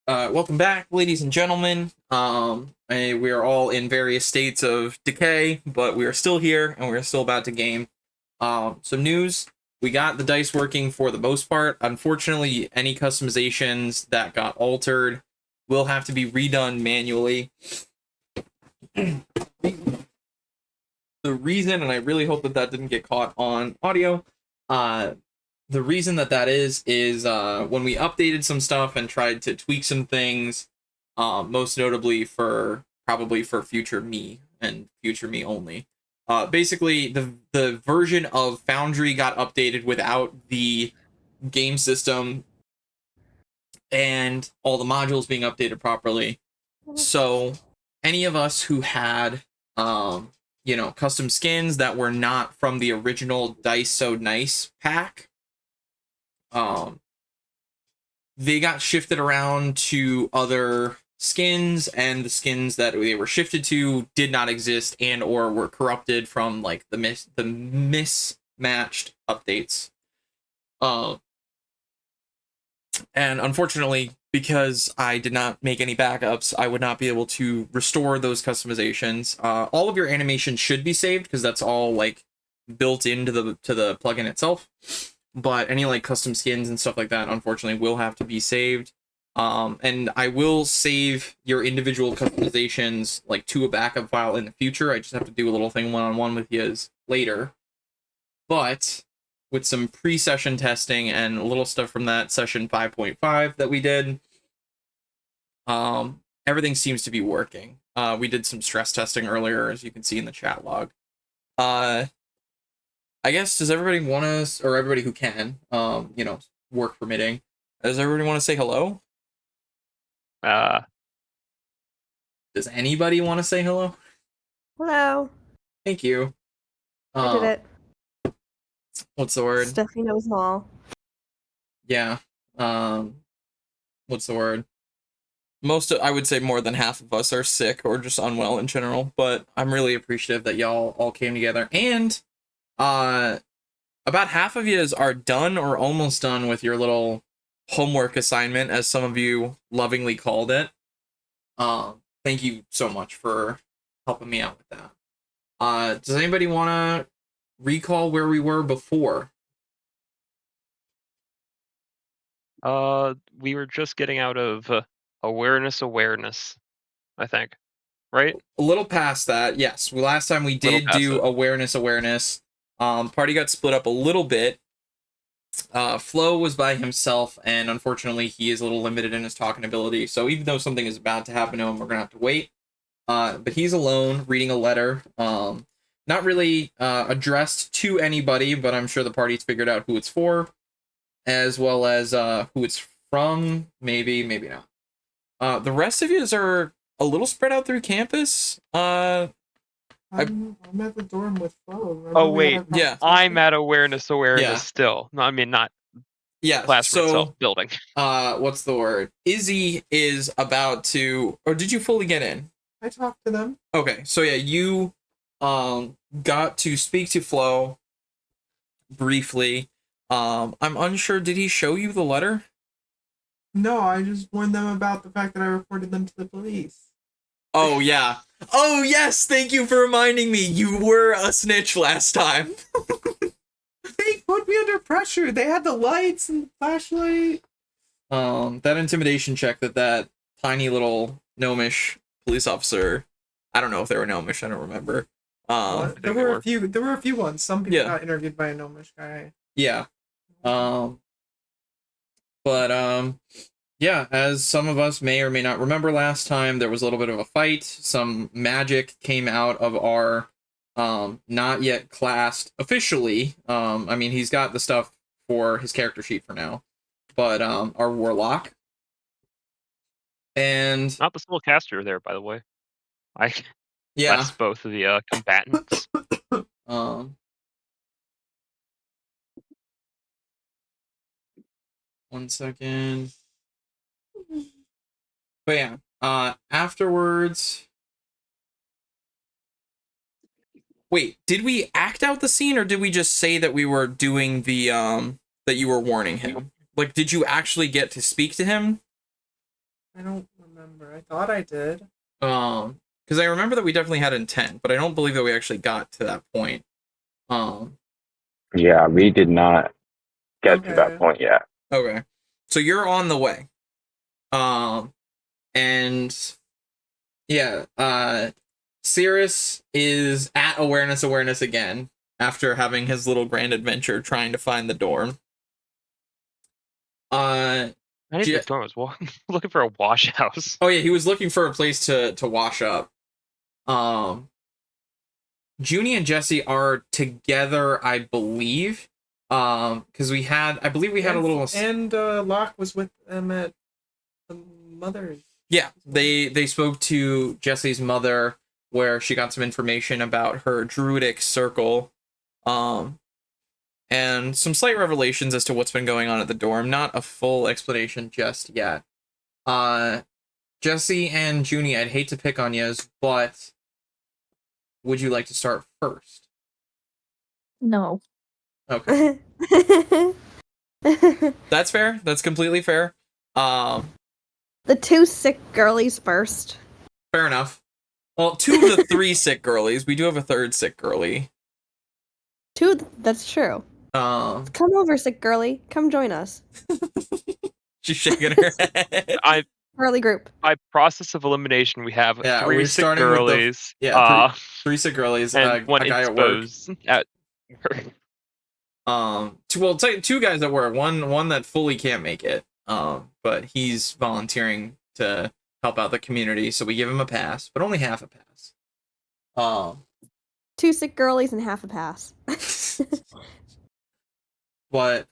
Welcome back, ladies and gentlemen. We are all in various states of decay, but we are still here and we're still about to game. Some news. We got the dice working for the most part. Unfortunately, any customizations that got altered will have to be redone manually. The reason, and I really hope that didn't get caught on audio, the reason that is when we updated some stuff and tried to tweak some things, most notably probably for future me and future me only. Basically, the version of Foundry got updated without the game system and all the modules being updated properly. So any of us who had custom skins that were not from the original Dice So Nice pack, they got shifted around to other skins, and the skins that they were shifted to did not exist and or were corrupted from like the mismatched updates. And unfortunately, because I did not make any backups, I would not be able to restore those customizations. All of your animations should be saved because that's all like built into the plugin itself. But any like custom skins and stuff like that, unfortunately, will have to be saved. And I will save your individual customizations like to a backup file in the future. I just have to do a little thing one-on-one with you later. But with some pre-session testing and a little stuff from that session 5.5 that we did, everything seems to be working. We did some stress testing earlier, as you can see in the chat log. I guess, does everybody want to, or everybody who can, work permitting, does everybody want to say hello? Does anybody want to say hello? Hello. Thank you. I did it. What's the word? Stephanie knows them all. Yeah. What's the word? I would say more than half of us are sick or just unwell in general, but I'm really appreciative that y'all all came together. And about half of you are done or almost done with your little homework assignment, as some of you lovingly called it. Thank you so much for helping me out with that. Does anybody want to recall where we were before? We were just getting out of awareness, I think, right? A little past that, yes. Last time we did do awareness. Party got split up a little bit. Flo was by himself, and unfortunately he is a little limited in his talking ability, so even though something is about to happen to him, we're gonna have to wait. But he's alone reading a letter, not really addressed to anybody, but I'm sure the party's figured out who it's for, as well as who it's from. Maybe not. The rest of you are a little spread out through campus. I'm at the dorm with Flo. Oh wait, yeah. I'm at awareness still. No, I mean not. Yeah. Classroom itself, building. What's the word? Izzy is about to, or did you fully get in? I talked to them. Okay, so yeah, you got to speak to Flo briefly. I'm unsure. Did he show you the letter? No, I just warned them about the fact that I reported them to the police. Oh, yeah. Oh, yes, thank you for reminding me. You were a snitch last time. They put me under pressure. They had the lights and the flashlight. That intimidation check that tiny little gnomish police officer, I don't know if they were gnomish, I don't remember. There were a few ones. Some people got interviewed by a gnomish guy. Yeah. Yeah, as some of us may or may not remember last time, there was a little bit of a fight. Some magic came out of our not yet classed officially. I mean, he's got the stuff for his character sheet for now, but our warlock. And not the spell caster there, by the way. Yeah. That's both of the combatants. 1 second. But yeah, afterwards. Wait, did we act out the scene, or did we just say that we were doing the that you were warning him? Like, did you actually get to speak to him? I don't remember. I thought I did. Because I remember that we definitely had intent, but I don't believe that we actually got to that point. Yeah, we did not get to that Okay. point yet. Okay. So you're on the way. And yeah, Cirrus is at awareness again after having his little grand adventure trying to find the dorm. I need Yeah. this dorm. I was looking for a wash house. Oh yeah, he was looking for a place to wash up. Junie and Jesse are together, I believe. Because I believe we had a little. And Locke was with them at the mother's. Yeah, they spoke to Jesse's mother, where she got some information about her druidic circle, and some slight revelations as to what's been going on at the dorm. Not a full explanation just yet. Jesse and Junie, I'd hate to pick on yous, but would you like to start first? No. Okay, that's fair. That's completely fair. The two sick girlies first. Fair enough. Well, two of the three sick girlies. We do have a third sick girly. That's true. Um, Come over, sick girly. Come join us. she's shaking her head. Girly group. By process of elimination, we have Yeah, 3 we're sick starting with the- girlies. yeah, Three sick girlies. and one a guy at work. exposed at work. Two guys at work. One that fully can't make it. But he's volunteering to help out the community, so we give him a pass, but only half a pass. Two sick girlies and half a pass. But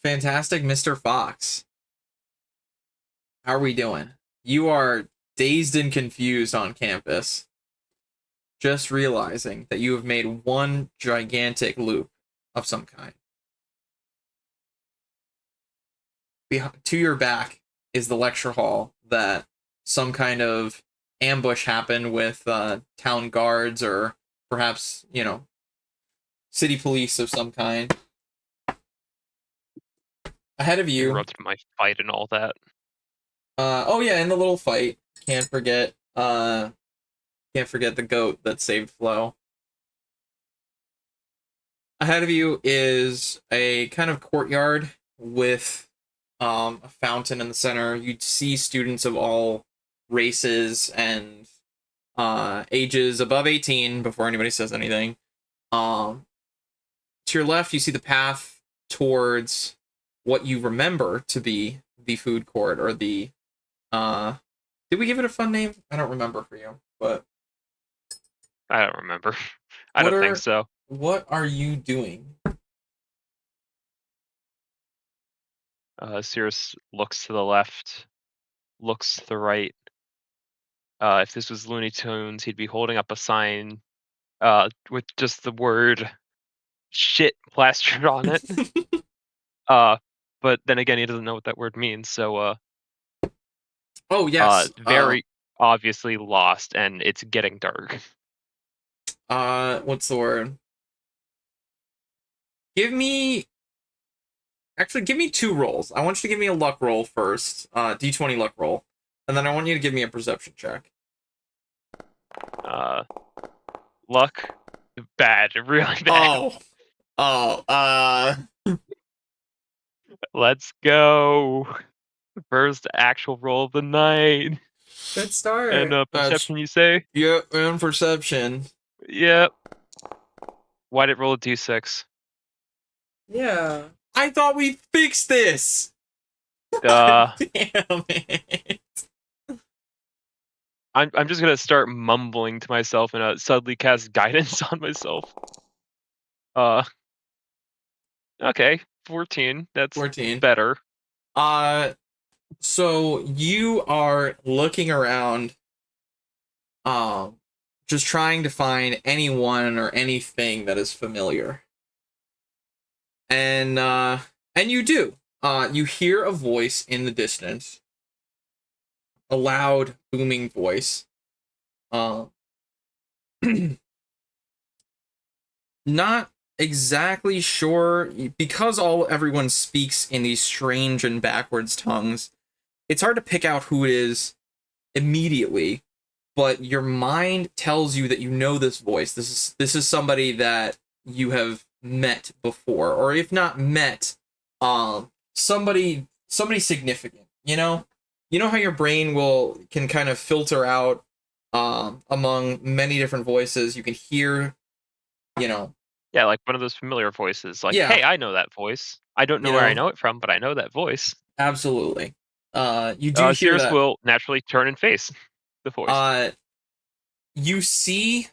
fantastic, Mr. Fox. How are we doing? You are dazed and confused on campus, just realizing that you have made one gigantic loop of some kind. To your back is the lecture hall that some kind of ambush happened with town guards or perhaps, city police of some kind. Ahead of you. Interrupted my fight and all that. Oh yeah, in the little fight. Can't forget the goat that saved Flo. Ahead of you is a kind of courtyard with a fountain in the center. You'd see students of all races and ages above 18 before anybody says anything. To your left, you see the path towards what you remember to be the food court or the did we give it a fun name? I don't remember for you, but I don't remember. I don't think so. What are you doing? Cirrus looks to the left, looks to the right. If this was Looney Tunes, he'd be holding up a sign with just the word shit plastered on it. But then again, he doesn't know what that word means, so oh yes, very obviously lost, and it's getting dark. What's the word? Give me 2 rolls. I want you to give me a luck roll first, d20 luck roll, and then I want you to give me a perception check. Luck, bad, really bad. Let's go. First actual roll of the night. Good start. And perception, you say? Yep, and perception. Yep. Why did it roll a d6? Yeah. I thought we fixed this. Duh. Damn it. I'm just gonna start mumbling to myself and suddenly cast guidance on myself. Okay, 14. That's 14. better. So you are looking around, just trying to find anyone or anything that is familiar. And you do. You hear a voice in the distance. A loud, booming voice. Not exactly sure, because everyone speaks in these strange and backwards tongues. it's hard to pick out who it is immediately, but your mind tells you that you know this voice. This is somebody that you have met before, or if not met, somebody significant. You know how your brain can kind of filter out among many different voices. You can hear, you know, Yeah, like one of those familiar voices. Like, yeah, hey, I know that voice. I don't know you where I know, know it from, but I know that voice. absolutely. You do hear Cirrus that. will naturally turn and face the voice. You see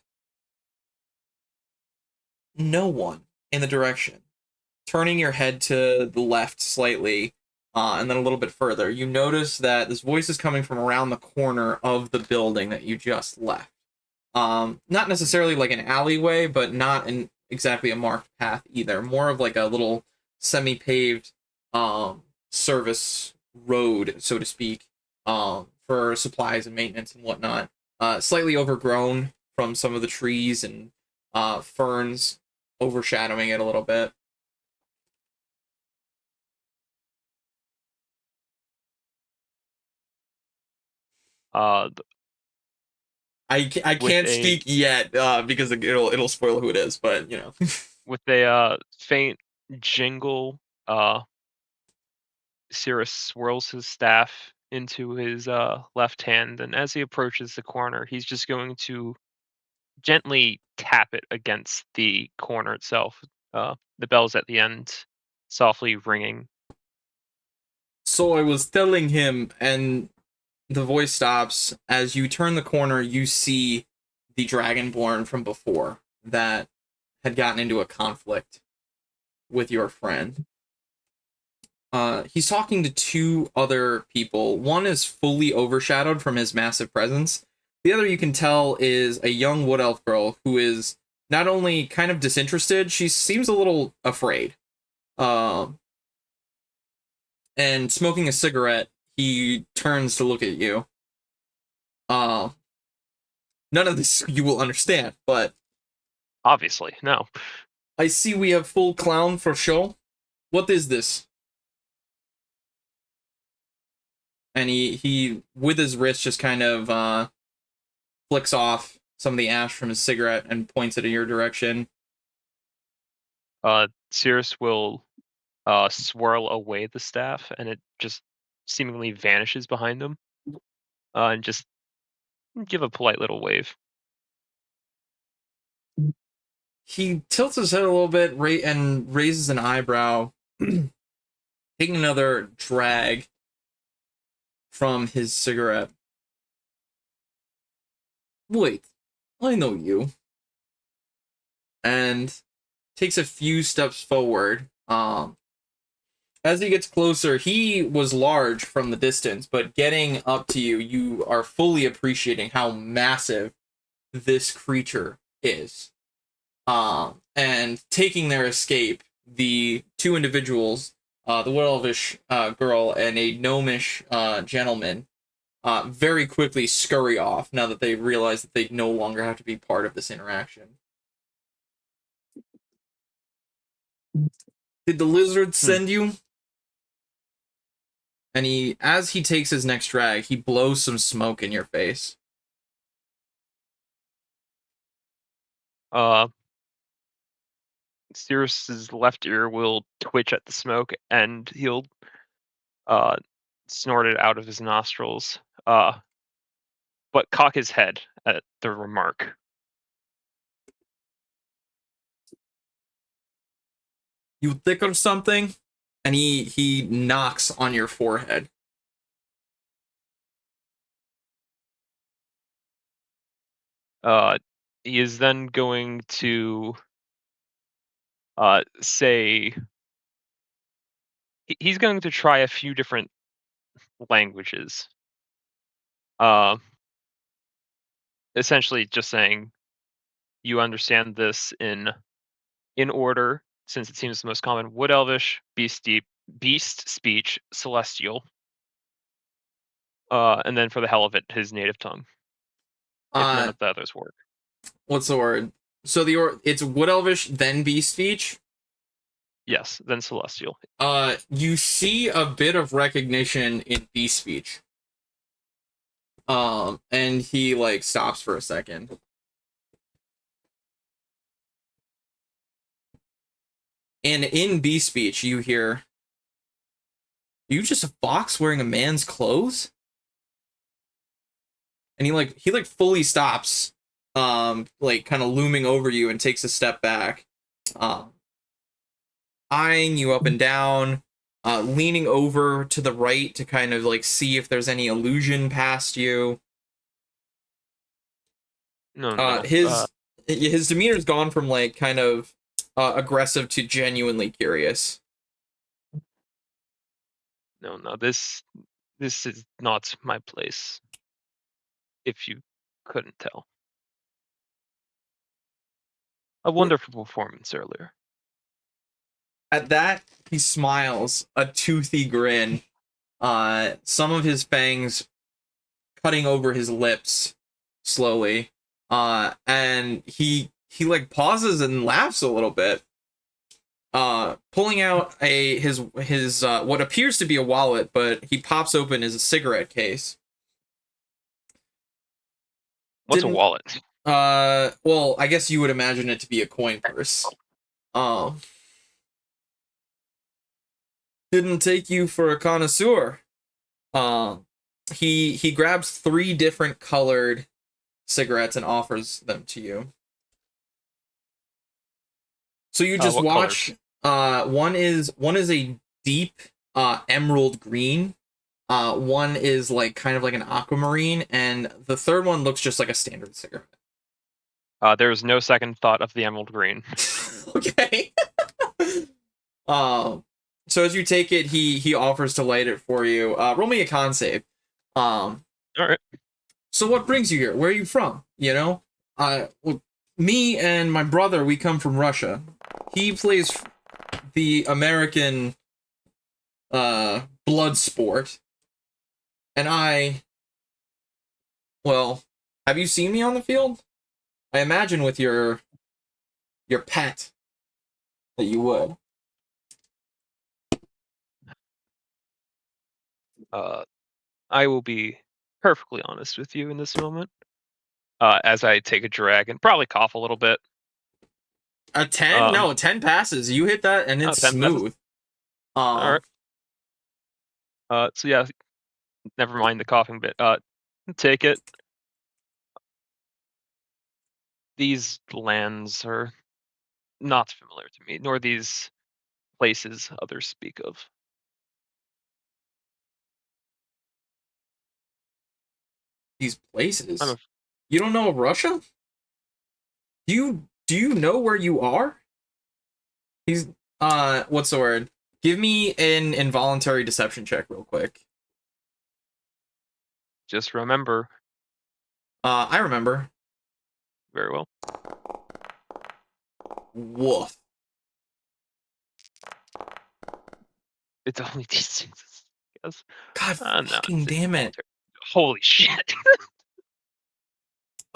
no one in the direction. Turning your head to the left slightly, and then a little bit further, you notice that this voice is coming from around the corner of the building that you just left. Not necessarily like an alleyway, but not in exactly a marked path either. More of like a little semi-paved service road, so to speak, for supplies and maintenance and whatnot. Slightly overgrown from some of the trees and ferns overshadowing it a little bit. I can't speak yet because it'll spoil who it is, but you know. With a faint jingle, Cirrus swirls his staff into his left hand, and as he approaches the corner, he's just going to gently tap it against the corner itself. The bells at the end softly ringing. So I was telling him, and the voice stops. As you turn the corner, you see the Dragonborn from before that had gotten into a conflict with your friend. He's talking to two other people. One is fully overshadowed from his massive presence. The other, you can tell, is a young wood elf girl who is not only kind of disinterested, she seems a little afraid. And smoking a cigarette, he turns to look at you. None of this you will understand, but Obviously, no. I see we have full clown for show. What is this? And he with his wrist just kind of flicks off some of the ash from his cigarette and points it in your direction. Cirrus will swirl away the staff, and it just seemingly vanishes behind him. And just give a polite little wave. He tilts his head a little bit and raises an eyebrow, taking another drag from his cigarette. Wait, I know you. And takes a few steps forward. As he gets closer, he was large from the distance, but getting up to you, you are fully appreciating how massive this creature is. And taking their escape, the two individuals, the wood elvish girl and a gnomish gentleman, very quickly scurry off now that they realize that they no longer have to be part of this interaction. Did the lizard send you? And as he takes his next drag, he blows some smoke in your face. Cirrus's left ear will twitch at the smoke, and he'll snort it out of his nostrils, but cock his head at the remark. You thick or something? And he knocks on your forehead. He is then going to say he's going to try a few different languages. Essentially just saying, you understand this in order, since it seems the most common: Wood Elvish, beast speech, Celestial, and then for the hell of it, his native tongue. If none of the others work. What's the word? So it's Wood Elvish, then Beast speech? Yes, then Celestial. You see a bit of recognition in B speech. And he like stops for a second. And in B speech, you hear, "You just a fox wearing a man's clothes?" And he fully stops, like kind of looming over you and takes a step back, eyeing you up and down, leaning over to the right to kind of like see if there's any illusion past you. No. His demeanor's gone from like kind of aggressive to genuinely curious. No. This is not my place. If you couldn't tell. A wonderful performance earlier. At that, he smiles, a toothy grin, some of his fangs cutting over his lips slowly, and he like pauses and laughs a little bit, pulling out his what appears to be a wallet, but he pops open his cigarette case. What's a wallet? Well, I guess you would imagine it to be a coin purse. Didn't take you for a connoisseur. He grabs 3 different colored cigarettes and offers them to you. So you just watch. One is a deep emerald green. One is like kind of like an aquamarine, and the third one looks just like a standard cigarette. There's no second thought of the emerald green. Okay. So as you take it, he offers to light it for you. Roll me a con save. All right. So what brings you here? Where are you from? You know, well, me and my brother, we come from Russia. He plays the American blood sport, and well, have you seen me on the field? I imagine with your pet that you would. I will be perfectly honest with you in this moment. As I take a drag and probably cough a little bit. A 10? No, 10 passes. You hit that and it's smooth. All right. So yeah, never mind the coughing bit. Take it. These lands are not familiar to me, nor these places others speak of. These places? You don't know of Russia? Do you know where you are? He's what's the word? Give me an involuntary deception check real quick. Just remember. I remember. Very well. Woof. It's only these things. God fucking damn it. Holy shit.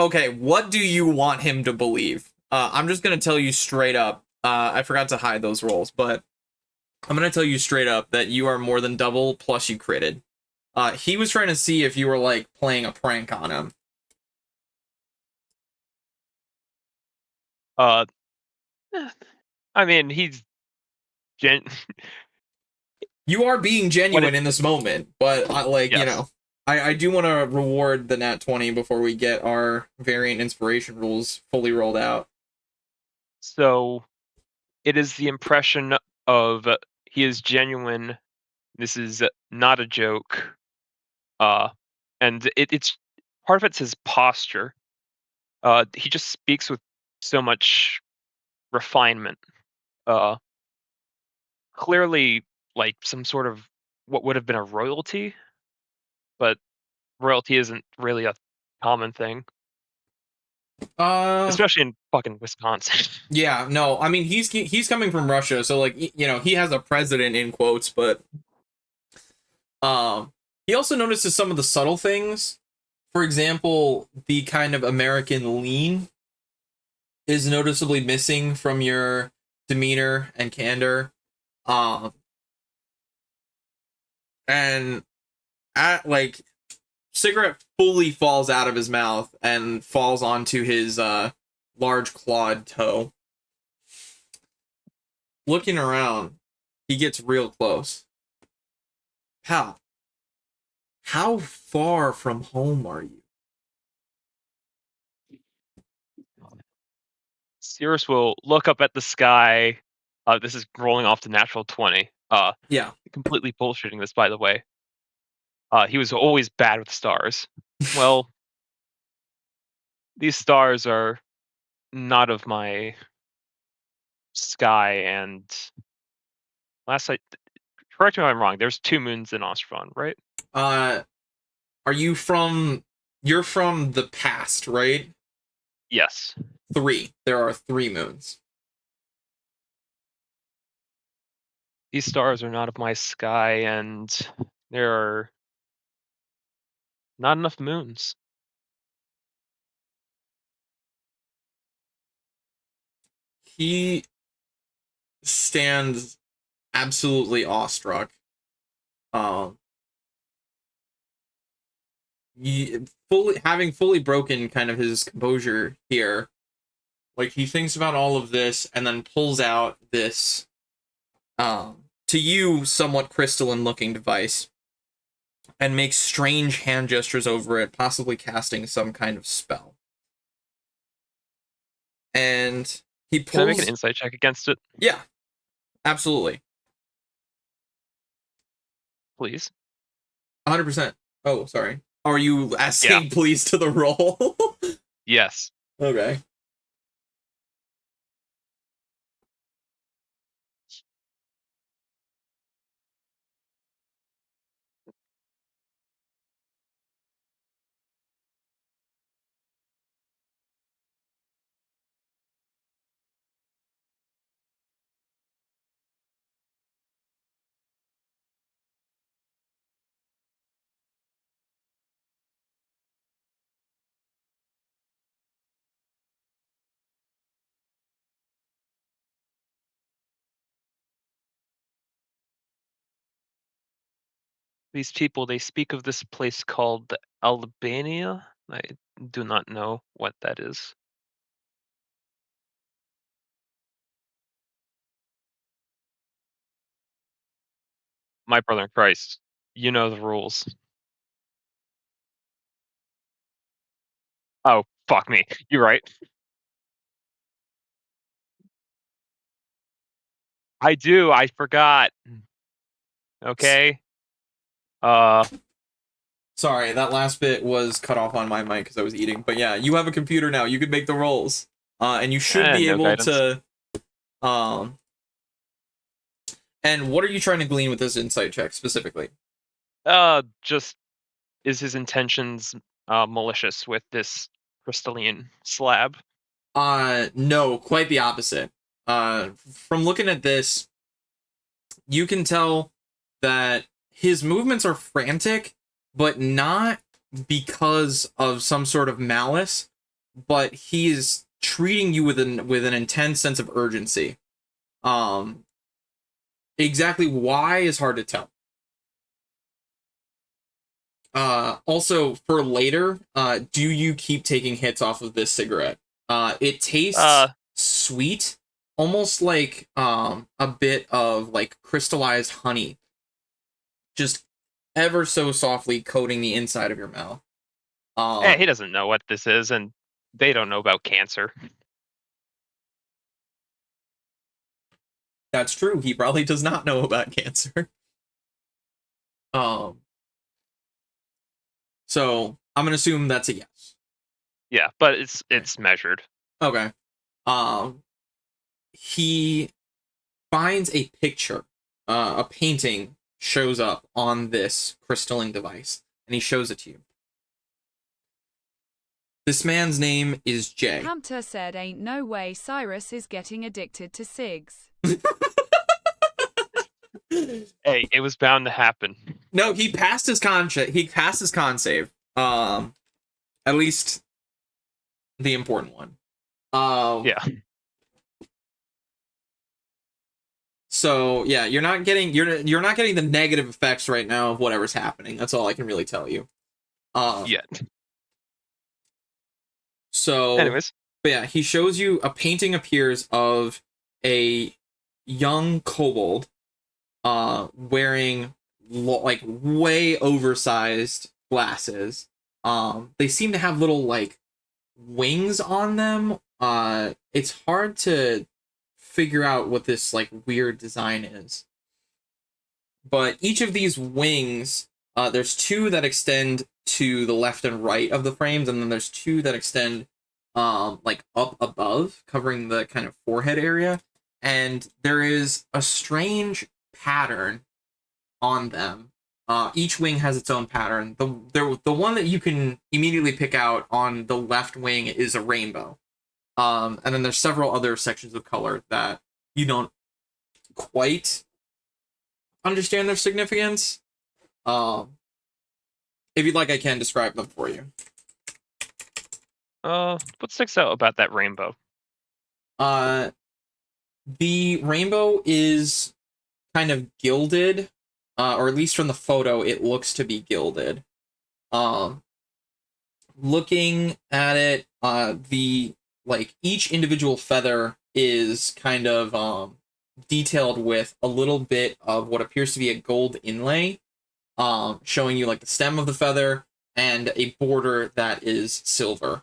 Okay, what do you want him to believe? I'm just gonna tell you straight up. I forgot to hide those rolls, but I'm gonna tell you straight up that you are more than double, plus you critted. He was trying to see if you were like playing a prank on him. I mean, he's you are being genuine in this moment, but like, yes. You know, I do want to reward the nat 20 before we get our variant inspiration rules fully rolled out. So it is the impression of he is genuine. This is not a joke. And it's part of it's his posture. He just speaks with so much refinement. Clearly like some sort of what would have been a royalty, but royalty isn't really a common thing. Especially in fucking Wisconsin. Yeah, no, I mean he's coming from Russia, so like, you know, he has a president in quotes, but he also notices some of the subtle things. For example, the kind of American lean is noticeably missing from your demeanor and candor. Um, and at like cigarette fully falls out of his mouth and falls onto his large clawed toe. Looking around, he gets real close. Pal, how far from home are you? Cirrus will look up at the sky. This is rolling off the natural 20. Yeah. Completely bullshitting this, by the way. He was always bad with stars. Well, these stars are not of my sky, and last I correct me if I'm wrong. There's 2 moons in Ostron, right? Are you from? You're from the past, right? Yes. 3. There are 3 moons. These stars are not of my sky, and there are not enough moons. He stands absolutely awestruck. Having fully broken kind of his composure here, like he thinks about all of this and then pulls out this, to you somewhat crystalline looking device, and makes strange hand gestures over it, possibly casting some kind of spell. And he pulls. Can I make an insight check against it, Yeah, absolutely. please? 100%. Oh, sorry. Are you asking please to the roll? Yes. Okay. These people, they speak of this place called Albania. I do not know what that is. My brother in Christ, you know the rules. Oh, fuck me. You're right. I do. I forgot. Okay. Sorry, that last bit was cut off on my mic because I was eating. But yeah, you have a computer now. You could make the rolls. And you should be no able guidance. to. And what are you trying to glean with this insight check specifically? Just is his intentions malicious with this crystalline slab? No, quite the opposite. From looking at this, you can tell that his movements are frantic, but not because of some sort of malice, but he is treating you with an intense sense of urgency. Exactly why is hard to tell. Also for later, do you keep taking hits off of this cigarette? It tastes sweet, almost like a bit of like crystallized honey, just ever so softly coating the inside of your mouth. He doesn't know what this is, and they don't know about cancer. That's true. He probably does not know about cancer. So I'm gonna assume that's a yes. Yeah, but it's measured. Okay. He finds a picture, a painting shows up on this crystalline device, and he shows it to you. This man's name is Jay. Hunter said ain't no way Cyrus is getting addicted to cigs. Hey, it was bound to happen. No, he passed his con save. At least the important one. Yeah. So yeah, you're not getting the negative effects right now of whatever's happening. That's all I can really tell you. Yeah. So Anyways, but yeah, he shows you a painting appears of a young kobold wearing like way oversized glasses. They seem to have little like wings on them. It's hard to figure out what this like weird design is. But each of these wings, there's two that extend to the left and right of the frames, and then there's two that extend like up above, covering the kind of forehead area. And there is a strange pattern on them. Each wing has its own pattern. The one that you can immediately pick out on the left wing is a rainbow. And then there's several other sections of color that you don't quite understand their significance. If you'd like, I can describe them for you. what sticks out about that rainbow? The rainbow is kind of gilded, or at least from the photo, it looks to be gilded. Looking at it, the like each individual feather is kind of detailed with a little bit of what appears to be a gold inlay, showing you like the stem of the feather and a border that is silver.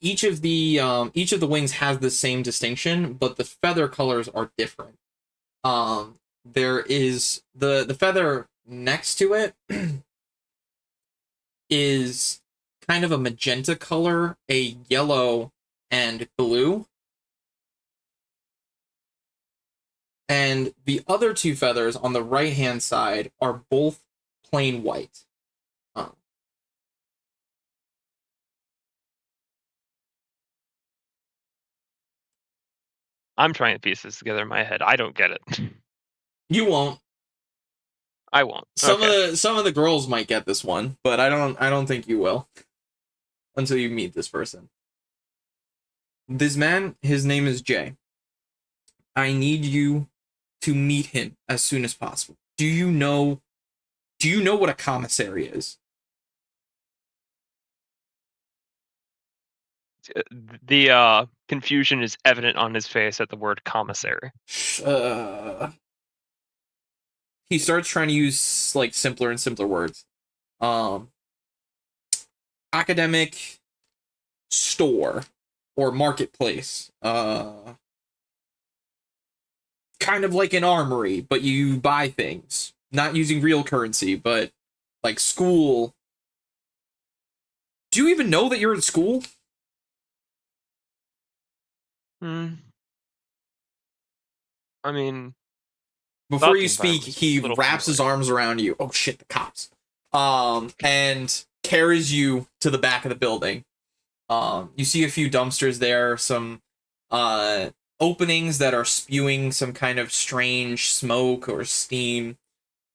Each of the wings has the same distinction, but the feather colors are different. There is the feather next to it is kind of a magenta color, a yellow, and blue. And the other two feathers on the right-hand side are both plain white. I'm trying to piece this together in my head. I don't get it. You won't. I won't. Some Okay. of the girls might get this one, but I don't think you will until you meet this person. This man, his name is Jay. I need you to meet him as soon as possible. Do you know what a commissary is? The confusion is evident on his face at the word commissary. He starts trying to use like simpler and simpler words. Academic store or marketplace. Kind of like an armory, but you buy things. Not using real currency, but like school. Do you even know that you're in school? I mean, Before you the speak, environment's he a little wraps his familiar. arms around you. Oh shit, the cops. And carries you to the back of the building. You see a few dumpsters there, some openings that are spewing some kind of strange smoke or steam.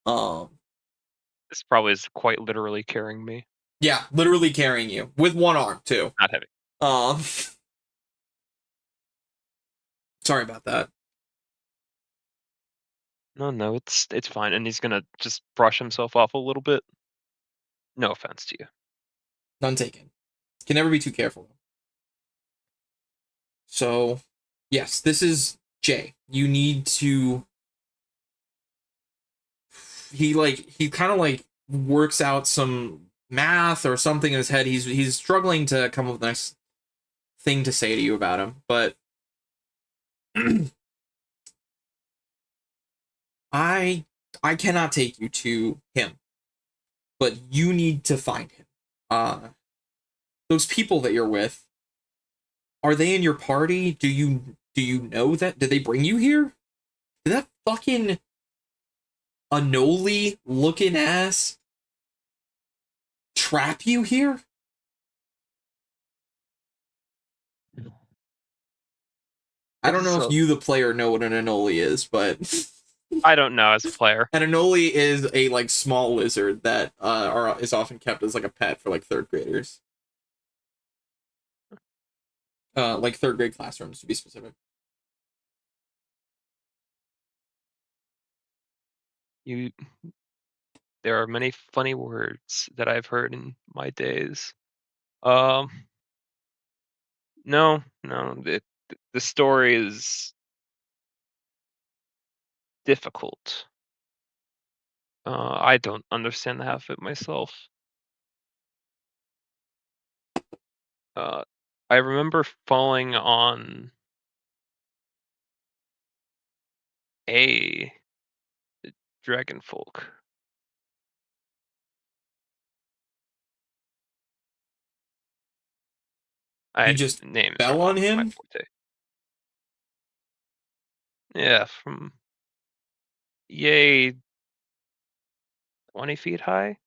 This probably is quite literally carrying me. Yeah, literally carrying you with one arm too. Not heavy. Sorry about that. No, it's fine. And he's gonna just brush himself off a little bit. No offense to you. None taken. Can never be too careful. So, yes, this is Jay. You need to. He kind of like works out some math or something in his head. He's struggling to come up with the next thing to say to you about him, but I cannot take you to him, but you need to find him. Those people that you're with, are they in your party? Do you know that? Did they bring you here? Did that fucking Anoli looking ass trap you here? I don't know if you, the player, know what an Anoli is, but I don't know as a player. an Anoli is a like small lizard that is often kept as like a pet for like third graders. like third grade classrooms to be specific. There are many funny words that I've heard in my days. No, the story is difficult. I don't understand the half of it myself. I remember falling on a dragon folk. You just names fell are on not my him? forte. Yeah, from yay 20 feet high.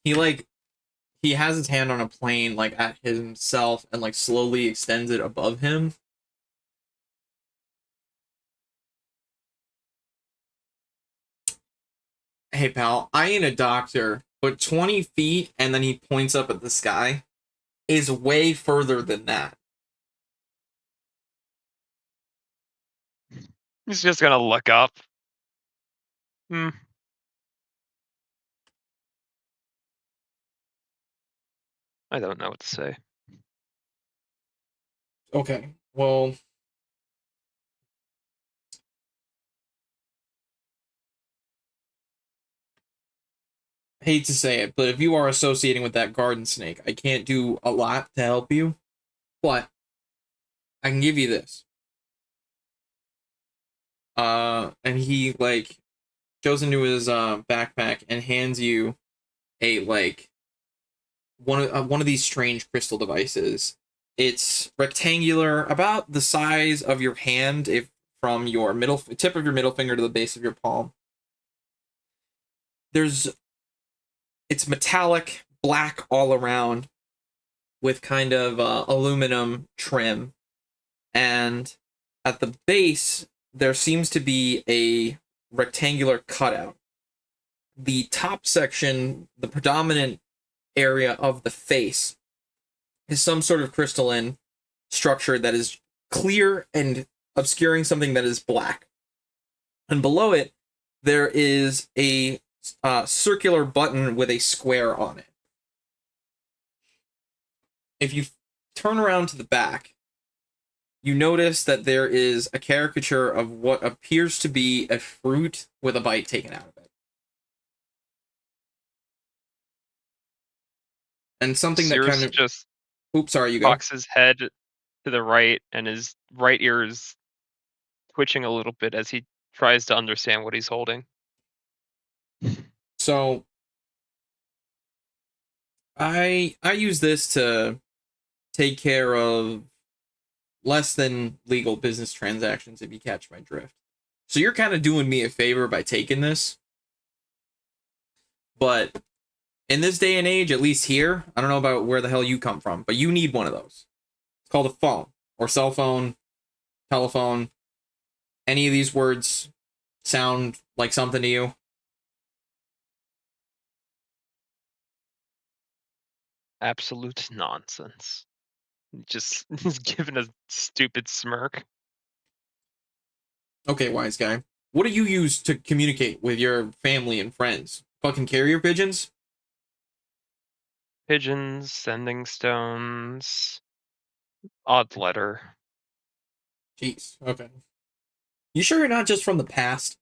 He has his hand on a plane like at himself and like slowly extends it above him. Hey pal, I ain't a doctor, but 20 feet and then he points up at the sky is way further than that. He's just gonna look up. I don't know what to say. Okay, well, hate to say it, but if you are associating with that garden snake, I can't do a lot to help you, but I can give you this. And he like goes into his backpack and hands you a like one of these strange crystal devices. It's rectangular, about the size of your hand, if from your middle tip of your middle finger to the base of your palm. It's metallic, black all around, with kind of aluminum trim, and at the base there seems to be a rectangular cutout. The top section, the predominant area of the face, is some sort of crystalline structure that is clear and obscuring something that is black. And below it, there is a circular button with a square on it. If you turn around to the back, you notice that there is a caricature of what appears to be a fruit with a bite taken out of it. And something that Cirrus kind of... just Oops, sorry, you go. cocks his head to the right, and his right ear is twitching a little bit as he tries to understand what he's holding. So I use this to take care of less than legal business transactions, if you catch my drift. So you're kind of doing me a favor by taking this. But in this day and age, at least here, I don't know about where the hell you come from, but you need one of those. It's called a phone, or cell phone, telephone. Any of these words sound like something to you? Absolute nonsense. Just he's giving a stupid smirk. Okay, wise guy. What do you use to communicate with your family and friends? Fucking carrier pigeons? Pigeons, sending stones, odd letter. Jeez, okay. You sure you're not just from the past?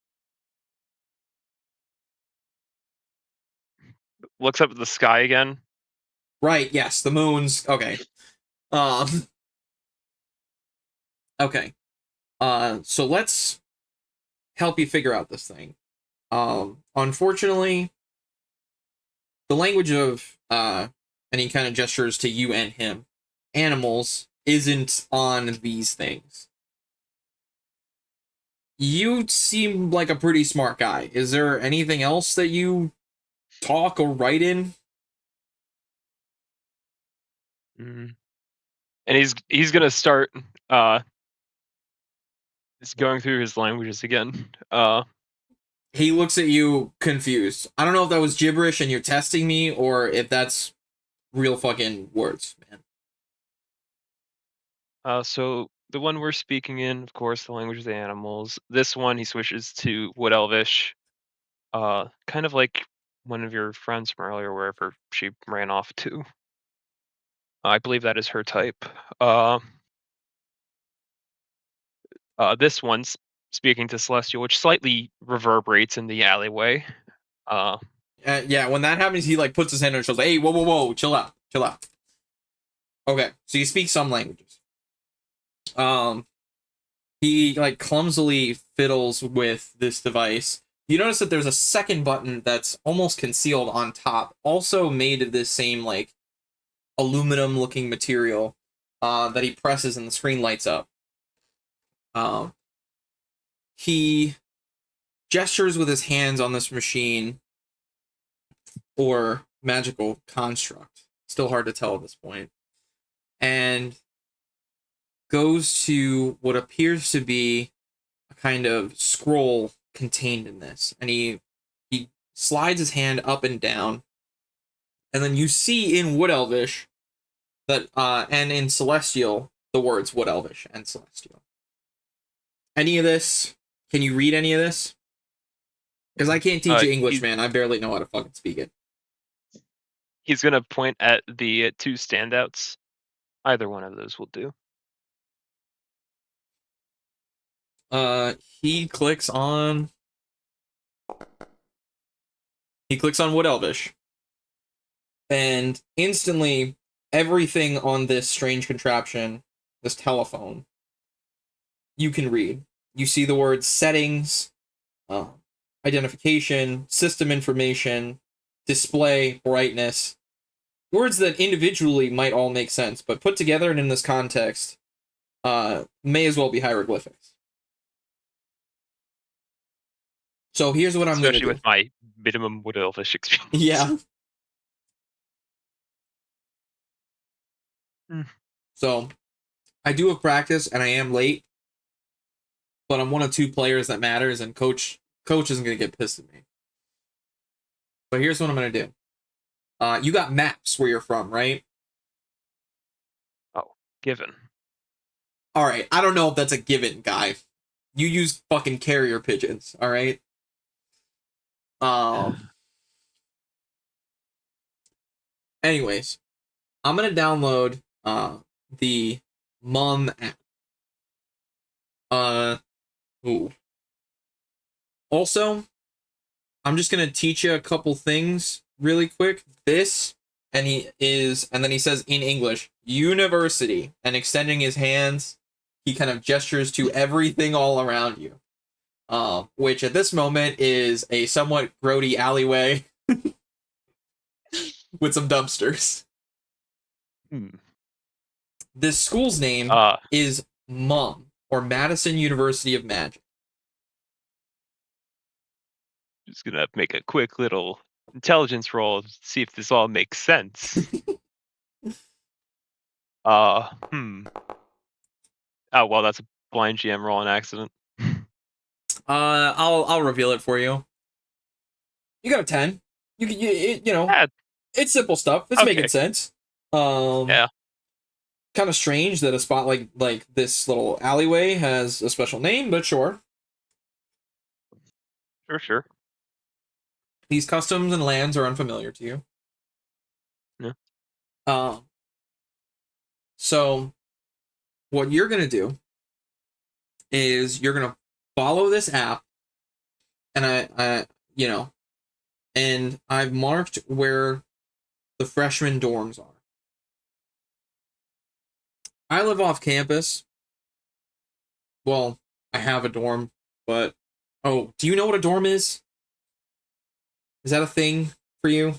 Looks up at the sky again. Right, yes, the moons. Okay. Okay. So let's help you figure out this thing. Unfortunately, the language of any kind of gestures to you and him, animals, isn't on these things. You seem like a pretty smart guy. Is there anything else that you talk or write in? And he's gonna start he's going through his languages again. He looks at you confused. I don't know if that was gibberish and you're testing me, or if that's real fucking words, man. So the one we're speaking in, of course, the language of the animals. This one he switches to Wood Elvish, kind of like one of your friends from earlier, wherever she ran off to. I believe that is her type. Uh, this one's speaking to Celestial, which slightly reverberates in the alleyway. Uh, Yeah, when that happens, he like puts his hand on his shoulder. Hey, whoa, whoa, whoa, chill out, chill out. Okay, so you speak some languages. He like clumsily fiddles with this device. You notice that there's a second button that's almost concealed on top, also made of this same like aluminum-looking material. That he presses and the screen lights up. He gestures with his hands on this machine or magical construct. Still hard to tell at this point. And goes to what appears to be a kind of scroll contained in this. And he slides his hand up and down. And then you see in Wood Elvish that and in Celestial the words Wood Elvish and Celestial. Any of this? Can you read any of this? Because I can't teach you English, man. I barely know how to fucking speak it. He's gonna point at the two standouts. Either one of those will do. He clicks on Wood Elvish. And instantly everything on this strange contraption, this telephone, you can read. You see the words settings, identification, system information, display, brightness. Words that individually might all make sense, but put together and in this context, may as well be hieroglyphics. So here's what I'm going to do. Especially with my minimum Wood Elvish experience. Yeah. So I do have practice and I am late, but I'm one of two players that matters, and coach isn't going to get pissed at me. So here's what I'm going to do. You got maps where you're from, right? Oh, given. All right. I don't know if that's a given, guy. You use fucking carrier pigeons, all right? Anyways, I'm going to download the Mum app. Ooh. Also, I'm just going to teach you a couple things really quick. This, and then he says in English, university, and extending his hands, he kind of gestures to everything all around you. Which at this moment is a somewhat grody alleyway with some dumpsters. This school's name is MUM, or Madison University of Magic. Just gonna make a quick little intelligence roll to see if this all makes sense. Oh, well, that's a blind GM roll on accident. I'll reveal it for you. You got a 10. You know, Yeah. It's simple stuff. It's Okay. making sense. Yeah. Kind of strange that a spot like this little alleyway has a special name, but sure. Sure. These customs and lands are unfamiliar to you. Yeah. So what you're gonna do is you're gonna follow this app, and and I've marked where the freshman dorms are. I live off campus. Well, I have a dorm, but do you know what a dorm is? Is that a thing for you?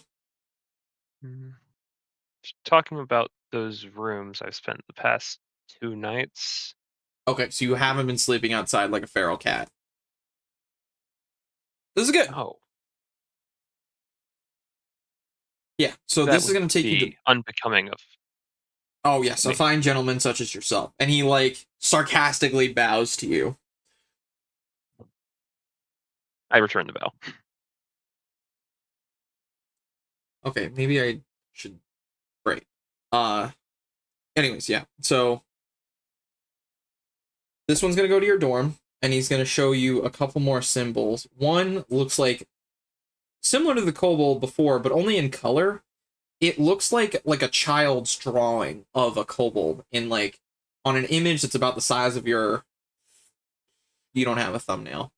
Talking about those rooms I've spent the past 2 nights. Okay, so you haven't been sleeping outside like a feral cat. This is good. Oh, Yeah, so that this is would going to take you be to... unbecoming of. Oh, yes, a me. fine gentleman such as yourself. And he, like, sarcastically bows to you. I return the bow. Okay, maybe I should... Right. Anyways, yeah. So, This one's gonna go to your dorm, and he's gonna show you a couple more symbols. One looks like similar to the kobold before, but only in color. It looks like a child's drawing of a kobold in like on an image that's about the size of your. You don't have a thumbnail.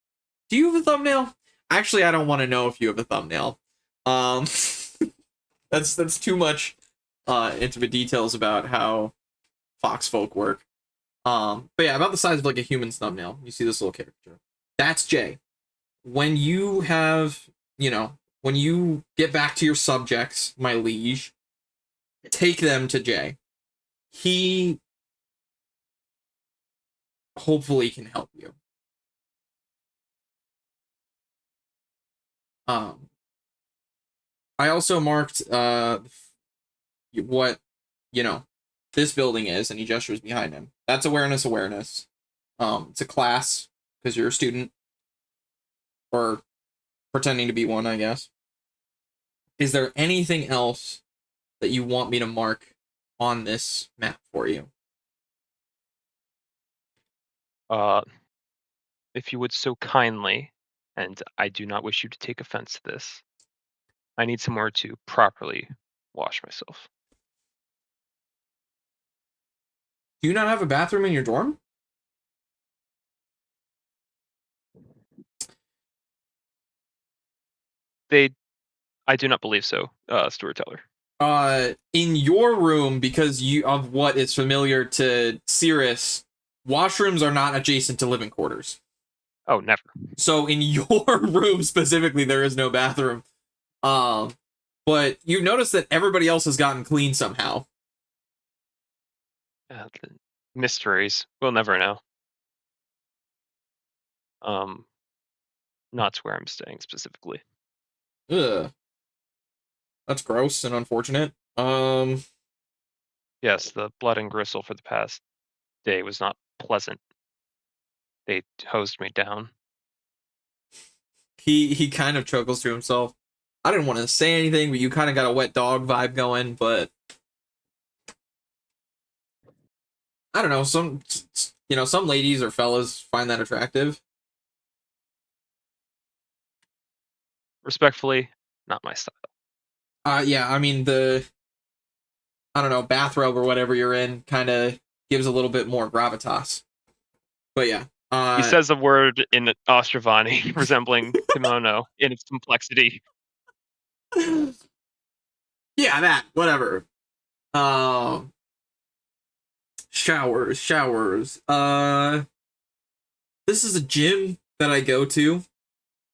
Do you have a thumbnail? Actually, I don't want to know if you have a thumbnail. Um, that's too much intimate details about how fox folk work. But yeah, about the size of like a human's thumbnail. You see this little caricature. That's Jay. When you have, when you get back to your subjects, my liege, take them to Jay. He hopefully can help you. I also marked what this building is, and he gestures behind him. That's awareness. It's a class because you're a student or pretending to be one, I guess. Is there anything else that you want me to mark on this map for you? If you would so kindly, and I do not wish you to take offense to this, I need somewhere to properly wash myself. Do you not have a bathroom in your dorm? I do not believe so, storyteller. In your room, because of what is familiar to Cirrus, washrooms are not adjacent to living quarters. Oh, never. So in your room specifically, there is no bathroom. But you notice that everybody else has gotten clean somehow. The mysteries. We'll never know. Not where I'm staying specifically. Ugh. That's gross and unfortunate. Yes, the blood and gristle for the past day was not pleasant. They hosed me down. He kind of chuckles to himself. I didn't want to say anything, but you kind of got a wet dog vibe going, but I don't know, some ladies or fellas find that attractive. Respectfully, not my style. Yeah, I mean I don't know, bathrobe or whatever you're in kind of gives a little bit more gravitas. But yeah. He says a word in Ostravani resembling kimono in its complexity. Yeah, that, whatever. Showers. This is a gym that I go to.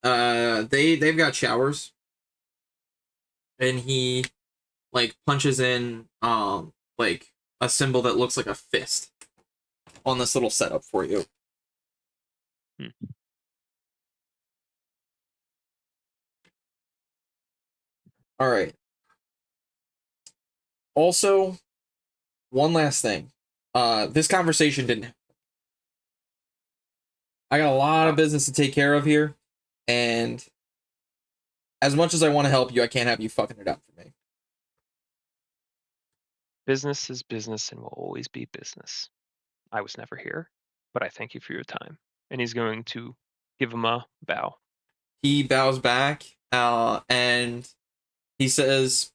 They've got showers. And he like punches in like a symbol that looks like a fist on this little setup for you. All right. Also, one last thing. This conversation didn't happen. I got a lot of business to take care of here, and as much as I want to help you, I can't have you fucking it up for me. Business is business and will always be business. I was never here, but I thank you for your time. And he's going to give him a bow. He bows back, and he says,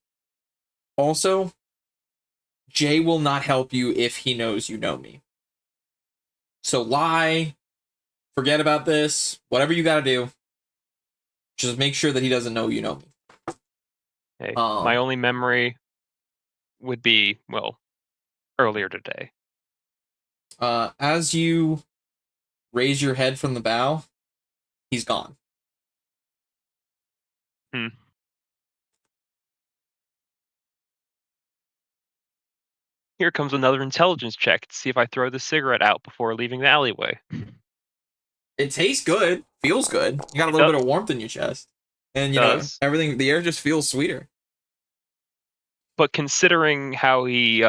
also, Jay will not help you if he knows you know me. So lie, forget about this, whatever you gotta do. Just make sure that he doesn't know you know me. Hey, my only memory would be, well, earlier today. As you raise your head from the bow, he's gone. Here comes another intelligence check to see if I throw the cigarette out before leaving the alleyway. It tastes good, feels good. You got a little bit of warmth in your chest. And, everything, the air just feels sweeter. But considering how he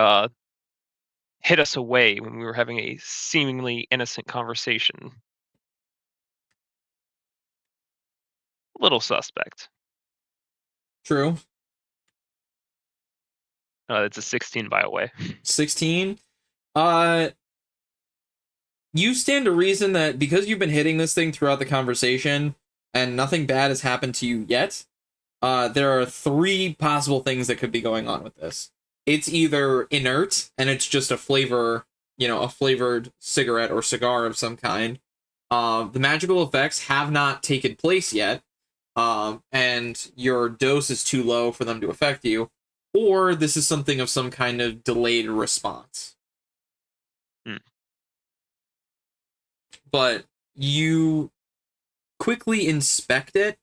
hid us away when we were having a seemingly innocent conversation, a little suspect. True. It's a 16, by the way. 16. You stand to reason that because you've been hitting this thing throughout the conversation and nothing bad has happened to you yet, there are 3 possible things that could be going on with this. It's either inert and it's just a flavor, a flavored cigarette or cigar of some kind. The magical effects have not taken place yet, and your dose is too low for them to affect you, or this is something of some kind of delayed response. But you quickly inspect it,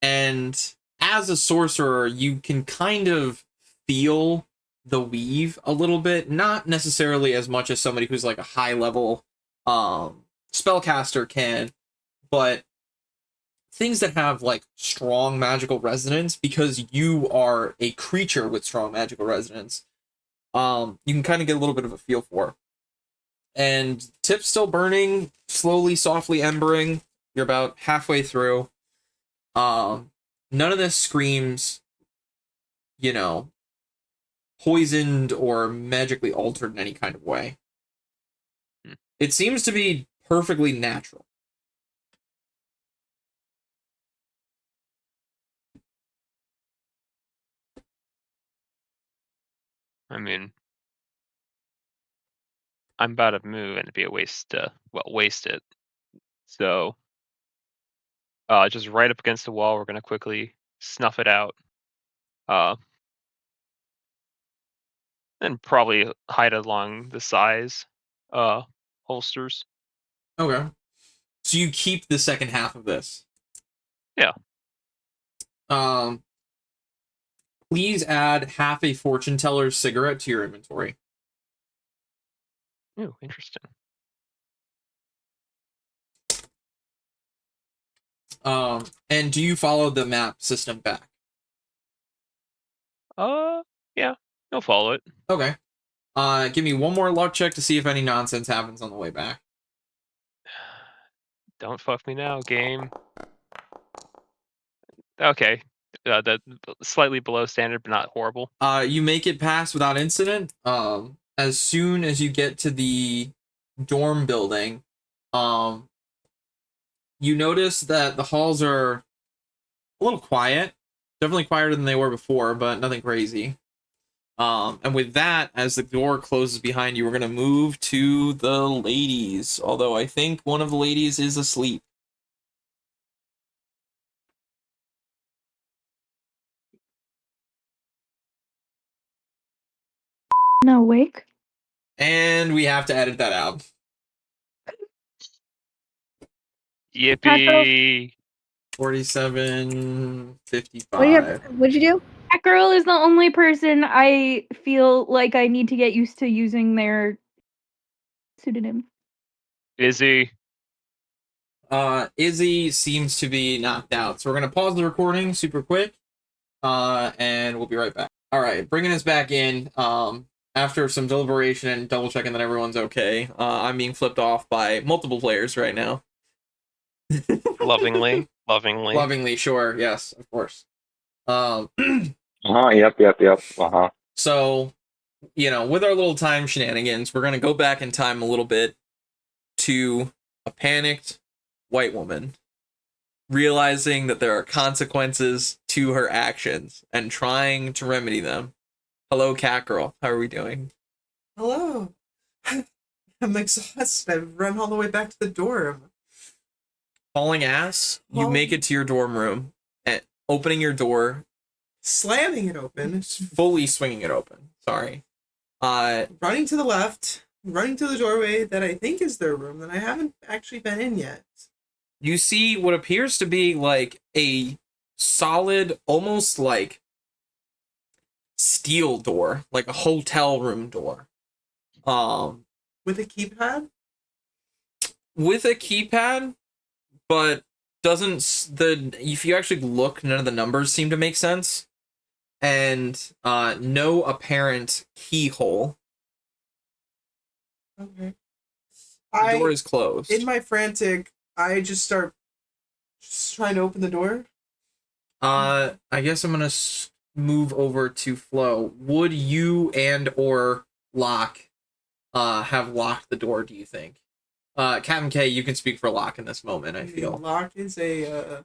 and as a sorcerer, you can kind of feel the weave a little bit, not necessarily as much as somebody who's like a high level spellcaster can, but things that have like strong magical resonance, because you are a creature with strong magical resonance, you can kind of get a little bit of a feel for. And tip's still burning, slowly, softly embering. You're about halfway through. None of this screams, poisoned or magically altered in any kind of way. It seems to be perfectly natural. I mean, I'm about to move and it'd be a waste to, waste it. So, just right up against the wall, we're gonna quickly snuff it out. And probably hide along the sides, holsters. Okay. So you keep the second half of this. Yeah. Please add half a fortune teller's cigarette to your inventory. Ooh, interesting. And do you follow the map system back? Yeah, I'll follow it. Okay. Give me one more luck check to see if any nonsense happens on the way back. Don't fuck me now, game. Okay, that slightly below standard, but not horrible. You make it past without incident. As soon as you get to the dorm building, you notice that the halls are a little quiet. Definitely quieter than they were before, but nothing crazy. And with that, as the door closes behind you, we're going to move to the ladies. Although I think one of the ladies is asleep. No, awake. And we have to edit that out. Yippee! 47:55. What'd you do? That girl is the only person I feel like I need to get used to using their pseudonym. Izzy. Izzy seems to be knocked out. So we're going to pause the recording super quick. And we'll be right back. All right, bringing us back in. After some deliberation and double checking that everyone's okay, I'm being flipped off by multiple players right now. Lovingly. Lovingly, sure, yes, of course. Yep. So, with our little time shenanigans, we're gonna go back in time a little bit to a panicked white woman realizing that there are consequences to her actions and trying to remedy them. Hello, cat girl. How are we doing? Hello. I'm exhausted. I've run all the way back to the dorm. Hauling ass, you make it to your dorm room, and opening your door, Slamming it open. fully swinging it open. Sorry. Running to the left. Running to the doorway that I think is their room that I haven't actually been in yet. You see what appears to be like a solid, almost like steel door, like a hotel room door. With a keypad? With a keypad, but if you actually look, none of the numbers seem to make sense. And no apparent keyhole. Okay. The door is closed. In my frantic, I just start trying to open the door. I guess I'm gonna move over to Flo. Would you and or Locke have locked the door, do you think? Captain K, you can speak for Locke in this moment, I feel. Locke is a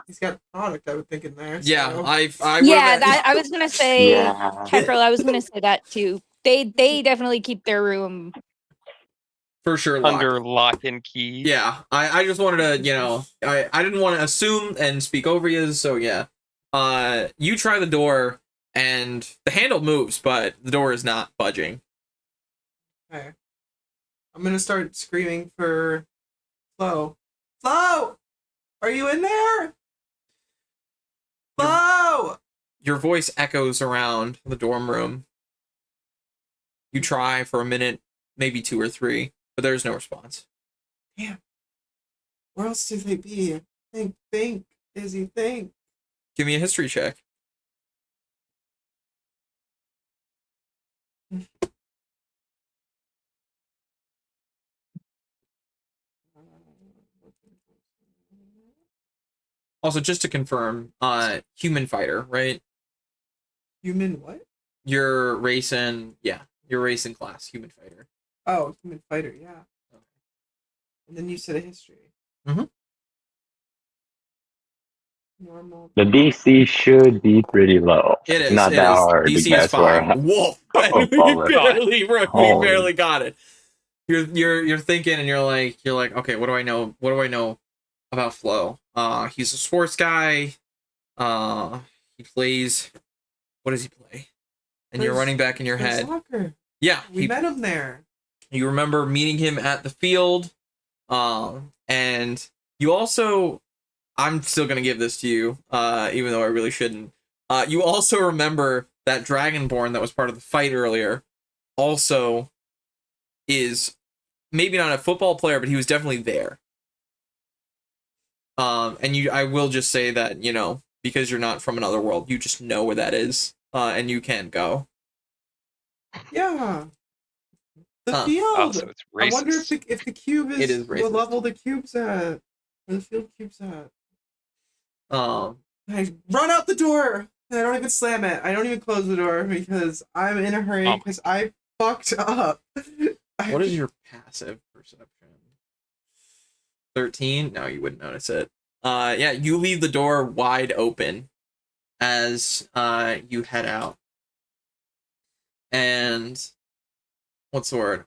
he's got a product, I would think, in there. Yeah, so. I Yeah, would've- that I was gonna say, Yeah. Pepperell, I was gonna say that too. They definitely keep their room. for sure Locke. Under lock and key. Yeah, I just wanted to, I didn't want to assume and speak over you, so yeah. You try the door, and the handle moves, but the door is not budging. Okay. I'm gonna start screaming for Flo. Flo! Are you in there? Flo! Your voice echoes around the dorm room. You try for a minute, maybe 2 or 3, but there's no response. Where else do they be? Think, Izzy, think. Give me a history check. Also, just to confirm, human fighter, right? Human what? Your race and class, human fighter. Oh, human fighter, yeah. Okay. And then you said a history. Mhm. Normal. The DC should be pretty low. It is. Not it that is. hard to DC is guess where. 5. Whoa! Oh, we Holy. barely got it. You're thinking, and you're like, okay, what do I know? What do I know about Flo? He's a sports guy. He plays. What does he play? And you're Plays- running back in your plays head. Soccer. Yeah, We met him there. you remember meeting him at the field. And you also, I'm still gonna give this to you, even though I really shouldn't. You also remember that Dragonborn that was part of the fight earlier. Also, is maybe not a football player, but he was definitely there. And I will just say that, because you're not from another world, you just know where that is, and you can go. Yeah. The Huh. field. Oh, so it's I wonder racist. if the cube is, It is what racist. level the cube's at. Where the field cube's at. I run out the door. And I don't even slam it. I don't even close the door because I'm in a hurry Oh my- because I fucked up. What is your passive perception? 13? No, you wouldn't notice it. Yeah, you leave the door wide open as you head out. And what's the word?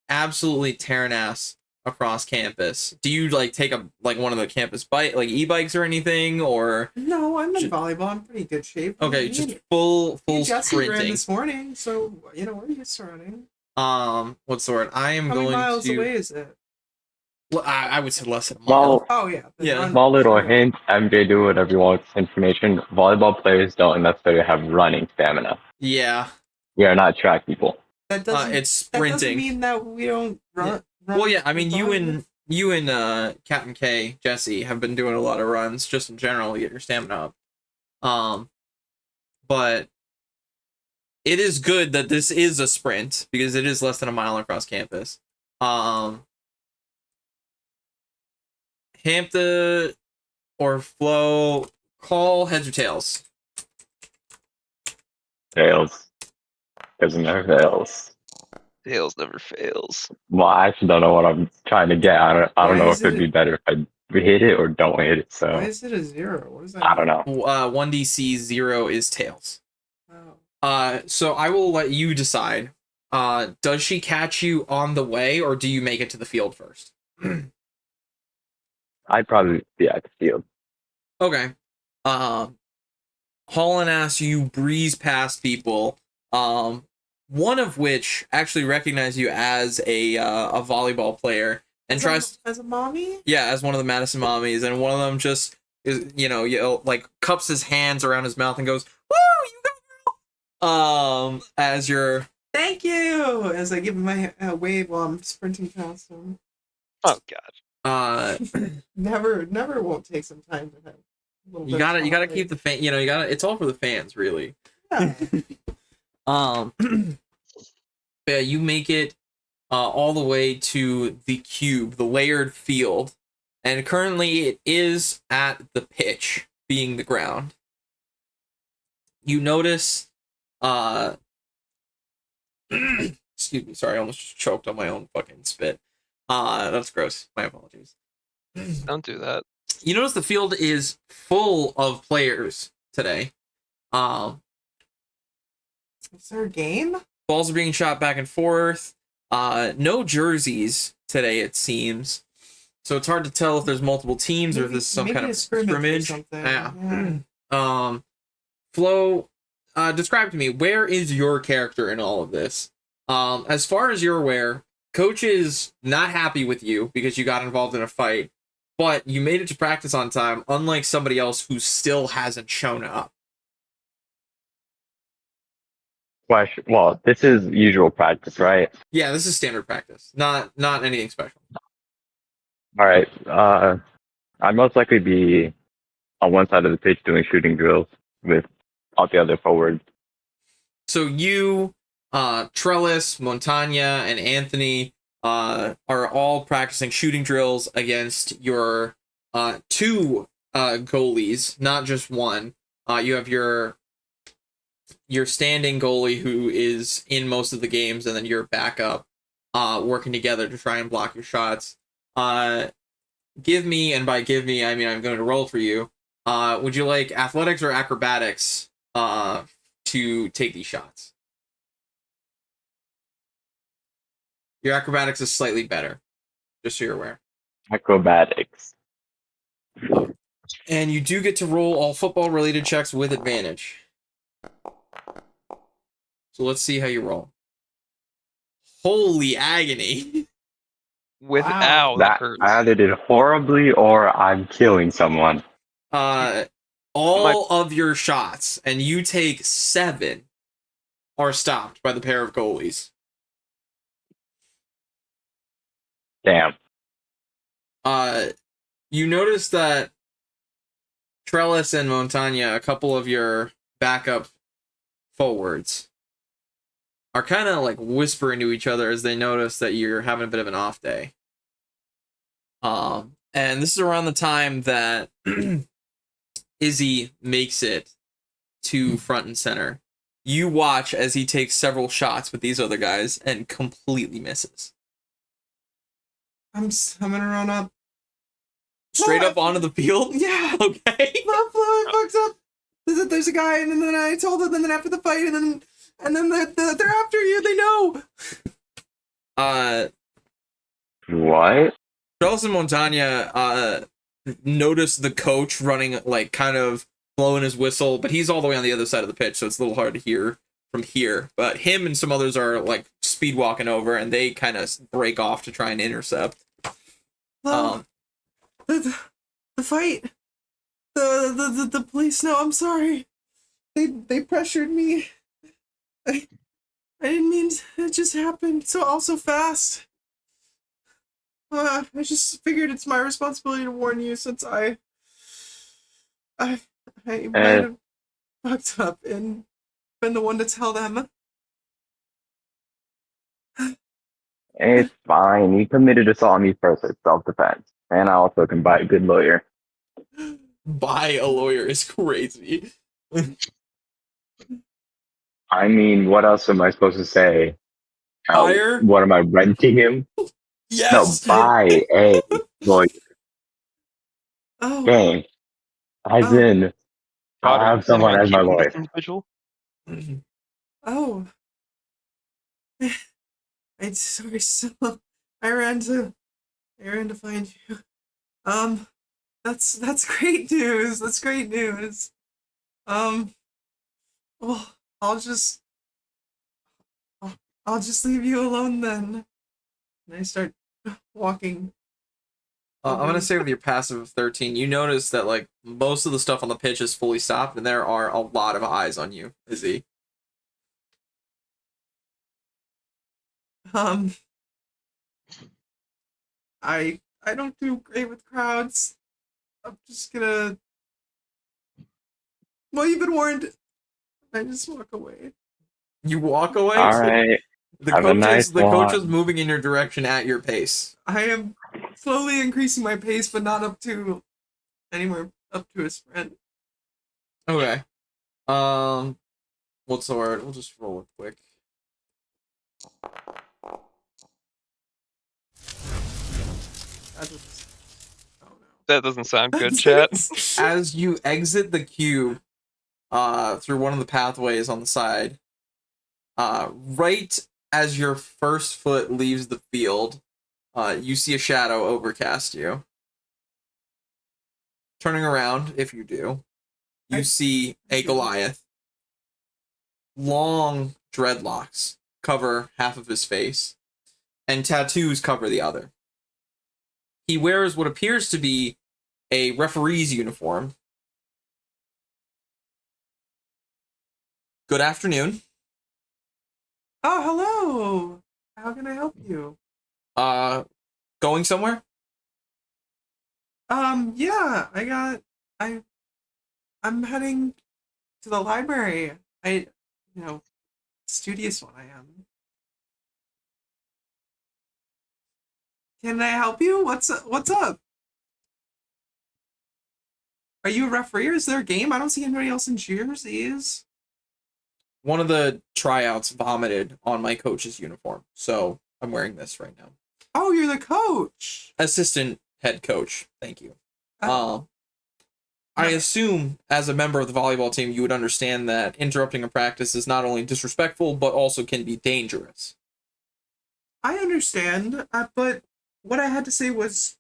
Absolutely tearing ass across campus. Do you take one of the campus e-bikes or anything, or No, I'm in Should- volleyball. I'm in pretty good shape. okay, Me just and- full me and Jesse ran sprinting. this morning, so we're used to running. What's the word? I am How going many miles to away is it? Well, I would say less than a mile. Well, Oh yeah. then Yeah. run- small little sure. hint, MJ, do whatever you want with this information. Volleyball players don't necessarily have running stamina. Yeah, We are not track people. That doesn't. it's That doesn't sprinting. mean that we don't run. run Well, yeah, I mean, you volleyball. and Captain K, Jesse, have been doing a lot of runs just in general to get your stamina up. But it is good that this is a sprint because it is less than a mile across campus. Hampton or Flo, call heads or tails. Fails. Because it never fails. Tails never fails. Well, I actually don't know what I'm trying to get. I don't Why know is if it'd it- be better if I hit it or don't hit it. So Why is it a 0? What is that? I don't know. 1DC 0 is tails. Oh. So I will let you decide. Does she catch you on the way, or do you make it to the field first? I'd probably be at the field. Okay. Hauling ass, you breeze past people. One of which actually recognize you as a volleyball player and tries, as a mommy. yeah, as one of the Madison mommies, and one of them just is, cups his hands around his mouth and goes, "Woo, you go, girl!" As you're, Thank you. As I give him my wave while I'm sprinting past him. Oh god. Never won't take some time to have. A little you bit gotta of keep the fan, it's all for the fans, really. Yeah. Yeah, you make it all the way to the cube, the layered field, and currently it is at the pitch, being the ground. You notice Excuse me, sorry, I almost just choked on my own fucking spit. That's gross. My apologies. Don't do that. You notice the field is full of players today. Is there a game? Balls are being shot back and forth. No jerseys today, it seems. So it's hard to tell if there's multiple teams or if this is some Maybe kind a of scrimmage or scrimmage. something. Yeah. Flo, describe to me, where is your character in all of this? As far as you're aware, coach is not happy with you because you got involved in a fight, but you made it to practice on time, unlike somebody else who still hasn't shown up. Question. Well, this is usual practice, right? Yeah, this is standard practice, not anything special. All right. I'd most likely be on one side of the pitch doing shooting drills with all the other forwards. So you, Trellis, Montagna, and Anthony are all practicing shooting drills against your two goalies, not just one. You have your standing goalie who is in most of the games, and then your backup working together to try and block your shots. Give me, and by give me, I mean I'm going to roll for you. Would you like athletics or acrobatics to take these shots? Your acrobatics is slightly better, just so you're aware. Acrobatics. And you do get to roll all football-related checks with advantage. So let's see how you roll. Holy agony. Wow, that That hurts. I either did horribly or I'm killing someone. All of your shots, and you take 7, are stopped by the pair of goalies. Damn. You notice that Trellis and Montagna, a couple of your backup forwards, are kind of like whispering to each other as they notice that you're having a bit of an off day. And this is around the time that Izzy makes it to front and center. You watch as he takes several shots with these other guys and completely misses. I'm gonna run up. Straight No, up onto the field? Yeah. Okay. Not Flo, I fucked up. There's a guy, and then I told them, and then after the fight, and then they're after you. They know. What? Trellis and Montagna notice the coach running, like, kind of blowing his whistle, but he's all the way on the other side of the pitch, so it's a little hard to hear from here. But him and some others are, like, speed walking over, and they kind of break off to try and intercept. Flo, the fight. The police. No, I'm sorry. They pressured me. I didn't mean to, it just happened so fast. I just figured it's my responsibility to warn you since I might have fucked up and been the one to tell them. It's fine. You committed assault on me first. It's self-defense. And I also can buy a good lawyer. Buy a lawyer is crazy. I mean, what else am I supposed to say? Hire? What am I renting him? Yes! No, buy a lawyer. Oh, Game. As Oh. in, I'll Are you have someone planning as on my keeping lawyer. this individual? oh. I'm sorry, so I ran to find you. That's great news. That's great news. Well, I'll just leave you alone then. And I start walking. I'm going to say with your passive of 13, you notice that, like, most of the stuff on the pitch is fully stopped, and there are a lot of eyes on you, Izzy. I don't do great with crowds. I'm just gonna. Well, you've been warned. I just walk away. You walk away? All right. The Have a nice coach is one. moving in your direction at your pace. I am slowly increasing my pace, but not up to anywhere up to a sprint. Okay. What's the word? We'll just roll it quick. That doesn't- Oh no. That doesn't sound good, chat. As you exit the cube, through one of the pathways on the side, right as your first foot leaves the field, you see a shadow overcast you. Turning around, if you do, you see a Goliath. Long dreadlocks cover half of his face, and tattoos cover the other. He wears what appears to be a referee's uniform. Good afternoon. Oh, hello. How can I help you? Going somewhere? Yeah, I'm heading to the library. Studious one I am. Can I help you? What's up? Are you a referee or is there a game? I don't see anybody else in jerseys. One of the tryouts vomited on my coach's uniform, so I'm wearing this right now. Oh, you're the coach. Assistant head coach. Thank you. Oh. I assume as a member of the volleyball team, you would understand that interrupting a practice is not only disrespectful, but also can be dangerous. I understand, but what I had to say was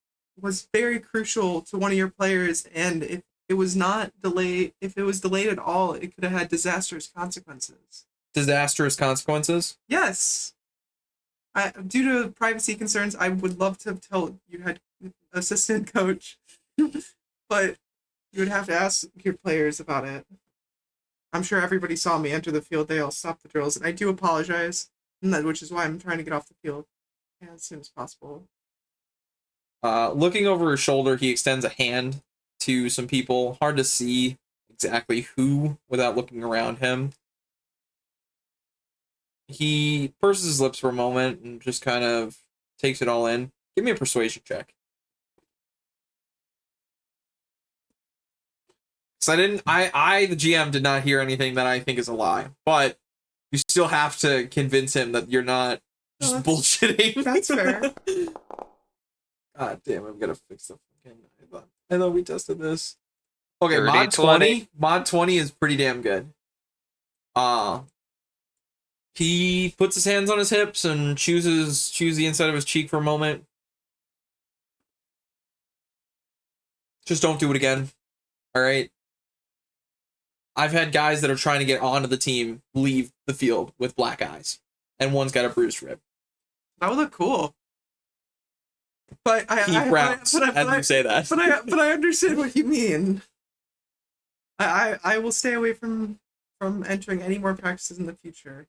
very crucial to one of your players, and if it was delayed at all, it could have had disastrous consequences. Disastrous consequences? Yes. Due to privacy concerns, I would love to tell you had assistant coach, but you would have to ask your players about it. I'm sure everybody saw me enter the field. They all stopped the drills, and I do apologize, which is why I'm trying to get off the field as soon as possible. Looking over his shoulder, he extends a hand to some people. Hard to see exactly who without looking around him. He purses his lips for a moment and just kind of takes it all in. Give me a persuasion check. So I, the GM, did not hear anything that I think is a lie, but you still have to convince him that you're not just bullshitting. That's fair. God damn, I'm gonna fix the fucking. I thought we tested this. Okay, 30, mod 20. 20. Mod 20 is pretty damn good. He puts his hands on his hips and chews the inside of his cheek for a moment. Just don't do it again. All right. I've had guys that are trying to get onto the team leave the field with black eyes, and one's got a bruised rib. That would look cool. But He frowns as you say that. But I understand what you mean. I will stay away from entering any more practices in the future.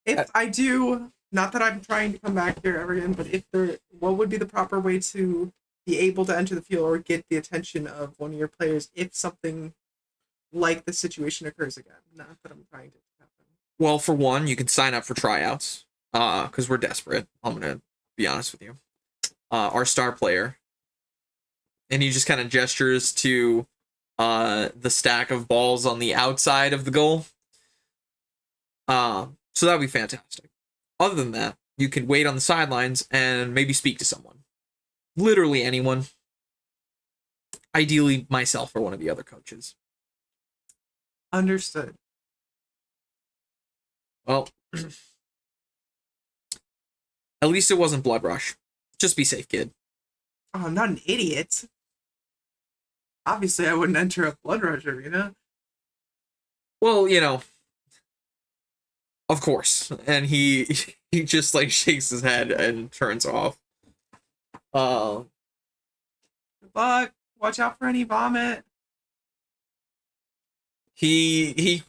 If I do, not that I'm trying to come back here ever again, but what would be the proper way to be able to enter the field or get the attention of one of your players if something like the situation occurs again? Not that I'm trying to happen. Well, for one, you can sign up for tryouts, because we're desperate. I'm gonna be honest with you. Our star player, and he just kind of gestures to the stack of balls on the outside of the goal. So that'd be fantastic. Other than that, you can wait on the sidelines and maybe speak to someone. Literally anyone. Ideally, myself or one of the other coaches. Understood. Well, at least it wasn't Blood Rush. Just be safe, kid. Oh, I'm not an idiot. Obviously, I wouldn't enter a Blood Rush arena. Well, of course. And he just like shakes his head and turns off. Good luck. Watch out for any vomit. He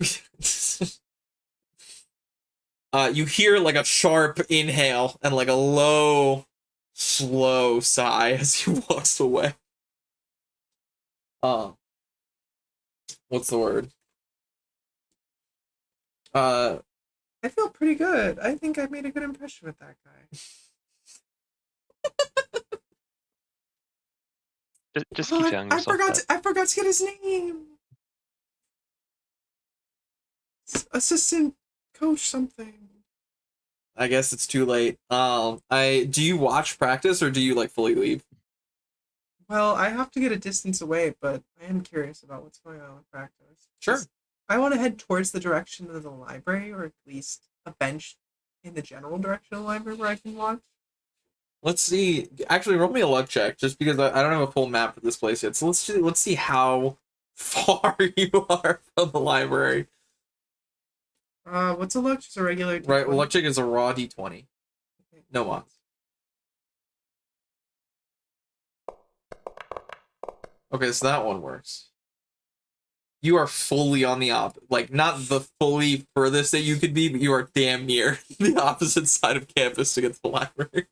you hear like a sharp inhale and like a low, slow sigh as he walks away. What's the word? I feel pretty good. I think I made a good impression with that guy. Just keep telling yourself that. I forgot to get his name. Assistant coach something. I guess it's too late. Do you watch practice or do you like fully leave? Well, I have to get a distance away, but I am curious about what's going on with practice. Sure. I want to head towards the direction of the library, or at least a bench in the general direction of the library where I can watch. Let's see. Actually, roll me a luck check, just because I don't have a full map for this place yet. So let's see how far you are from the library. What's a luck? Just a regular D20? Right, luck check is a raw d20. No mods. Okay, so that one works. You are fully on the like not the fully furthest that you could be, but you are damn near the opposite side of campus to get to the library.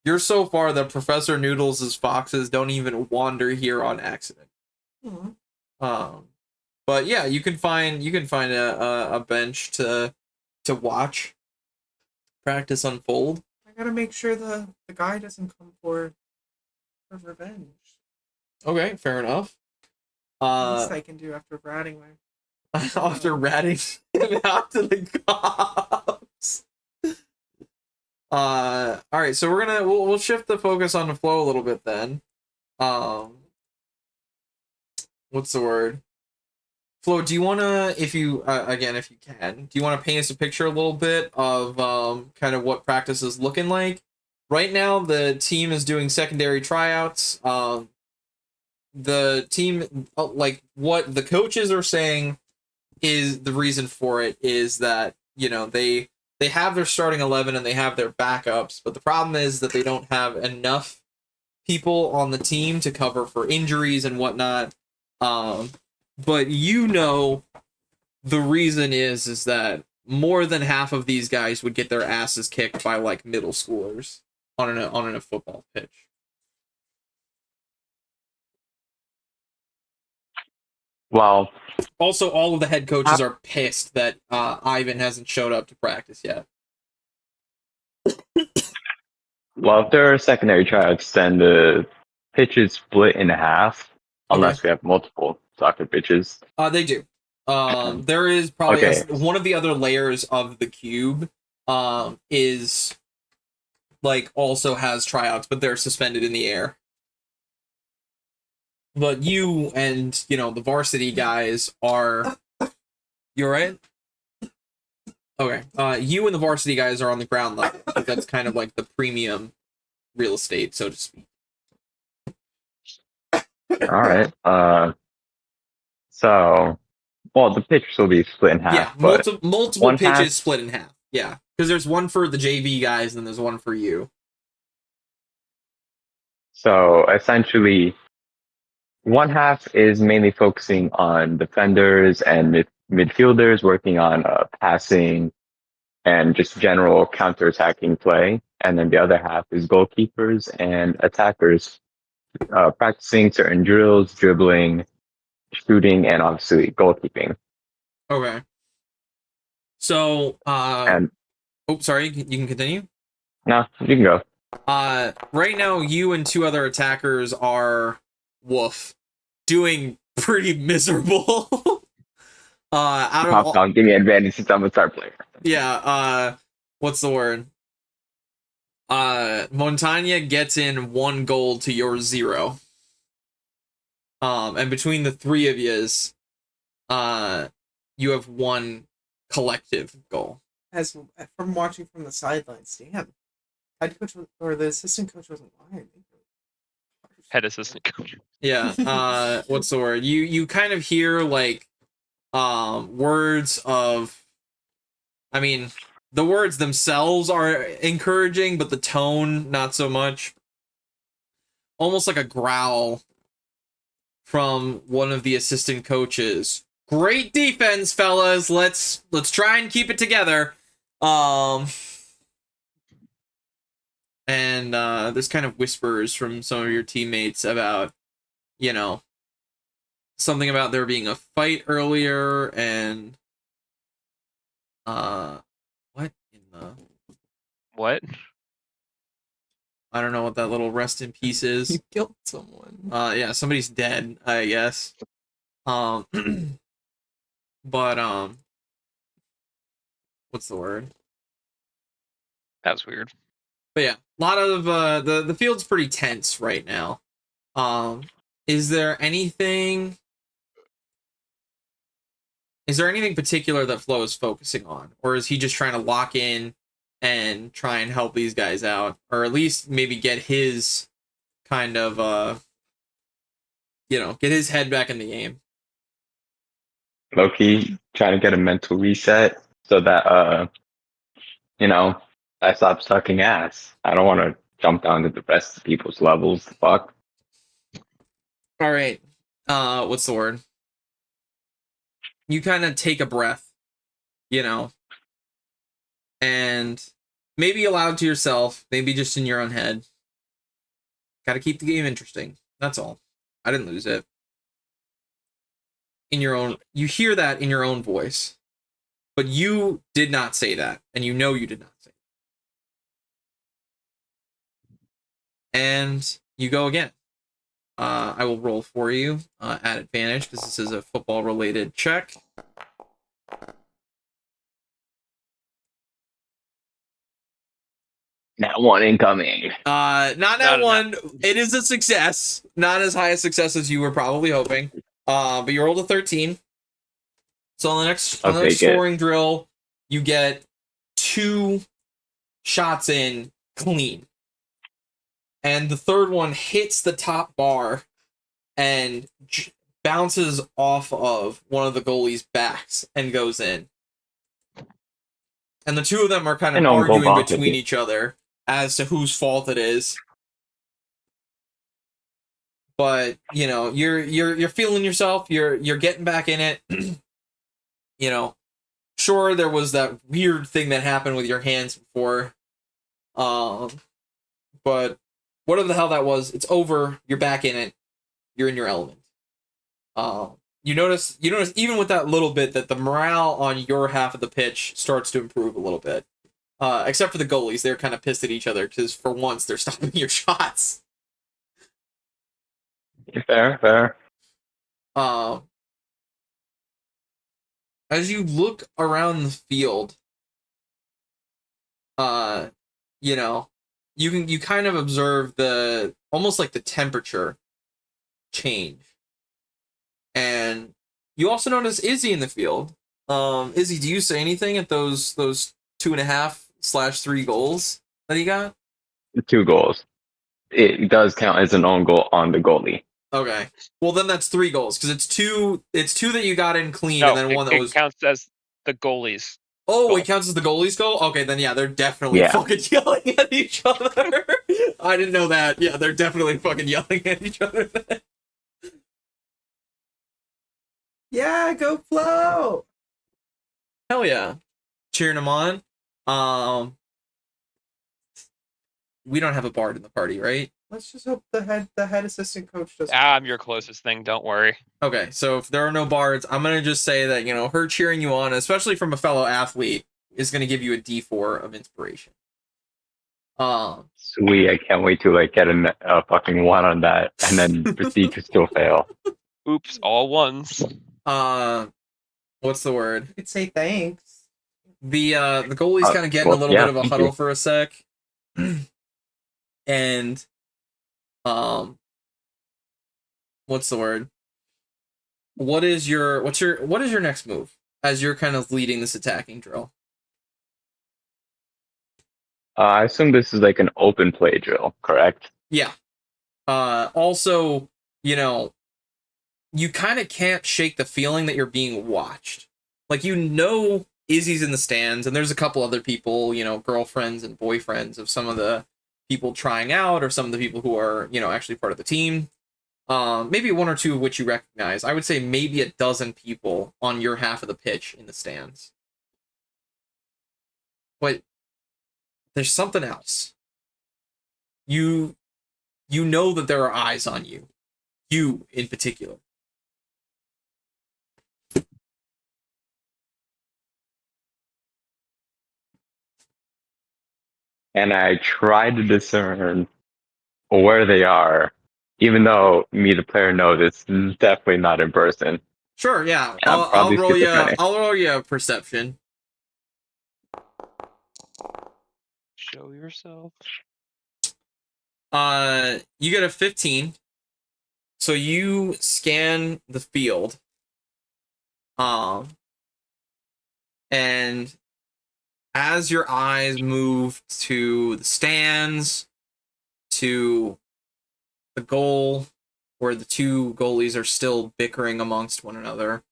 You're so far that Professor Noodles' foxes don't even wander here on accident. Mm-hmm. But yeah, you can find a bench to watch practice unfold. I gotta make sure the guy doesn't come for revenge. Okay, fair enough. Least I can do after ratting my after ratting him out to the cops. All right, so we'll shift the focus on the flow a little bit then. What's the word? Flo, do you want to, if you can, do you want to paint us a picture a little bit of kind of what practice is looking like? Right now, the team is doing secondary tryouts. The team, like what the coaches are saying is the reason for it is that, you know, they have their starting 11 and they have their backups, but the problem is that they don't have enough people on the team to cover for injuries and whatnot. But you know, the reason is that more than half of these guys would get their asses kicked by like middle schoolers on a football pitch. Well, Also, all of the head coaches are pissed that Ivan hasn't showed up to practice yet. if there are secondary tryouts, then the pitch is split in half, unless we have multiple soccer pitches. They do. There is probably one of the other layers of the cube is like also has tryouts, but they're suspended in the air. But you and, you know, the varsity guys are... You alright? Okay. You and the varsity guys are on the ground level. That's kind of like the premium real estate, so to speak. Alright. So, well, the pitch will be split in half. Yeah, multiple pitches split in half. Yeah, because there's one for the JV guys, and there's one for you. So, essentially, one half is mainly focusing on defenders and midfielders, working on passing and just general counter-attacking play. And then the other half is goalkeepers and attackers, practicing certain drills, dribbling, shooting, and obviously goalkeeping. Okay. So, and oh, sorry, you can continue? No, you can go. Right now, you and two other attackers are doing pretty miserable. Give me advantage since I'm a star player. Yeah, what's the word? Montagna gets in 1 goal to your 0. And between the three of yous, you have 1 collective goal. As from watching from the sidelines, damn. Head coach or the assistant coach wasn't lying. Head assistant coach. Yeah. What's the word? You kind of hear like words of, I mean, the words themselves are encouraging, but the tone not so much. Almost like a growl from one of the assistant coaches. Great defense, fellas. Let's try and keep it together. And there's kind of whispers from some of your teammates about, you know, something about there being a fight earlier, and what in the I don't know what that little rest in peace is. You killed someone. Yeah, somebody's dead, I guess. But what's the word? That was weird. But yeah, a lot of the field's pretty tense right now. Is there anything particular that Flo is focusing on, or is he just trying to lock in and try and help these guys out, or at least maybe get his kind of get his head back in the game? Low-key trying to get a mental reset so that I stop sucking ass. I don't want to jump down to the rest of people's levels. Fuck. All right. What's the word? You kind of take a breath, and maybe aloud to yourself, maybe just in your own head. Got to keep the game interesting. That's all. I didn't lose it. You hear that in your own voice, but you did not say that, and you know you did not say it. And you go again. I will roll for you at advantage because this is a football-related check. That one incoming. Not that one. It is a success. Not as high a success as you were probably hoping. But you rolled a 13. So on the next scoring drill, you get 2 shots in clean. And the third one hits the top bar and bounces off of one of the goalie's backs and goes in. And the two of them are kind of arguing between each other as to whose fault it is. But you're feeling yourself. You're getting back in it. Sure, there was that weird thing that happened with your hands before. But whatever the hell that was, it's over. You're back in it. You're in your element. You notice even with that little bit that the morale on your half of the pitch starts to improve a little bit. Except for the goalies, they're kind of pissed at each other because for once they're stopping your shots. Fair. As you look around the field, you kind of observe almost like the temperature change. And you also notice Izzy in the field. Izzy, do you say anything at those 2.5/3 goals that he got? 2 goals. It does count as an own goal on the goalie. Okay. Well, then that's 3 goals because it's two that you got in clean, No, and then one that was counts as the goalie's. Oh, goal. It counts as the goalie's goal? Okay, then yeah, they're definitely fucking yelling at each other. I didn't know that. Yeah, they're definitely fucking yelling at each other then. Yeah, go Flo! Hell yeah. Cheering them on. We don't have a bard in the party, right? Let's just hope the head assistant coach doesn't. I'm your closest thing, don't worry. Okay, so if there are no bards, I'm going to just say that, her cheering you on, especially from a fellow athlete, is going to give you a D4 of inspiration. Sweet, I can't wait to get a fucking 1 on that and then proceed to still fail. Oops, all ones. What's the word? You could say thanks. The goalie's kind of getting a little bit of a huddle for a sec. And what's the word? What is your next move as you're kind of leading this attacking drill? I assume this is like an open play drill, correct? Yeah. Also, you kind of can't shake the feeling that you're being watched. Like, Izzy's in the stands, and there's a couple other people, girlfriends and boyfriends of some of the people trying out, or some of the people who are, actually part of the team. Maybe 1 or 2 of which you recognize. I would say maybe a dozen people on your half of the pitch in the stands. But there's something else. You know that there are eyes on you. You in particular. And I try to discern where they are, even though me, the player, know this is definitely not in person. Sure, yeah. I'm I'll roll you. schizophrenic. I'll roll you a perception. Show yourself. You get a 15. So you scan the field. And as your eyes move to the stands, to the goal, where the two goalies are still bickering amongst one another,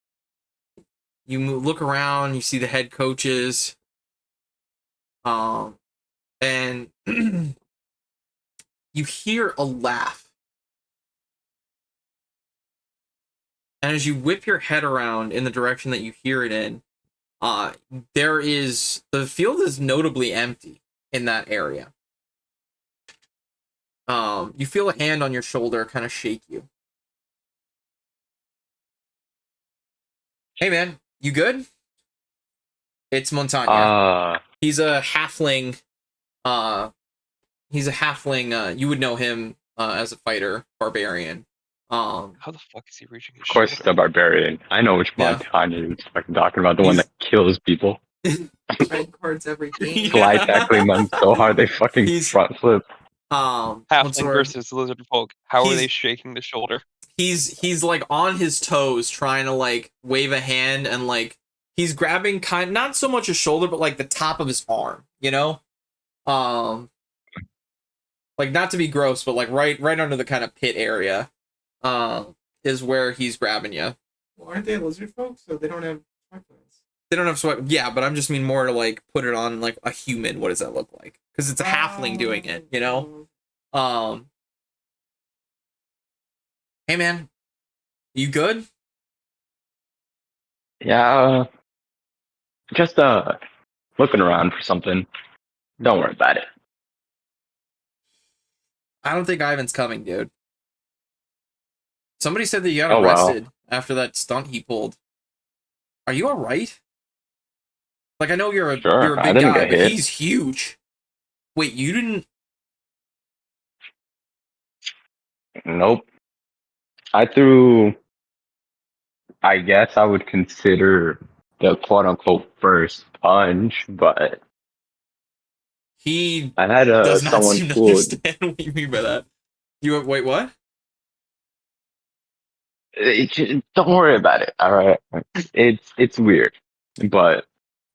you look around, you see the head coaches, and you hear a laugh. And as you whip your head around in the direction that you hear it in, the field is notably empty in that area. You feel a hand on your shoulder kind of shake you. Hey man, you good? It's Montagna. He's a halfling. You would know him as a fighter, barbarian. How the fuck is he reaching his Of course, shoulder? the barbarian. I know which Yeah. Montana you're fucking talking about. The one that kills people. Red cards every game. Fly tackling them so hard they fucking He's- front flip. Halfling Montsor, versus lizard folk. How are He's- they shaking the shoulder? he's like on his toes trying to like wave a hand, and like he's grabbing not so much his shoulder but like the top of his arm, you know? Like not to be gross, but like right under the kind of pit area is where he's grabbing you. Well, aren't they lizard folks? So they don't have sweat glands. They don't have sweat. Yeah, but I'm just mean more to like put it on like a human. What does that look like? Because it's a halfling doing it, you know? Hey man, you good? Yeah. Just looking around for something. Don't worry about it. I don't think Ivan's coming, dude. Somebody said that you got Oh, wow. arrested after that stunt he pulled. Are you all right? Like I know you're a Sure, I big didn't guy, get but hit. he's huge. Wait, you didn't? Nope. I threw, I guess I would consider the quote unquote first punch, but He I had does not someone seem to cool. understand what you mean by that. Wait, what? Don't worry about it. All right. It's weird, but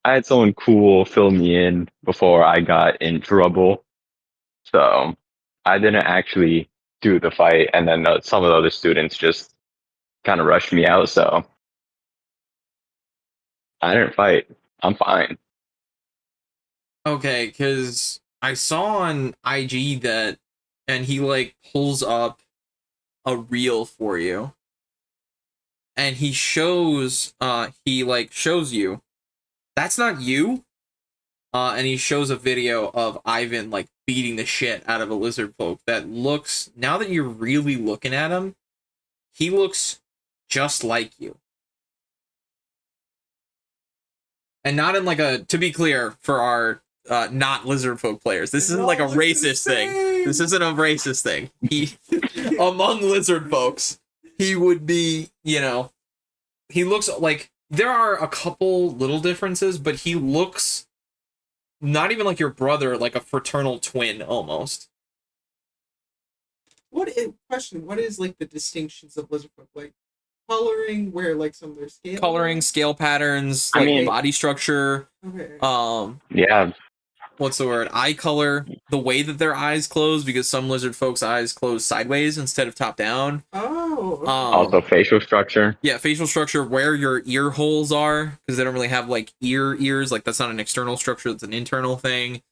I had someone cool fill me in before I got in trouble, so I didn't actually do the fight, and then some of the other students just kind of rushed me out. So I didn't fight. I'm fine. Okay, because I saw on IG that, and he like pulls up a reel for you, and he shows you that's not you, and he shows a video of Ivan like beating the shit out of a lizard folk that looks, now that you're really looking at him, he looks just like you. And not in like a, to be clear for our not lizard folk players, this isn't like a racist thing. This isn't a racist thing. He among lizard folks, he would be, you know, he looks like, there are a couple little differences, but he looks not even like your brother, like a fraternal twin almost. What is like the distinctions of lizard folk? Like coloring, where like some of their scale. Coloring, scale patterns, I like mean- body structure, Okay. Yeah, what's the word? Eye color, the way that their eyes close, because some lizard folks' eyes close sideways instead of top down. Oh. Okay. also facial structure. Yeah, facial structure, where your ear holes are, because they don't really have like ears. Like that's not an external structure; it's an internal thing.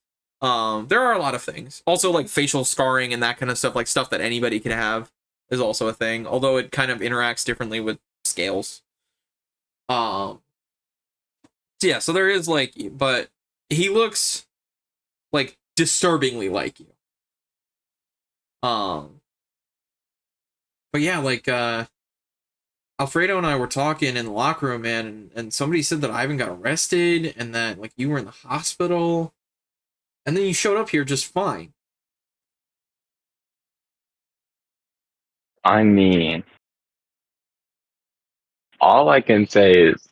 There are a lot of things. Also, like facial scarring and that kind of stuff, like stuff that anybody can have, is also a thing. Although it kind of interacts differently with scales. So yeah, so there is like, but he looks like disturbingly like you. But yeah, like Alfredo and I were talking in the locker room, man, and somebody said that Ivan got arrested and that like you were in the hospital, and then you showed up here just fine. I mean, all I can say is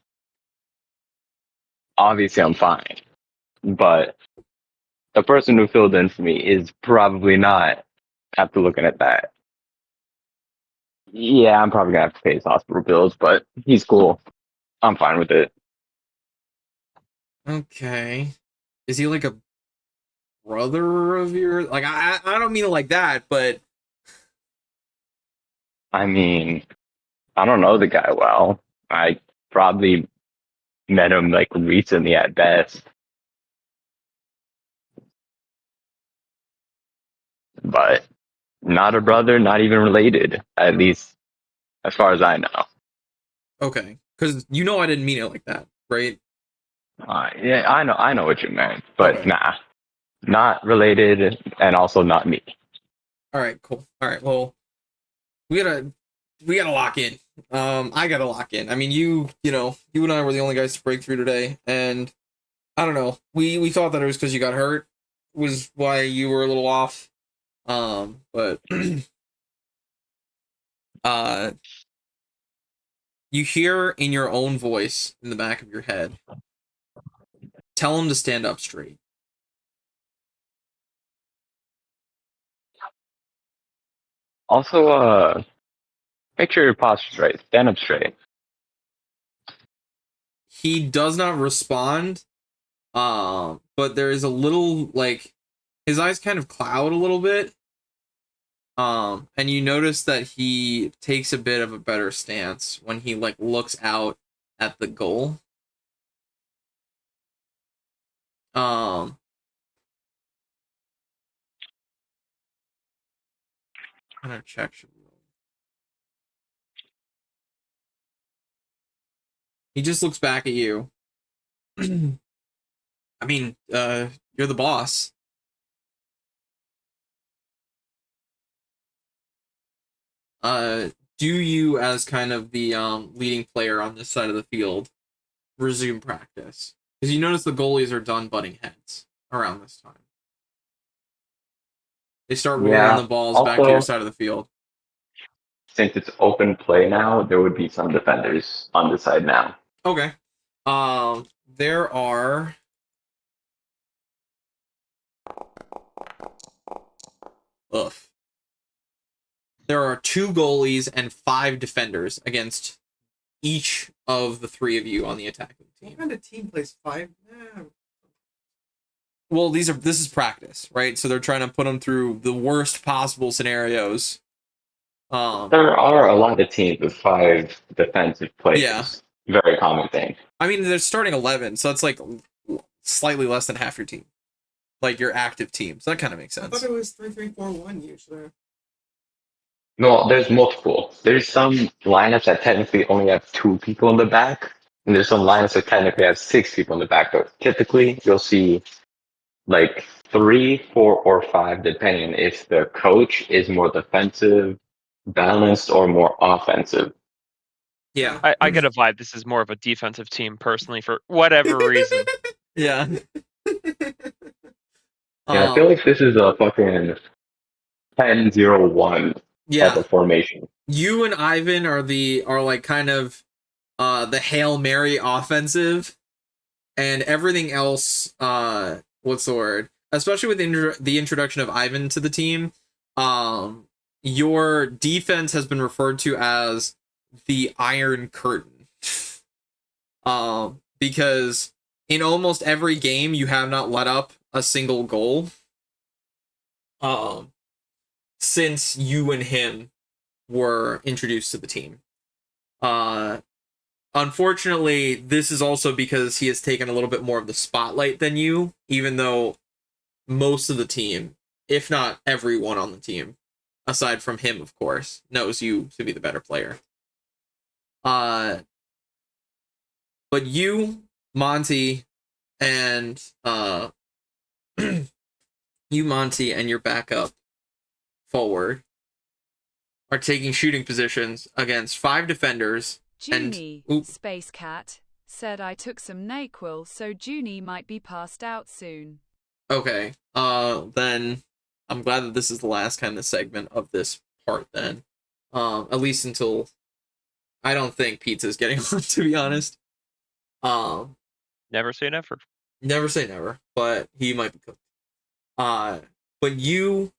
obviously I'm fine, but the person who filled in for me is probably not after looking at that. Yeah, I'm probably gonna have to pay his hospital bills, but he's cool. I'm fine with it. Okay. Is he like a brother of your? Like, I don't mean it like that, but I mean, I don't know the guy well. I probably met him like recently at best, but not a brother, not even related, at least as far as I know. okay. Because you know I didn't mean it like that, right? Yeah, I know what you meant, but Okay. nah, not related, and also not me. All right, cool. All right, well, we gotta lock in. I gotta lock in. I mean, you know, you and I were the only guys to break through today, and I don't know. We thought that it was because you got hurt, was why you were a little off. But uh, you hear in your own voice in the back of your head, tell him to stand up straight. Also, make sure your posture's right. Stand up straight. He does not respond. But there is a little like his eyes kind of cloud a little bit. And you notice that he takes a bit of a better stance when he like looks out at the goal. Um, kind of check. He just looks back at you. I mean, you're the boss. Do you, as kind of the leading player on this side of the field, resume practice? Because you notice the goalies are done butting heads around this time. They start rolling the Yeah. balls back to your Also, side of the field. since it's open play now, there would be some defenders on the side now. Okay. There are ugh. There are 2 goalies and 5 defenders against each of the 3 of you on the attacking What team. kind of team plays 5? Well, this is practice, right? So they're trying to put them through the worst possible scenarios. There are a lot of teams with 5 defensive Yeah. players. Very common thing. I mean, they're starting 11, so that's like slightly less than half your team, like your active team. So that kind of makes I sense. thought it was 3-3-4-1 usually. No, there's multiple. There's some lineups that technically only have 2 people in the back, and there's some lineups that technically have 6 people in the back. But typically, you'll see like 3, 4, or 5, depending if the coach is more defensive, balanced, or more offensive. Yeah. I get a vibe this is more of a defensive team personally for whatever reason. Yeah. Yeah, I feel like this is a fucking 10-0-1 type yeah. of formation. You and Ivan are like kind of the Hail Mary offensive, and everything else what's the word? Especially with the introduction of Ivan to the team, your defense has been referred to as the Iron Curtain. Because in almost every game you have not let up a single goal. Since you and him were introduced to the team. Unfortunately, this is also because he has taken a little bit more of the spotlight than you, even though most of the team, if not everyone on the team, aside from him, of course, knows you to be the better player. But you, Monty, and your backup forward are taking shooting positions against 5 defenders. Junie, And Space Cat, said I took some NyQuil, so Junie might be passed out soon. Okay. Then I'm glad that this is the last kind of segment of this part then. At least until I don't think Pizza's getting on, to be honest. Never say never. Never say never, but he might be cooked. But you,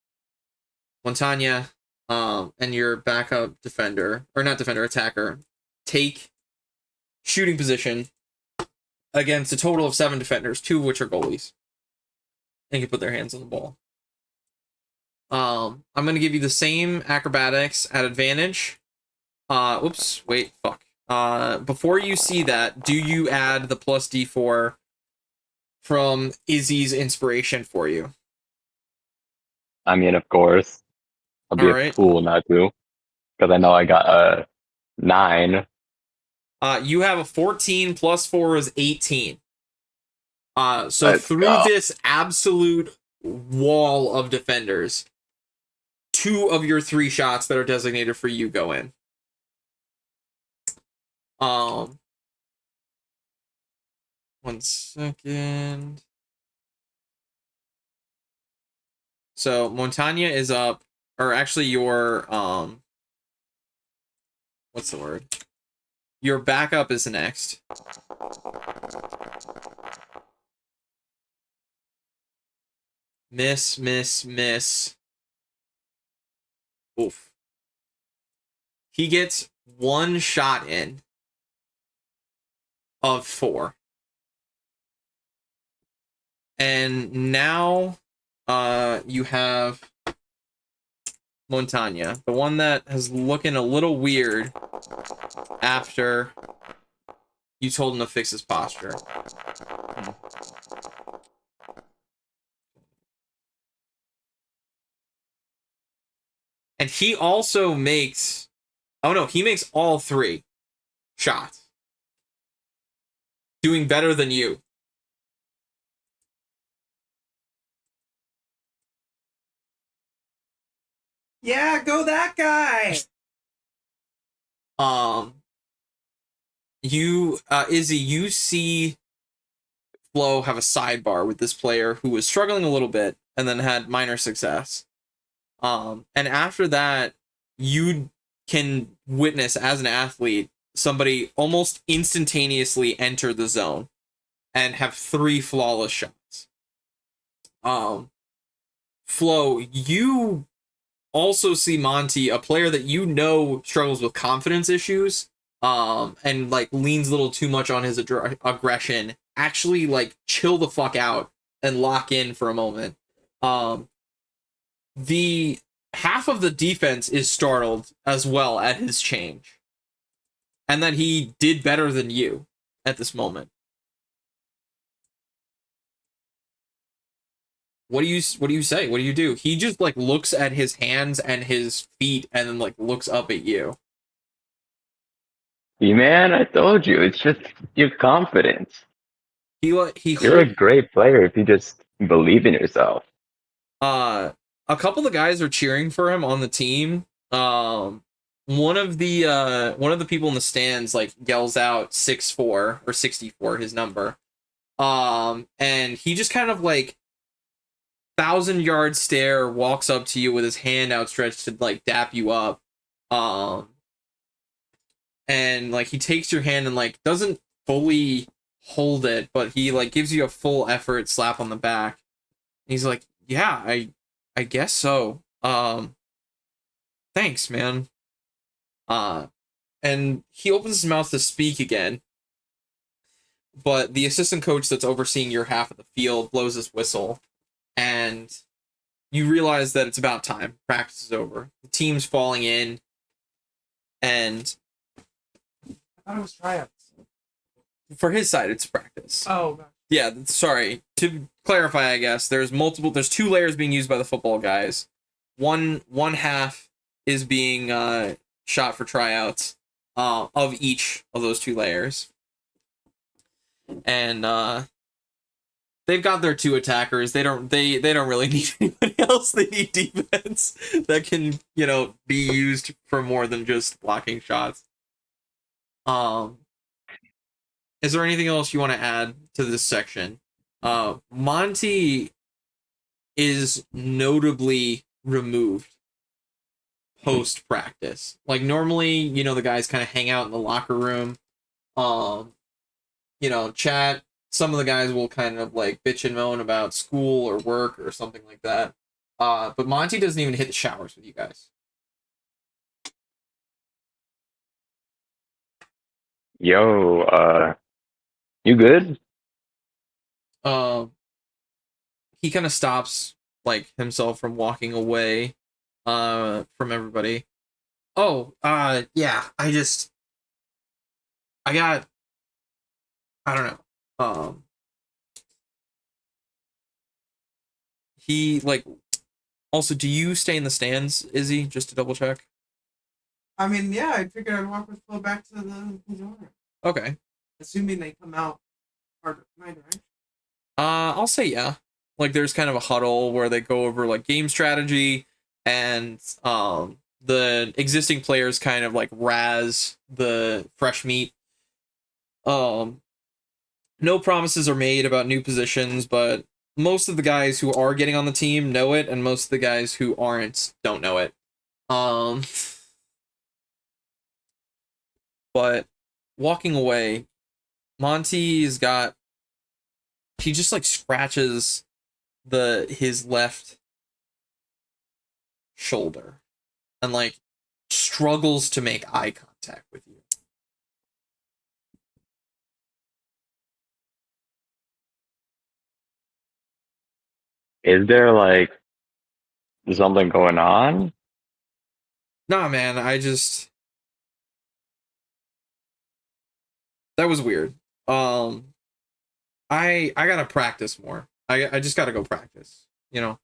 Montagna, and your backup defender, or not defender, attacker, take shooting position against a total of 7 defenders, 2 of which are goalies, and can put their hands on the ball. I'm gonna give you the same acrobatics at advantage. Oops, wait, fuck. Before you see that, do you add the plus D4 from Izzy's inspiration for you? I mean, of course, I'll be All a right. fool not to, because I know I got a 9. You have a 14 plus 4 is 18. So Let's through go. this absolute wall of defenders, 2 of your 3 shots that are designated for you go in. 1 second. So Montagna is up, or actually your what's the word? Your backup is next. Miss. Oof. He gets 1 shot in of 4. And now you have Montagna, the one that is looking a little weird after you told him to fix his posture. And he also makes... Oh no, he makes all 3 shots. Doing better than you. Yeah, go that guy. You, Izzy, you see Flo have a sidebar with this player who was struggling a little bit and then had minor success. And after that, you can witness as an athlete somebody almost instantaneously enter the zone and have 3 flawless shots. Flo, you also see Monty, a player that you know struggles with confidence issues, and like leans a little too much on his aggression, actually like chill the fuck out and lock in for a moment. The half of the defense is startled as well at his change, and that he did better than you at this moment. What do you say? What do you do? He just like looks at his hands and his feet and then like looks up at you. See, man, I told you, it's just your confidence. You're a great player if you just believe in yourself. A couple of guys are cheering for him on the team. One of the people in the stands like yells out 6'4" or 64, his number. And he just kind of like 1,000-yard stare, walks up to you with his hand outstretched to like dap you up. And like he takes your hand and like doesn't fully hold it, but he like gives you a full effort slap on the back. And he's like, "Yeah, I guess so. Thanks, man." And he opens his mouth to speak again, but the assistant coach that's overseeing your half of the field blows his whistle, and you realize that it's about time. Practice is over. The team's falling in, and I thought it was tryouts. for his side, it's practice. Oh, God. Yeah, sorry. To clarify, I guess, there's 2 layers being used by the football guys. One half is being shot for tryouts of each of those 2 layers. And they've got their 2 attackers. They don't really need anybody else. They need defense that can, be used for more than just blocking shots. Is there anything else you want to add to this section? Monty is notably removed post practice. Like normally, the guys kind of hang out in the locker room, chat, some of the guys will kind of like bitch and moan about school or work or something like that. But Monty doesn't even hit the showers with you guys. Yo, you good? Um, he kind of stops like himself from walking away from everybody. Oh, yeah, I got, I don't know. He like, also, do you stay in the stands, Izzy, just to double check? I mean, yeah, I figured I'd walk with Flo back to the owner. Okay. Assuming they come out my direction. I'll say yeah. Like there's kind of a huddle where they go over like game strategy, and the existing players kind of like razz the fresh meat. No promises are made about new positions, but most of the guys who are getting on the team know it, and most of the guys who aren't don't know it. But walking away, Monty's got, he just like scratches his left shoulder and like struggles to make eye contact with you. Is there like something going on? Nah, man, that was weird. I gotta practice more. I just gotta go practice. You know.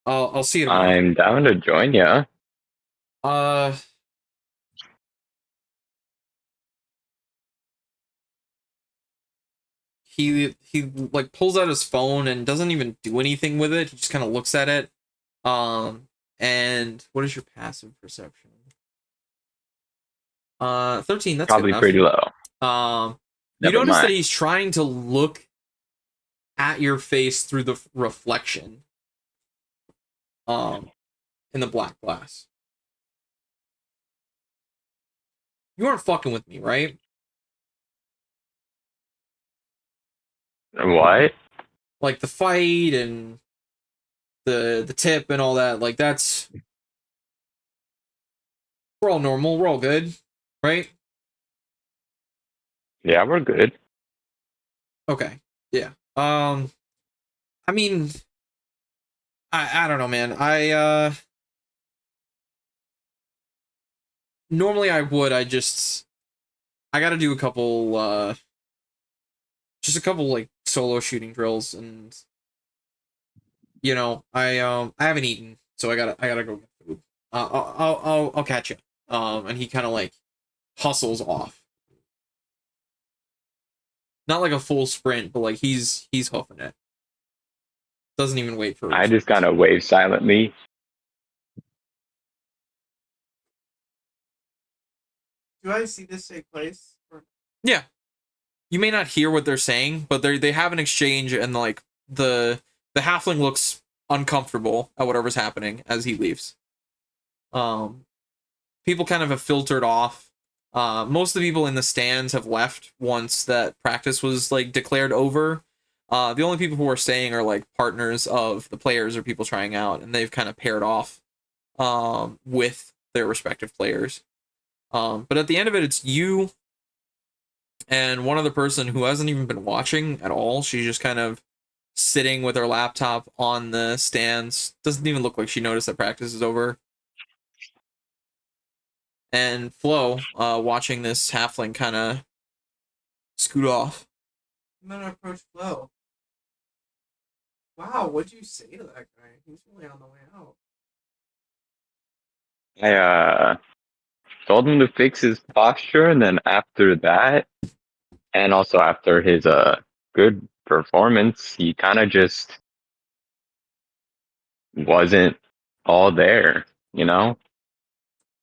I'll see you tomorrow. I'm down to join ya. Uh, he like pulls out his phone and doesn't even do anything with it. He just kind of looks at it. And what is your passive perception? 13. That's Probably good enough. pretty low. You Never notice that mind. he's trying to look at your face through the reflection. In the black glass. You aren't fucking with me, right? What? Like the fight and the tip and all that. Like that's, we're all normal. We're all good, right? Yeah, we're good. Okay. Yeah. I mean, I don't know, man. Normally I would. I got to do a couple just a couple like solo shooting drills, and you know, I haven't eaten, so I gotta go get food. I'll catch you. And he kind of like hustles off. Not like a full sprint, but like he's hoofing it. Doesn't even wait for. I just kind of wave silently. Do I see this take place? Yeah. You may not hear what they're saying, but they have an exchange, and like the halfling looks uncomfortable at whatever's happening as he leaves. People kind of have filtered off. Most of the people in the stands have left once that practice was like declared over. The only people who are staying are like partners of the players or people trying out, and they've kind of paired off with their respective players. But at the end of it, it's you and one other person who hasn't even been watching at all. She's just kind of sitting with her laptop on the stands. Doesn't even look like she noticed that practice is over. And Flo, watching this halfling kind of scoot off. I'm gonna approach Flo. Wow, what'd you say to that guy? He's really on the way out. I told him to fix his posture, and then after that, and also after his good performance, he kind of just wasn't all there, you know?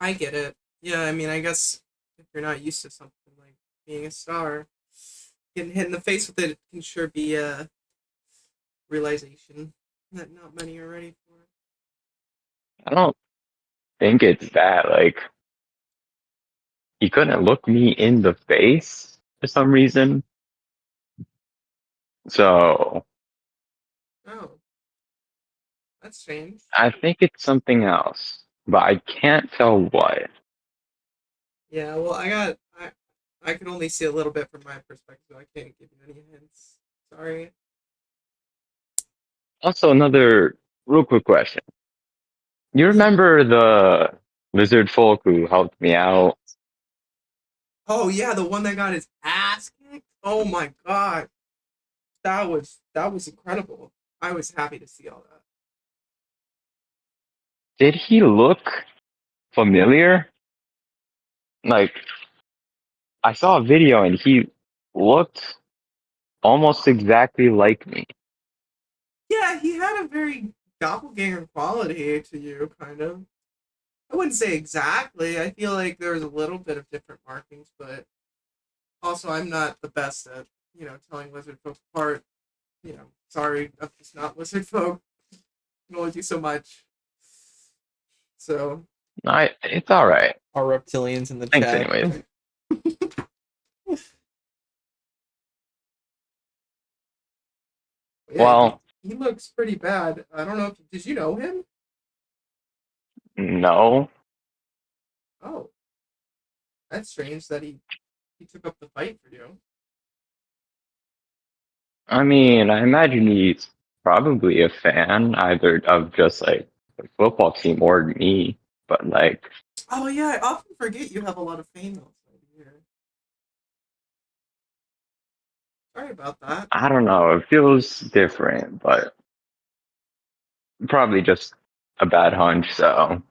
I get it. Yeah, I mean, I guess if you're not used to something like being a star, getting hit in the face with it can sure be a realization that not many are ready for. I don't think it's that. Like, he couldn't look me in the face for some reason. So Oh, that's strange. I think it's something else, but I can't tell what. Yeah, well, I can only see a little bit from my perspective. I can't give you any hints. Sorry. Also, another real quick question. You Yeah. remember the lizard folk who helped me out? Oh yeah, the one that got his ass kicked. Oh my god, that was incredible. I was happy to see all that. Did he look familiar? Like, I saw a video and he looked almost exactly like me. Yeah, he had a very doppelganger quality to you, kind of. I wouldn't say exactly. I feel like there's a little bit of different markings, but also I'm not the best at telling lizard folk apart. Sorry, I'm just not lizard folk. I can only do so much. So It's all right. Our reptilians in the Thanks, chat. anyways. yeah, Well, he looks pretty bad. I don't know if did you know him? no. Oh, that's strange that he took up the fight for you. I mean, I imagine he's probably a fan either of just like the football team or me, but like, Oh yeah, I often forget you have a lot of fame outside here. Sorry about that. I don't know. It feels different, but probably just a bad hunch, so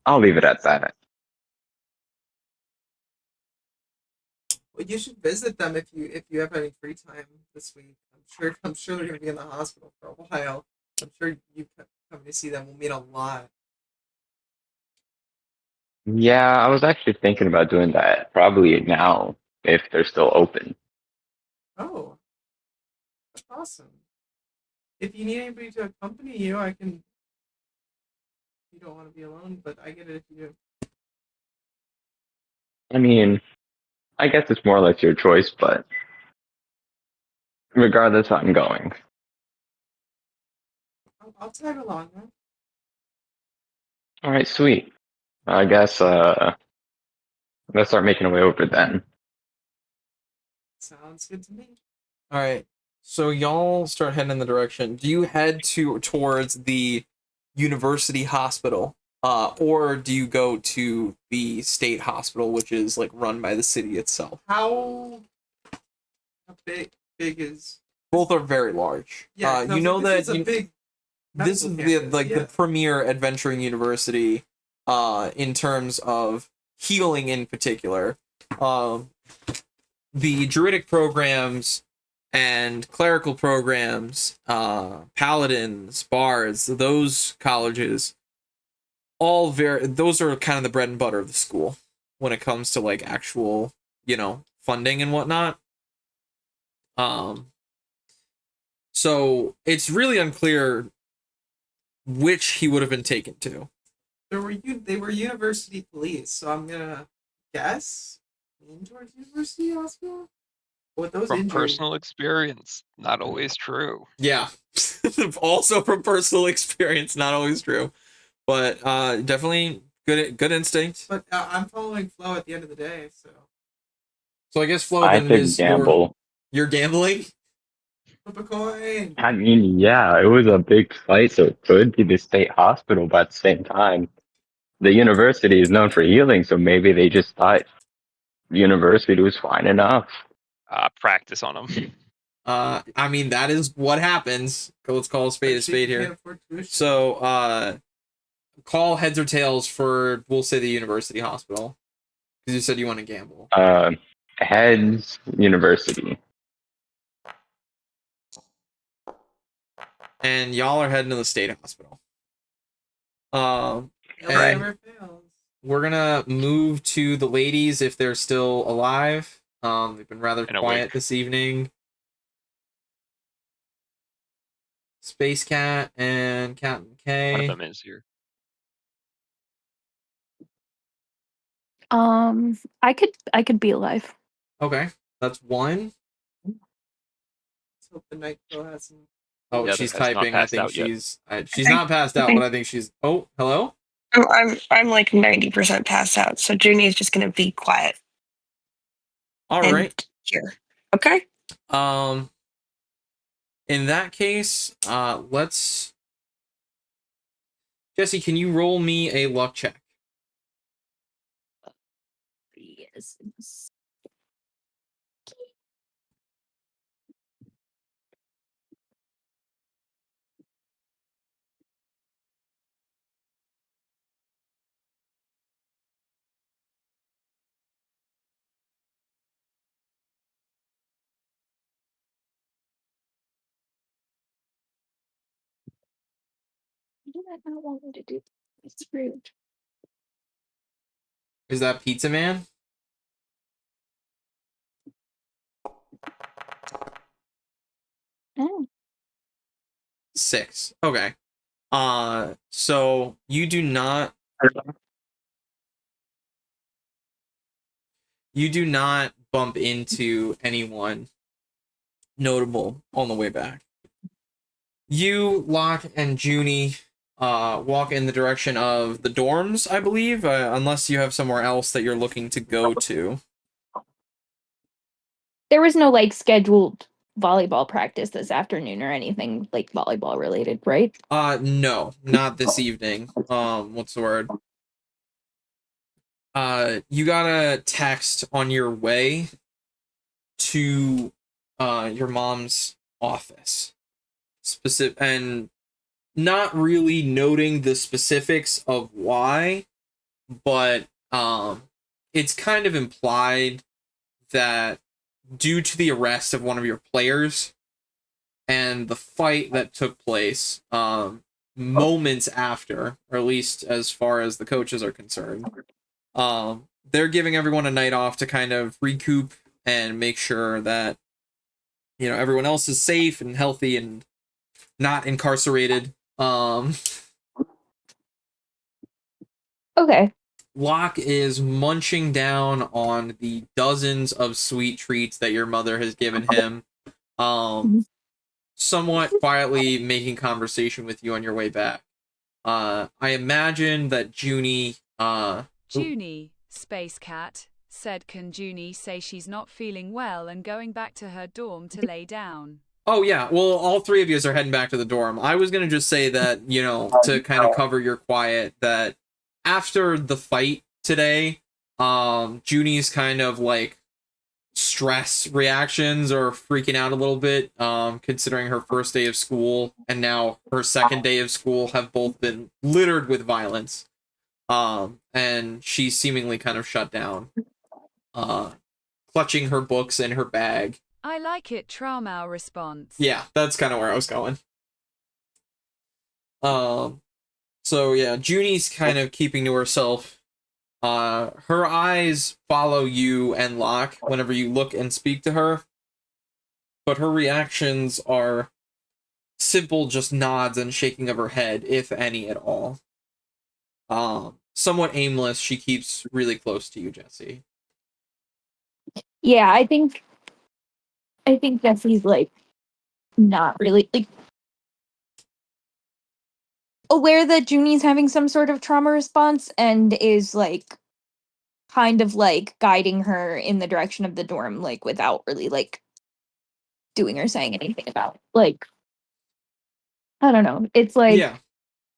I'll leave it at that. Well, you should visit them if you have any free time this week. I'm sure they're gonna be in the hospital for a while. I'm sure you coming to see them will mean a lot. Yeah, I was actually thinking about doing that probably now if they're still open. Oh, that's awesome. If you need anybody to accompany you, I can. You don't want to be alone, but I get it if you do. I mean, I guess it's more or less your choice, but regardless, I'm going. I'll tag along. Huh? All right, sweet. I guess let's start making our way over then. Sounds good to me. All right. So y'all start heading in the direction. Do you head towards the university hospital, or do you go to the state hospital, which is like run by the city itself? How big is? Both are very large. Yeah, You know this that is a big. this is medical the campus, like yeah. the premier adventuring university, in terms of healing in particular. The druidic programs and clerical programs, paladins, bards, those colleges, those are kind of the bread and butter of the school when it comes to like actual, funding and whatnot. So it's really unclear which he would have been taken to. They were university police, so I'm gonna guess lean towards university hospital. With those From injuries, personal experience, not always true. Yeah. Also from personal experience, not always true. But definitely good instinct. but I'm following Flo at the end of the day, so So I guess Flo I then have to is gamble. you're gambling. flip a coin. I mean, yeah, it was a big fight, so it could be the state hospital, but at the same time, the university is known for healing, so maybe they just thought the university was fine enough. Practice on them. I mean that is what happens. Let's call a spade Especially if you here. can't afford tuition. So call heads or tails for, we'll say, the university hospital, because you said you want to gamble. Heads University. And y'all are heading to the state hospital. Fails Right. never fails. We're gonna move to the ladies if they're still alive. They've been rather And quiet awake. this evening. Space Cat and Captain K. One of them is here. I could be alive. Okay, that's one. Hope the NyQuil hasn't. Oh, The other she's has not typing. I passed think out yet. she's not passed out, but I think she's. Oh, hello. I'm like 90% passed out, so Junie is just gonna be quiet All and right. here. Okay. In that case, let's. Jesse, can you roll me a luck check? Yes. Why did I not want me to do? It's rude. Is that Pizza Man? Oh. 6. Okay. So you do not bump into anyone notable on the way back. You, Locke, and Junie walk in the direction of the dorms, I believe, unless you have somewhere else that you're looking to go to. There was no like scheduled volleyball practice this afternoon or anything like volleyball related, right? No, not this evening. What's the word? You got a text on your way to your mom's office. And not really noting the specifics of why, but it's kind of implied that due to the arrest of one of your players and the fight that took place moments after, or at least as far as the coaches are concerned, they're giving everyone a night off to kind of recoup and make sure that everyone else is safe and healthy and not incarcerated. Okay. Locke is munching down on the dozens of sweet treats that your mother has given him. Somewhat quietly making conversation with you on your way back. I imagine that Junie, Junie, Space Cat, said can Junie say she's not feeling well and going back to her dorm to lay down? Oh yeah, well, all three of you are heading back to the dorm. I was gonna just say that, to kind of cover your quiet, that after the fight today, Junie's kind of like stress reactions are freaking out a little bit, considering her first day of school and now her second day of school have both been littered with violence. And she's seemingly kind of shut down, clutching her books in her bag. I like it, trauma response. Yeah, that's kind of where I was going. So yeah, Junie's kind of keeping to herself. Her eyes follow you and Locke whenever you look and speak to her, but her reactions are simple, just nods and shaking of her head, if any at all. Somewhat aimless, she keeps really close to you, Jesse. Yeah, I think Jesse's like not really like aware that Junie's having some sort of trauma response and is like kind of like guiding her in the direction of the dorm, like without really like doing or saying anything about it. Like I don't know. It's like Yeah.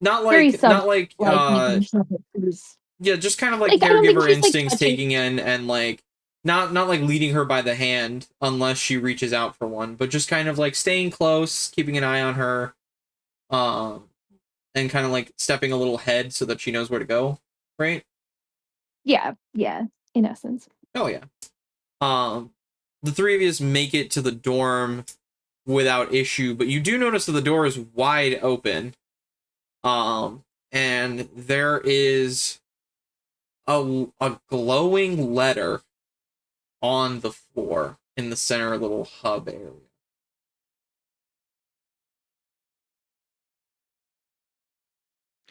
Not very like making sure that she's yeah, just kind of like like I don't think caregiver she's like instincts touching. taking in, and like not like leading her by the hand unless she reaches out for one, but just kind of like staying close, keeping an eye on her, and kind of like stepping a little ahead so that she knows where to go, right? Yeah, in essence. Oh yeah. The three of you make it to the dorm without issue, but you do notice that the door is wide open. And there is a glowing letter on the floor in the center little hub area.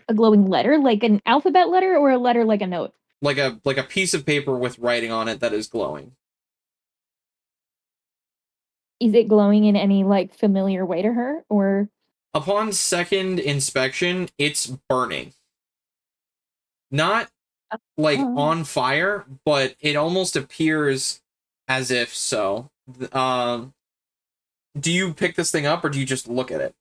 A glowing letter, like an alphabet letter, or a letter like a note? Like a piece of paper with writing on it that is glowing. Is it glowing in any like familiar way to her, or Upon second inspection, it's burning. Not like oh. on fire, but it almost appears as if so. Do you pick this thing up or do you just look at it?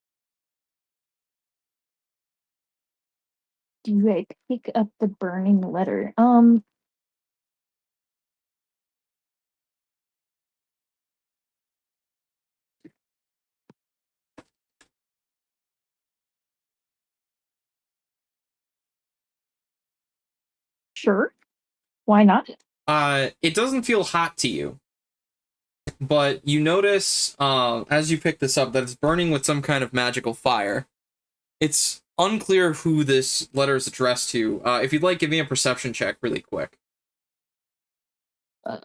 Do I pick up the burning letter? Sure. Why not? It doesn't feel hot to you, but you notice as you pick this up that it's burning with some kind of magical fire. It's unclear who this letter is addressed to. If you'd like, give me a perception check really quick. Uh,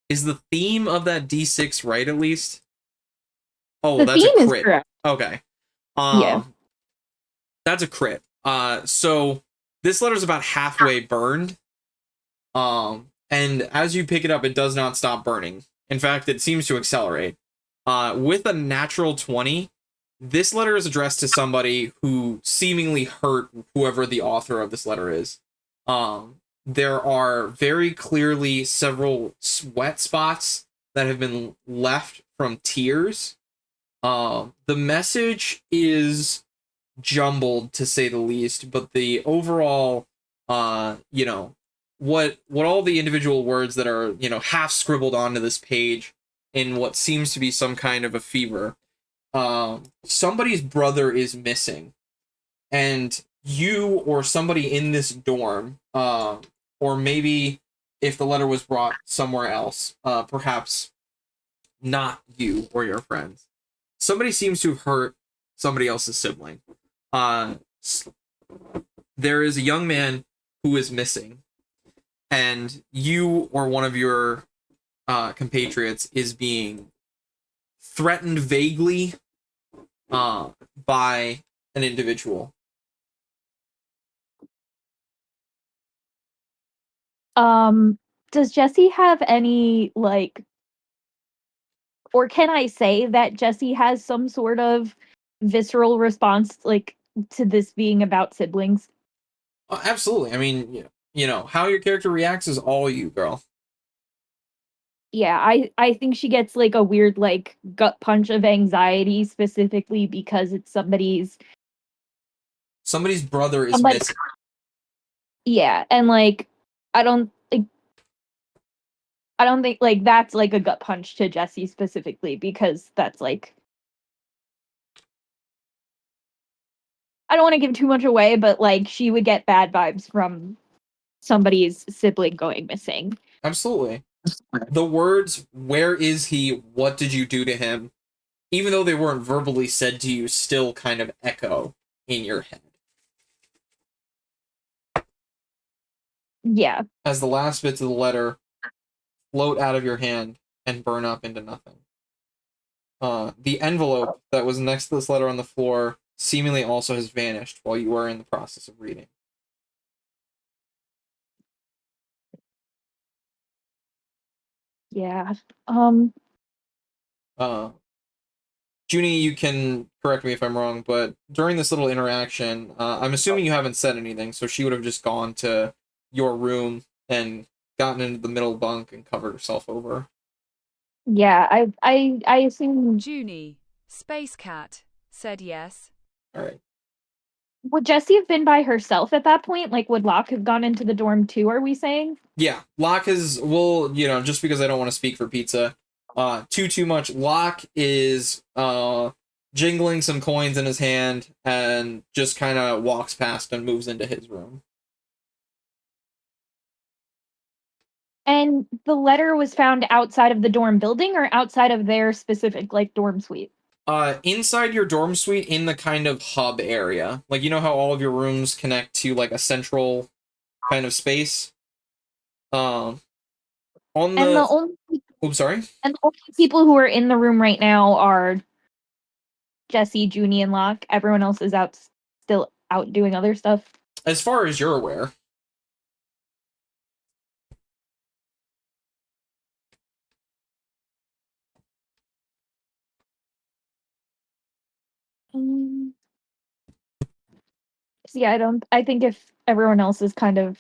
Is the theme of that D6 right at least? Oh, the that's theme a is crit. correct. Okay. Yeah. That's a crit. So this letter's about halfway burned. And as you pick it up, it does not stop burning. In fact, it seems to accelerate. With a natural 20, this letter is addressed to somebody who seemingly hurt whoever the author of this letter is. There are very clearly several sweat spots that have been left from tears. The message is jumbled to say the least, but the overall, what all the individual words that are, half scribbled onto this page in what seems to be some kind of a fever. Somebody's brother is missing, and you or somebody in this dorm, or maybe if the letter was brought somewhere else, perhaps not you or your friends, somebody seems to have hurt somebody else's sibling. There is a young man who is missing, and you or one of your compatriots is being threatened vaguely by an individual. Does Jesse have any like, or can I say that Jesse has some sort of visceral response like to this being about siblings? Absolutely. I mean, how your character reacts is all you, girl. Yeah, I think she gets like a weird like gut punch of anxiety specifically because it's somebody's brother is somebody, missing. yeah, and like I don't think like that's like a gut punch to Jesse specifically because that's like I don't want to give too much away, but like she would get bad vibes from somebody's sibling going missing. Absolutely. The words, "Where is he? What did you do to him?" even though they weren't verbally said to you, still kind of echo in your head. Yeah. As the last bits of the letter float out of your hand and burn up into nothing. The envelope that was next to this letter on the floor seemingly also has vanished while you are in the process of reading. Yeah. Junie, you can correct me if I'm wrong, but during this little interaction, I'm assuming you haven't said anything, so she would have just gone to your room and gotten into the middle bunk and covered herself over. Yeah, I assume Junie, Space Cat, said yes. All right. Would Jessie have been by herself at that point? Like, would Locke have gone into the dorm too, are we saying? Yeah, Locke is, well, just because I don't want to speak for pizza too much, Locke is jingling some coins in his hand and just kind of walks past and moves into his room. And the letter was found outside of the dorm building or outside of their specific, like, dorm suite? Inside your dorm suite in the kind of hub area. Like, you know how all of your rooms connect to, like, a central kind of space? On the... And the only... Oops, sorry? And the only people who are in the room right now are Jesse, Junie, and Locke. Everyone else is out still out doing other stuff? As far as you're aware. So yeah, I think if everyone else is kind of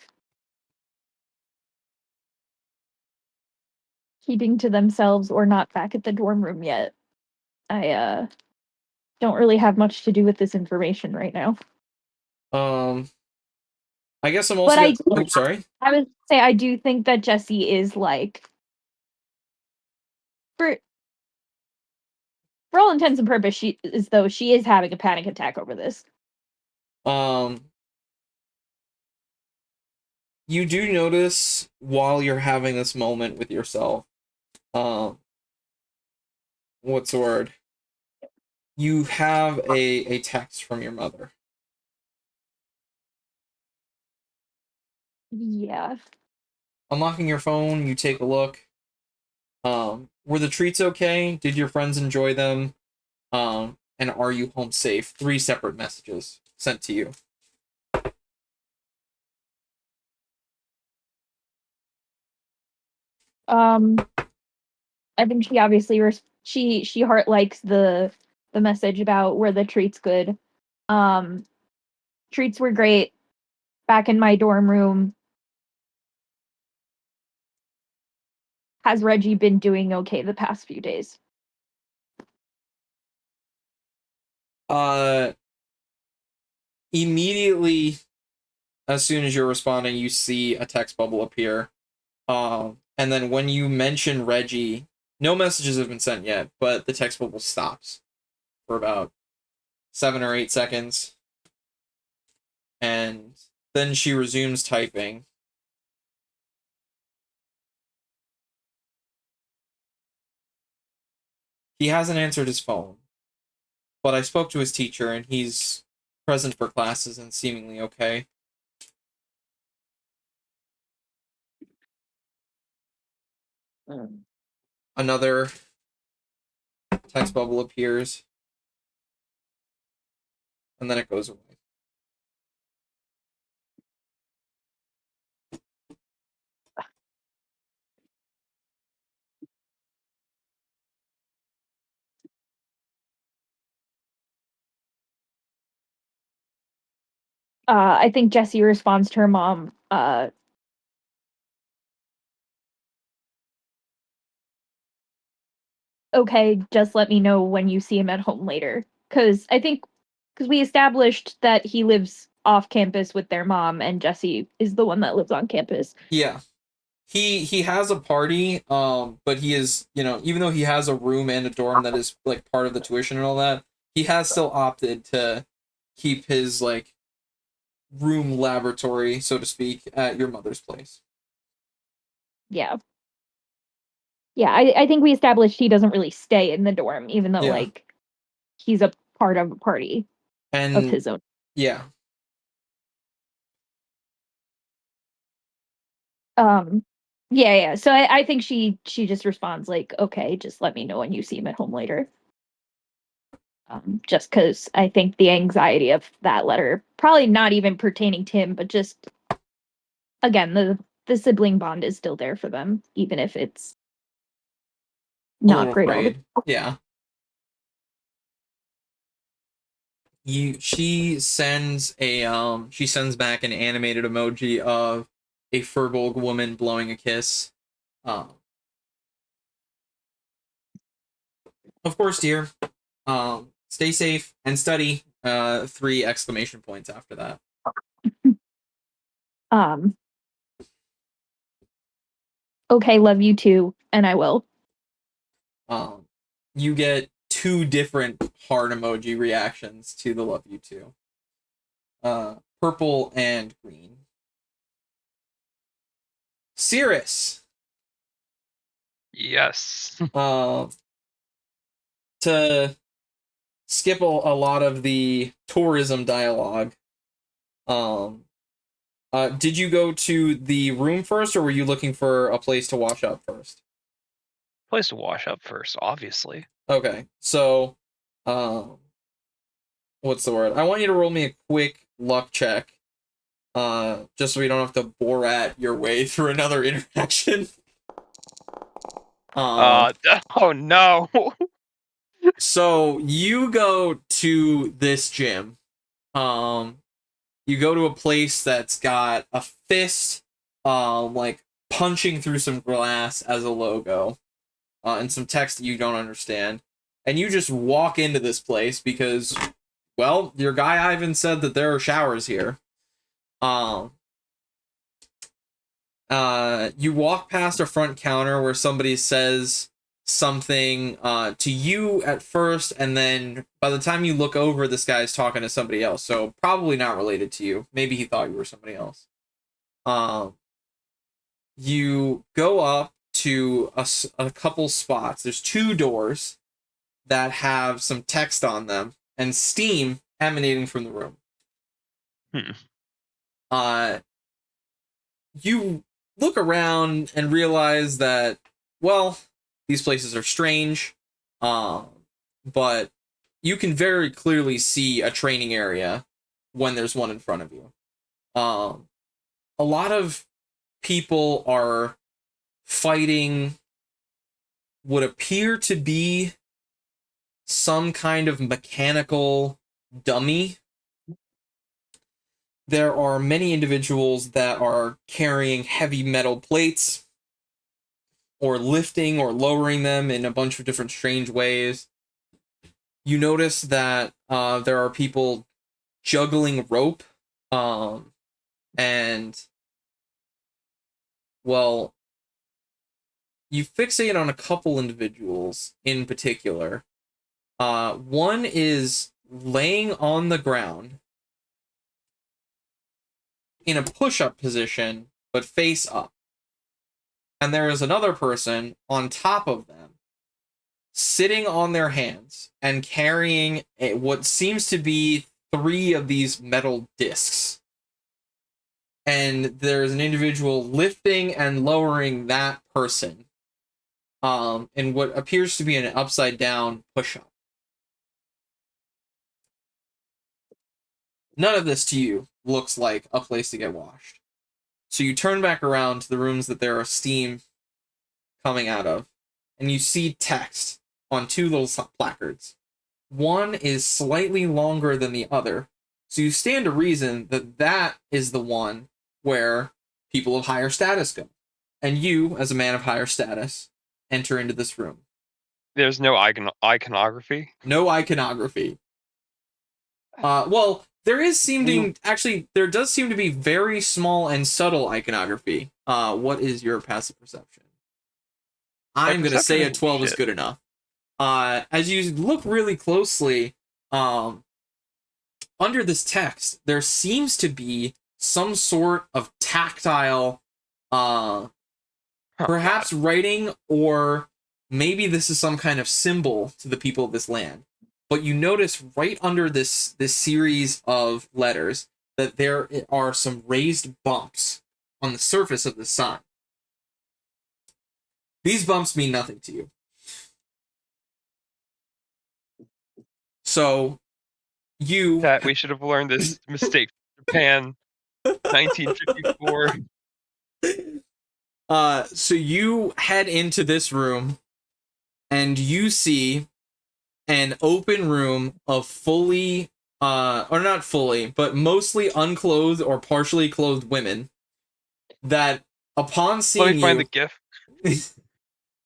keeping to themselves or not back at the dorm room yet, I don't really have much to do with this information right now. I guess I'm also But oops, sorry. I would say I do think that Jessie is like, for all intents and purposes, she is having a panic attack over this. You do notice while you're having this moment with yourself, what's the word? You have a text from your mother. Yeah. Unlocking your phone, you take a look. Were the treats okay? Did your friends enjoy them? And are you home safe? 3 separate messages sent to you. I think she obviously she heart likes the message about were the treats good. Treats were great. Back in my dorm room. Has Reggie been doing okay the past few days? Immediately, as soon as you're responding, you see a text bubble appear. And then when you mention Reggie, no messages have been sent yet, but the text bubble stops for about 7 or 8 seconds. And then she resumes typing. He hasn't answered his phone, but I spoke to his teacher and he's present for classes and seemingly okay. Another text bubble appears, and then it goes away. I think Jessie responds to her mom, okay, just let me know when you see him at home later. Because we established that he lives off campus with their mom, and Jessie is the one that lives on campus. Yeah. He has a party, but he is, even though he has a room and a dorm that is like part of the tuition and all that, he has still opted to keep his like room laboratory, so to speak, at your mother's place. Yeah. Yeah, I think we established he doesn't really stay in the dorm, even though like he's a part of a party of his own. Yeah. Yeah. So I think she just responds like, okay, just let me know when you see him at home later. Just because I think the anxiety of that letter, probably not even pertaining to him, but just again, the sibling bond is still there for them, even if it's not great all the time. Yeah. She sends back an animated emoji of a Furbolg woman blowing a kiss. Of course, dear. Stay safe and study. 3 exclamation points after that. Okay, love you too, and I will. You get 2 different heart emoji reactions to the love you too. Purple and green. Cirrus. Yes. To skip a lot of the tourism dialogue. Did you go to the room first, or were you looking for a place to wash up first? Place to wash up first, obviously. Okay, so, what's the word? I want you to roll me a quick luck check. Just so we don't have to Borat your way through another interaction. Oh no. So you go to this gym. You go to a place that's got a fist, like punching through some glass as a logo, and some text that you don't understand. And you just walk into this place because, well, your guy Ivan said that there are showers here. You walk past a front counter where somebody says something to you at first, and then by the time you look over, this guy's talking to somebody else, so probably not related to you. Maybe he thought you were somebody else. You go up to a couple spots. There's 2 doors that have some text on them and steam emanating from the room. You look around and realize that, well, these places are strange, but you can very clearly see a training area when there's one in front of you. A lot of people are fighting what appear to be some kind of mechanical dummy. There are many individuals that are carrying heavy metal plates or lifting or lowering them in a bunch of different strange ways. You notice that there are people juggling rope, and, well, you fixate on a couple individuals in particular. One is laying on the ground in a push-up position, but face up. And there is another person on top of them, sitting on their hands and carrying what seems to be 3 of these metal discs. And there's an individual lifting and lowering that person in what appears to be an upside-down push-up. None of this to you looks like a place to get washed. So you turn back around to the rooms that there are steam coming out of, and you see text on 2 little placards. One is slightly longer than the other, so you stand to reason that that is the one where people of higher status go. And you, as a man of higher status, enter into this room. There's no iconography. No iconography. Well, there does seem to be very small and subtle iconography. What is your passive perception? I'm going to say a 12 is good enough. As you look really closely, under this text, there seems to be some sort of tactile, perhaps writing, or maybe this is some kind of symbol to the people of this land. But you notice right under this series of letters that there are some raised bumps on the surface of the sign. These bumps mean nothing to you. So, That we should have learned this mistake from Japan, 1954. So you head into this room, and you see an open room of fully, or not fully, but mostly unclothed or partially clothed women that, upon seeing Let me find the GIF.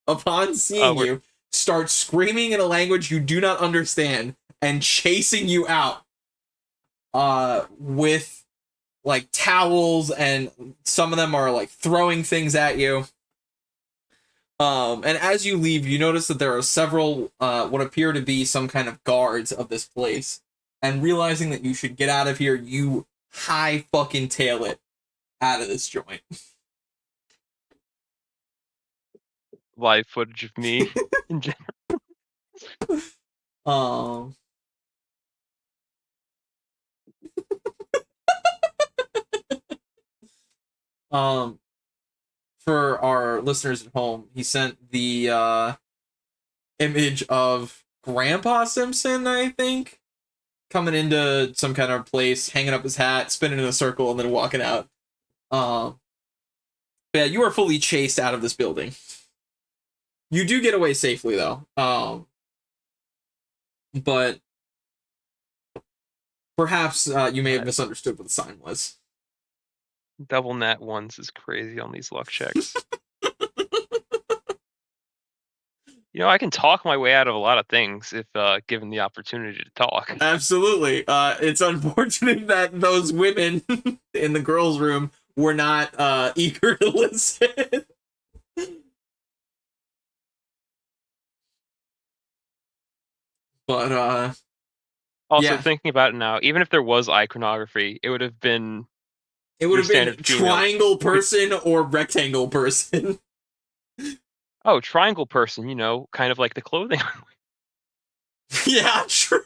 Upon seeing you, start screaming in a language you do not understand and chasing you out with like towels, and some of them are like throwing things at you. And as you leave, you notice that there are several what appear to be some kind of guards of this place. And realizing that you should get out of here, you high fucking tail it out of this joint. Live footage of me in general. For our listeners at home, he sent the image of Grandpa Simpson, I think, coming into some kind of place, hanging up his hat, spinning in a circle, and then walking out. But yeah, you are fully chased out of this building. You do get away safely, though. But perhaps you may have misunderstood what the sign was. Double nat ones is crazy on these luck checks. I can talk my way out of a lot of things if given the opportunity to talk. Absolutely. It's unfortunate that those women in the girls' room were not eager to listen. But Also, yeah. thinking about it now, even if there was iconography, it would have been It would your have been standard female. triangle person or rectangle person. Oh, triangle person, kind of like the clothing. Yeah, true.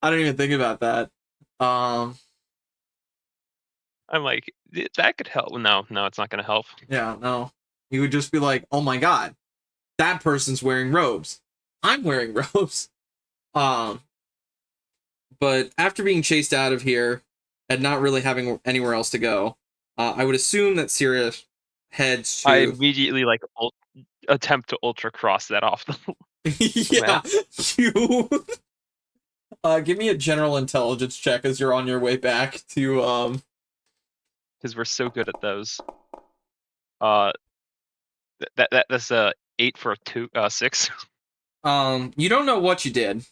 I don't even think about that. I'm like, that could help. No, it's not going to help. Yeah, no. You would just be like, oh my god, that person's wearing robes. I'm wearing robes. But after being chased out of here and not really having anywhere else to go, I would assume that Sirius heads to... I immediately attempt to ultra cross that off the yeah, you... give me a general intelligence check as you're on your way back to because we're so good at those. That's 8 for a 6. You don't know what you did,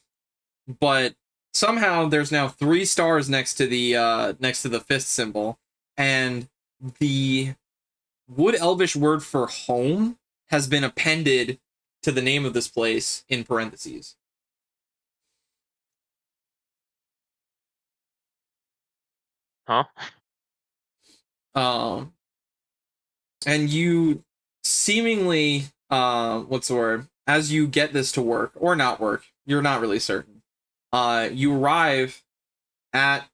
but somehow there's now 3 stars next to the fist symbol, and the Wood Elvish word for home has been appended to the name of this place in parentheses. Huh? And you seemingly, what's the word? As you get this to work or not work, you're not really certain. You arrive at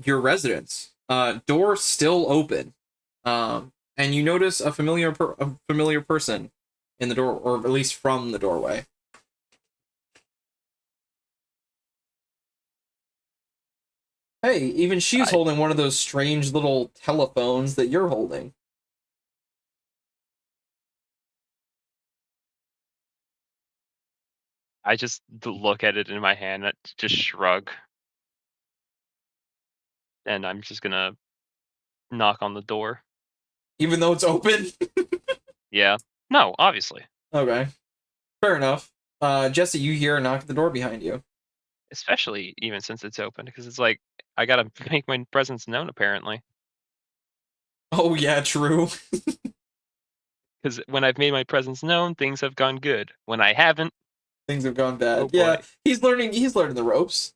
your residence. Door still open. And you notice a familiar person in the door, or at least from the doorway. Hey, even she's holding one of those strange little telephones that you're holding. I just look at it in my hand, and just shrug. And I'm just gonna knock on the door. Even though it's open? Yeah. No, obviously. Okay. Fair enough. Jesse, you hear a knock at the door behind you. Especially even since it's open, because it's like, I gotta make my presence known, apparently. Oh, yeah, true. Because when I've made my presence known, things have gone good. When I haven't, things have gone bad. Oh, yeah, boy. he's learning the ropes.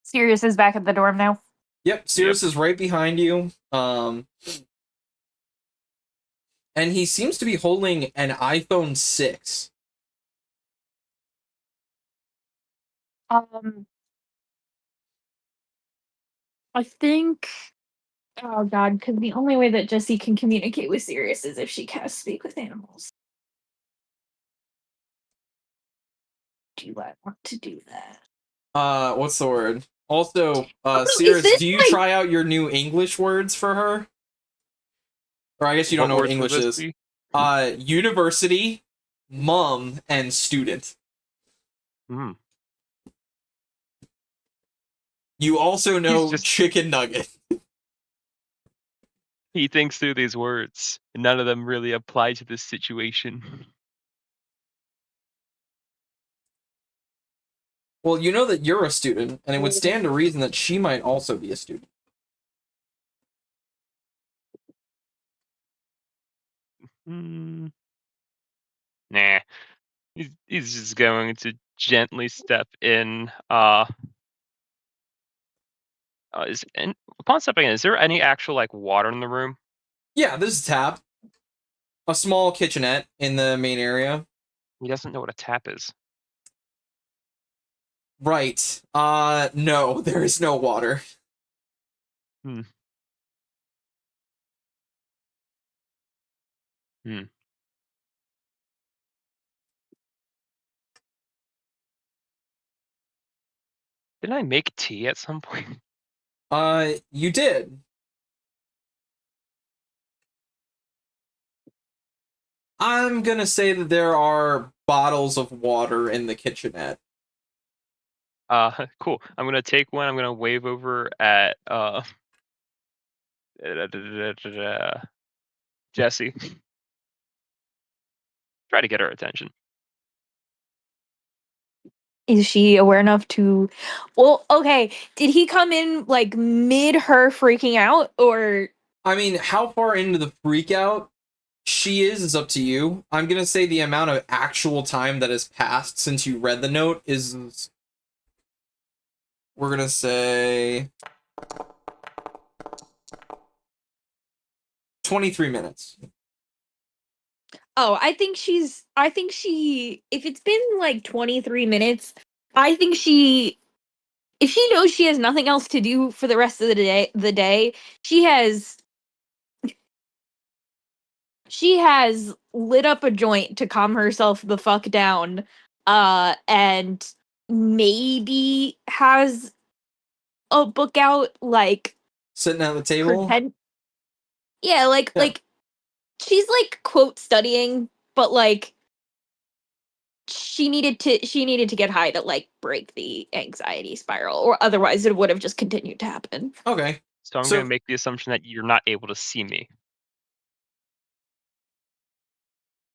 Sirius is back at the dorm now. Yep, Sirius is right behind you. And he seems to be holding an iPhone 6. I think... Oh god, because the only way that Jessie can communicate with Sirius is if she casts Speak with Animals. Do I want to do that? What's the word? Also, Oh, Sirius, do you try out your new English words for her? Or I guess you don't know what English is. University, mum, and student. Hmm. You also know chicken nugget. He thinks through these words, and none of them really apply to this situation. Well, you know that you're a student, and it would stand to reason that she might also be a student. Nah. He's just going to gently step in. Upon stepping in, is there any actual water in the room? Yeah, this is a tap. A small kitchenette in the main area. He doesn't know what a tap is. Right. No, there is no water. Hmm. Didn't I make tea at some point? You did. I'm gonna say that there are bottles of water in the kitchenette. Cool. I'm gonna take one. I'm gonna wave over at Jesse. Try to get her attention. Is she aware enough to? Well, okay. Did he come in like mid her freaking out, or I mean, how far into the freak out she is up to you. I'm gonna say the amount of actual time that has passed since you read the note is, we're gonna say 23 minutes. Oh, I think she, if it's been like 23 minutes, I think if she knows she has nothing else to do for the rest of the day, she has lit up a joint to calm herself the fuck down, and maybe has a book out, like, Sitting at the table. pretend. Yeah, like, Yeah. she's like quote studying, but like she needed to get high to like break the anxiety spiral, or otherwise it would have just continued to happen. Okay. So I'm gonna make the assumption that you're not able to see me.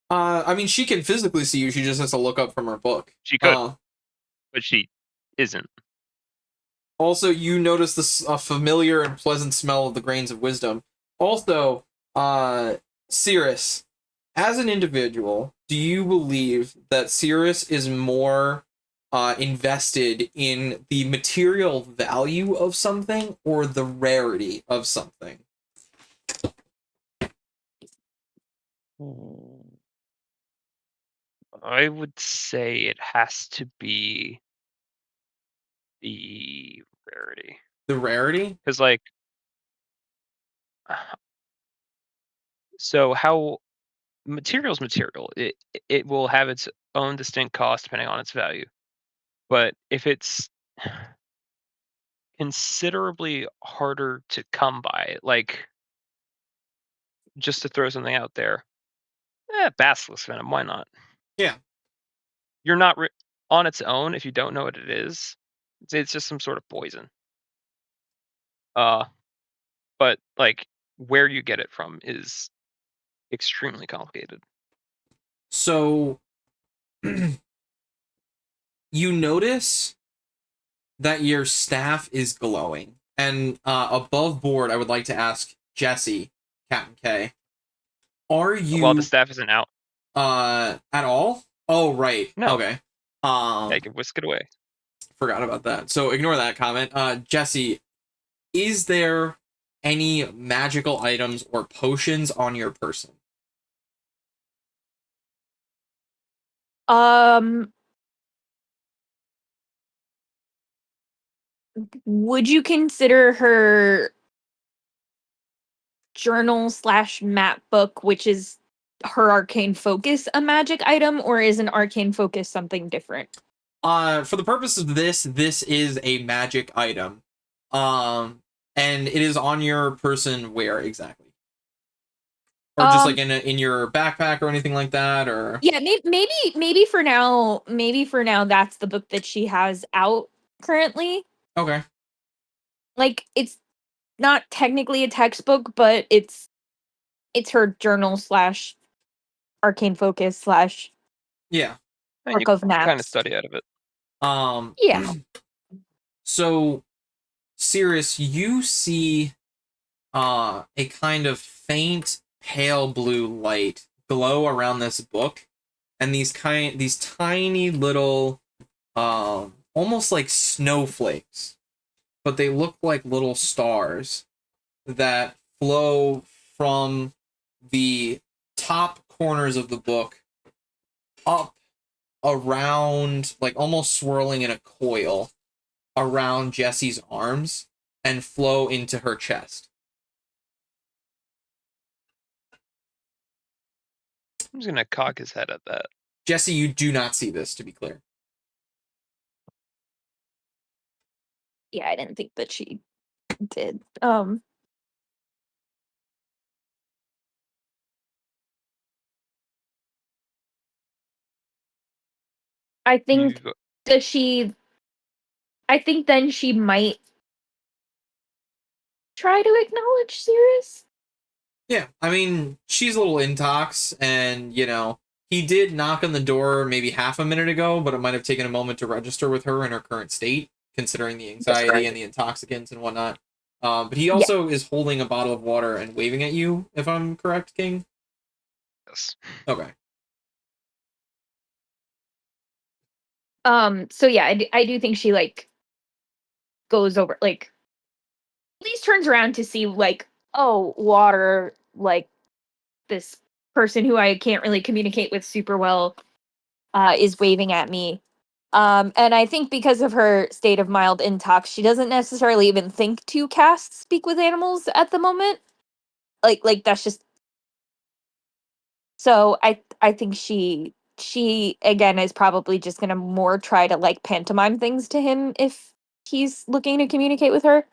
I mean, she can physically see you. She just has to look up from her book. She could, but she isn't. Also, you notice this familiar and pleasant smell of the grains of wisdom. Also, Cirrus, as an individual, do you believe that Cirrus is more invested in the material value of something or the rarity of something? I would say it has to be the rarity. The rarity? Because, like, so how material's material. It will have its own distinct cost depending on its value. But if it's considerably harder to come by, like, just to throw something out there, basilisk venom, why not? Yeah. You're not on its own, if you don't know what it is, it's just some sort of poison. But like where you get it from is extremely complicated. So you notice that your staff is glowing. And above board, I would like to ask Jesse, Captain K, are you Well, the staff isn't out. at all? Oh, right. No. Okay. I can whisk it away. Forgot about that. So ignore that comment. Jesse, is there any magical items or potions on your person? Would you consider her journal slash map book, which is her arcane focus, a magic item, or is an arcane focus something different? For the purpose of this is a magic item. And it is on your person where exactly? Or just like in your backpack or anything like that, or yeah, maybe for now that's the book that she has out currently. Okay. Like, it's not technically a textbook, but it's her journal slash arcane focus slash yeah. And you book of maps. kind of study out of it. Yeah. So, Cirrus, you see a kind of faint pale blue light glow around this book, and these tiny little almost like snowflakes, but they look like little stars that flow from the top corners of the book up around, like almost swirling in a coil around Jesse's arms and flow into her chest. I'm just gonna cock his head at that. Jesse, you do not see this, to be clear. Yeah, I didn't think that she did. I think You- that she. I think then she might try to acknowledge Sirius. Yeah, I mean, she's a little intox, and, you know, he did knock on the door maybe half a minute ago, but it might have taken a moment to register with her in her current state, considering the anxiety and the intoxicants and whatnot. But he also is holding a bottle of water and waving at you, if I'm correct, King? Yes. Okay. So yeah, I do think she like goes over, like, at least turns around to see, like, oh, water, like this person who I can't really communicate with super well is waving at me. And I think because of her state of mild intox, she doesn't necessarily even think to cast speak with animals at the moment. Like that's just, so I think she again is probably just gonna more try to like pantomime things to him if he's looking to communicate with her.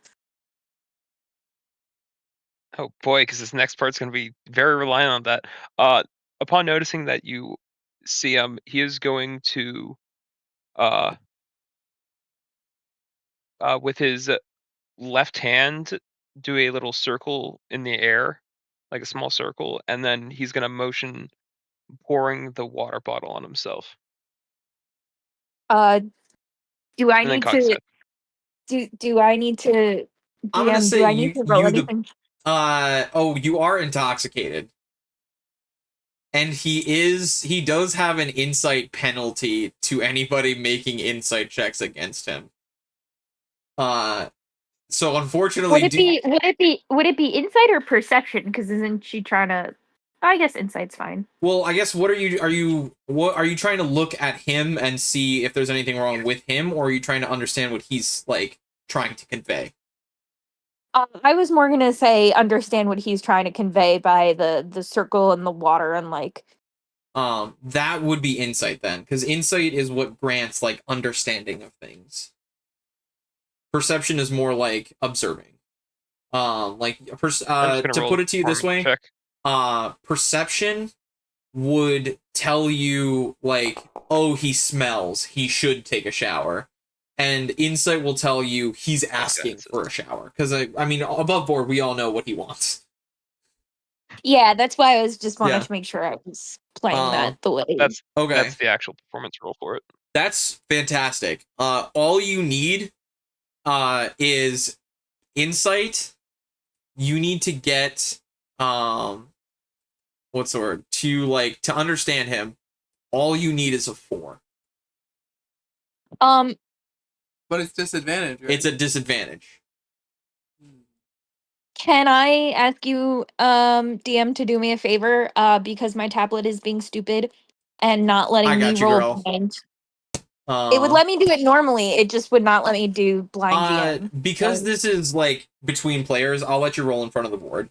Oh boy, because this next part's going to be very reliant on that. Upon noticing that you see him, he is going to, uh, with his left hand, do a little circle in the air, like a small circle, and then he's going to motion pouring the water bottle on himself, Uh, do I and then need cock his to head. do I need to I'm gonna DM? say Do I need to roll you the anything? you are intoxicated. And he does have an insight penalty to anybody making insight checks against him. So unfortunately, Would it be insight or perception? Because isn't she trying to? I guess insight's fine. well, I guess what are you trying to look at him and see if there's anything wrong with him, or are you trying to understand what he's like trying to convey? I was more gonna say understand what he's trying to convey by the circle and the water and like. That would be insight then, because insight is what grants like understanding of things. Perception is more like observing. Like I'm just going to roll put a it to you this performance way, check. perception would tell you like, oh, he smells, he should take a shower, and insight will tell you he's asking for a shower, because I mean, above board we all know what he wants. Yeah, that's why I was just wanted Yeah. to make sure I was playing that the way. That's Okay, the actual performance roll for it. that's fantastic. All you need is insight. You need to get what's the word, to understand him. All you need is a 4. But it's disadvantage, right? It's a disadvantage. Can I ask you, DM, to do me a favor? Because my tablet is being stupid and not I letting got me you, roll girl. blind. It would let me do it normally. It just would not let me do blind GM. Because this is like between players, I'll let you roll in front of the board.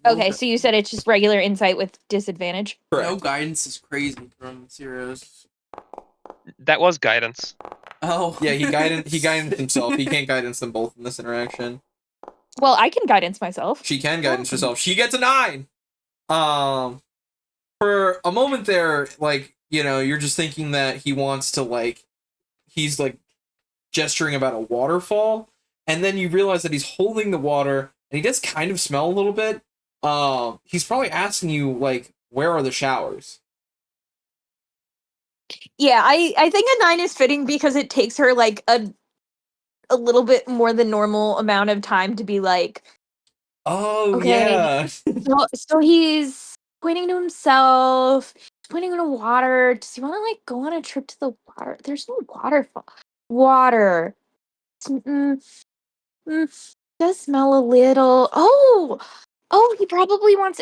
Okay, so you said it's just regular insight with disadvantage. Correct. No guidance is crazy from Sirius. That was guidance. Oh. Yeah, he guidance himself. He can't guidance them both in this interaction. Well, I can guidance myself. She can guidance herself. She gets a 9. For a moment there, like, you know, you're just thinking that he wants to like, he's like gesturing about a waterfall, and then you realize that he's holding the water, and he does kind of smell a little bit. He's probably asking you like, where are the showers? Yeah, I think a 9 is fitting because it takes her like a little bit more than normal amount of time to be like, Oh, okay. yeah. So he's pointing to himself, pointing to water. Does he want to like go on a trip to the water? There's no waterfall. Water. Does smell a little. Oh, he probably wants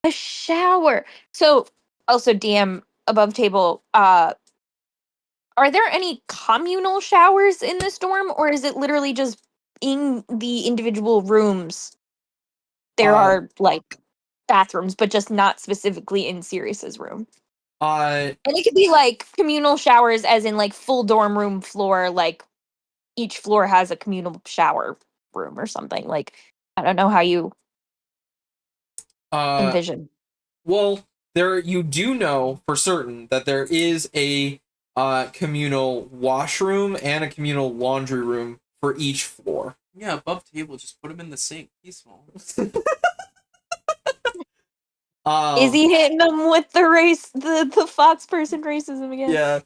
a shower. So also DM above table. Are there any communal showers in this dorm, or is it literally just in the individual rooms? There are like bathrooms, but just not specifically in Sirius's room. And it could be like communal showers, as in like full dorm room floor, like each floor has a communal shower room or something. Like, I don't know how you Uh, envision. well, you do know for certain that there is a communal washroom and a communal laundry room for each floor. Yeah, above table, just put them in the sink. Peaceful. Is he hitting them with the fox person racism again? Yeah.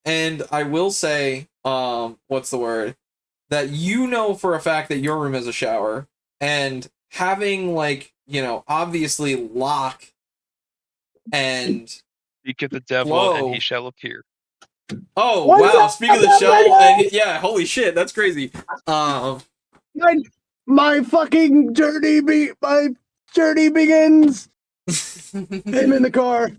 And I will say, what's the word? That you know for a fact that your room has a shower, and having, like, obviously Locke and Speak of the devil, Flo. and he shall appear. Oh, What's wow, up, speak of the everybody? shell, and yeah, holy shit, that's crazy. My fucking journey begins. I'm in the car.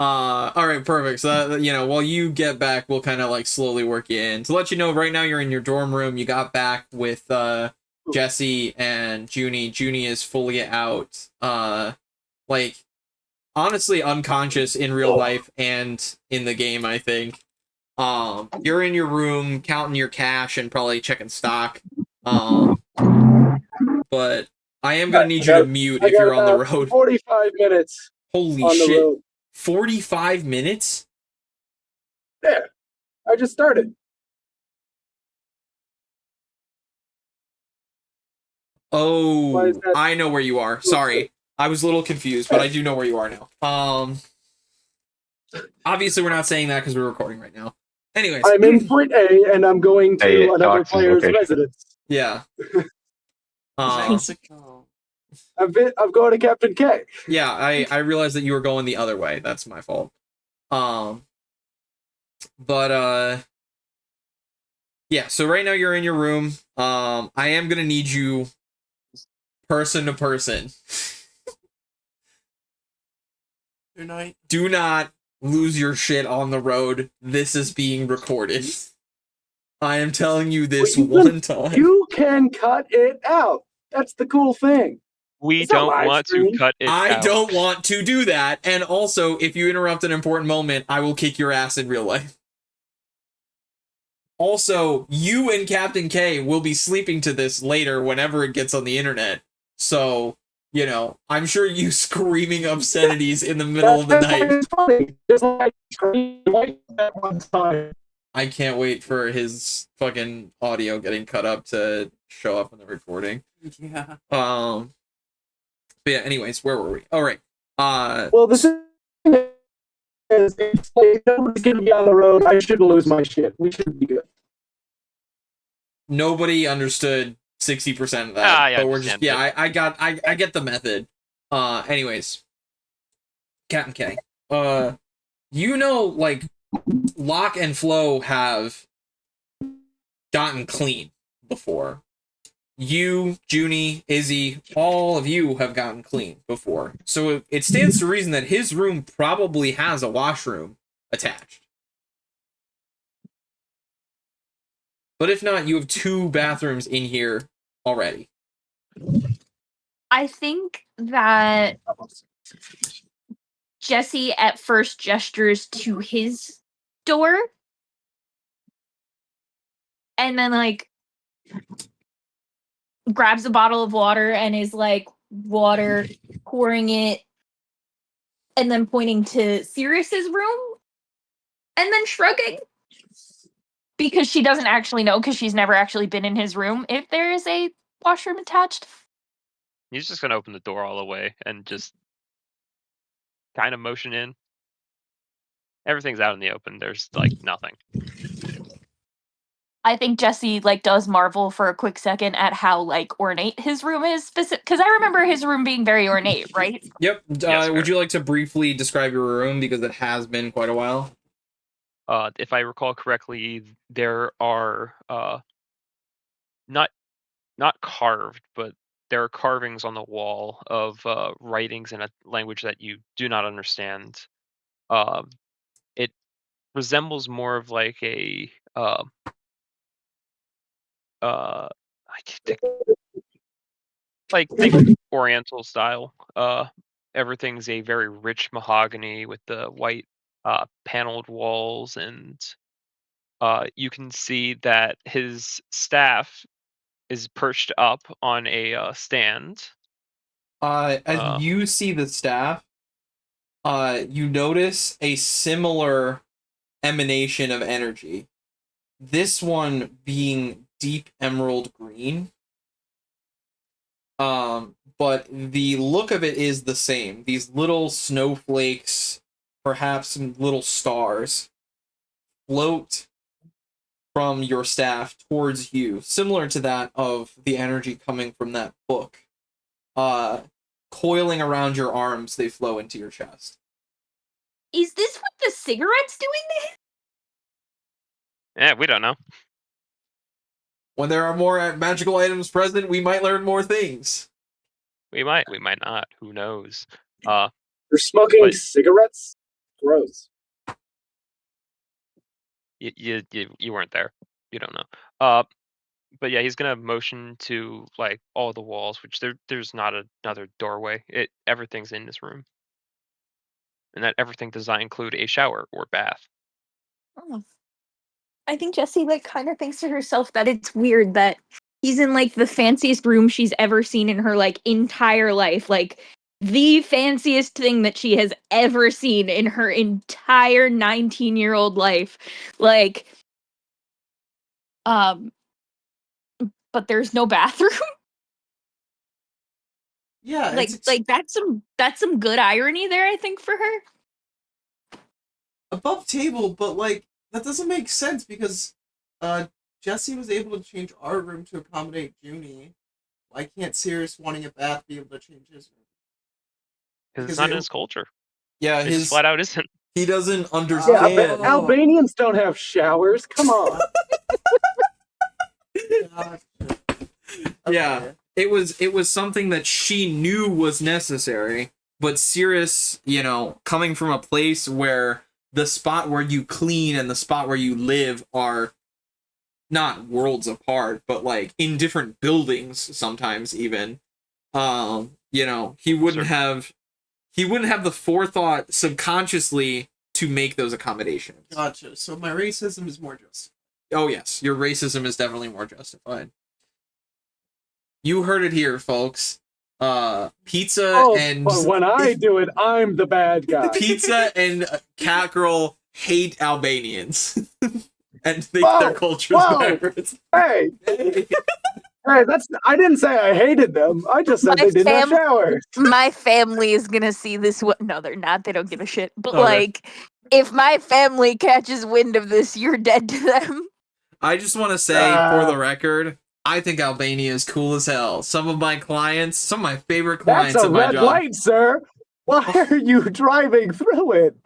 All right, perfect. So that, while you get back, we'll kind of like slowly work you in. To let you know, right now you're in your dorm room. You got back with Jesse and Junie. Junie is fully out. Like, honestly unconscious in real life and in the game, I think. You're in your room counting your cash and probably checking stock. But I am gonna need you to mute if you're on the road. 45 minutes. Holy on shit. the road. 45 minutes? There. I just started. Why Oh, is that? I know where you are. Sorry. I was a little confused, but I do know where you are now. Obviously we're not saying that because we're recording right now. Anyways. I'm in point A and I'm going to another Dox's player's location. residence. Yeah. I've gone to Captain K. Yeah, I realized that you were going the other way. That's my fault. But yeah, so right now you're in your room. I am gonna need you person to person. Do not lose your shit on the road. This is being recorded. I am telling you this one time. You can cut it out. That's the cool thing. We It's not don't live want to stream. cut it I out. don't want to do that. And also, if you interrupt an important moment, I will kick your ass in real life. Also, you and Captain K will be sleeping to this later whenever it gets on the internet. So, I'm sure you screaming obscenities in the middle of the night. It's funny. Just like that one time. I can't wait for his fucking audio getting cut up to show up in the recording. Yeah. But yeah, anyways, where were we? All right. Well, the thing is, it's like, nobody's gonna be on the road. I shouldn't lose my shit. We should be good. Nobody understood 60% of that, but we're just I get the method. Anyways, Captain K. Like, Locke and Flo have gotten clean before. You, Junie, Izzy, all of you have gotten clean before. So it stands to reason that his room probably has a washroom attached. But if not, you have 2 bathrooms in here already. I think that Jesse at first gestures to his door and then like grabs a bottle of water and is like water, pouring it and then pointing to Sirius's room and then shrugging because she doesn't actually know because she's never actually been in his room if there is a washroom attached. He's just gonna open the door all the way and just kind of motion in. Everything's out in the open. There's like nothing. I think Jesse like does marvel for a quick second at how like ornate his room is, because I remember his room being very ornate, right? Yep. Yes, would you like to briefly describe your room, because it has been quite a while? If I recall correctly, there are not carved, but there are carvings on the wall of writings in a language that you do not understand. It resembles more of like a I think think Oriental style. Everything's a very rich mahogany with the white paneled walls and you can see that his staff is perched up on a stand. As you see the staff, you notice a similar emanation of energy. This one being deep emerald green. But the look of it is the same. These little snowflakes, perhaps some little stars, float from your staff towards you, similar to that of the energy coming from that book. Coiling around your arms, they flow into your chest. Is this what the cigarette's doing to him? Yeah, we don't know. When there are more magical items present, we might learn more things. We might not. Who knows? You're smoking But- cigarettes? Gross. You weren't there. You don't know. But yeah, he's gonna motion to like all the walls, which there's not another doorway. Everything's in this room, and that everything does not include a shower or bath. Oh. I think Jessie like kind of thinks to herself that it's weird that he's in like the fanciest room she's ever seen in her like entire life, like the fanciest thing that she has ever seen in her entire 19-year-old life. Like but there's no bathroom. Yeah, like that's some good irony there, I think, for her. above table, but like that doesn't make sense because Jesse was able to change our room to accommodate Junie. Why can't Sirius wanting a bath be able to change his room? Because it's Because not in it- his culture. Yeah, It just flat out isn't. he doesn't Yeah, understand. Albanians don't have showers. Come on. Yeah, it was something that she knew was necessary, but Sirius, coming from a place where the spot where you clean and the spot where you live are not worlds apart, but like in different buildings sometimes even. He wouldn't have the forethought subconsciously to make those accommodations. Gotcha. So my racism is more just. Oh yes, your racism is definitely more justified. You heard it here, folks. Pizza and but when I do it, I'm the bad guy. Pizza and Catgirl hate Albanians and think Whoa, their culture is whoa. backwards. Hey, hey, I didn't say I hated them. I just said My they didn't have fam- showers. My family is gonna see this. No, they're not. They don't give a shit. But Okay. like, if my family catches wind of this, you're dead to them. I just want to say, for the record, I think Albania is cool as hell. Some of my favorite clients That's a at my red job. light, sir. Why are you driving through it?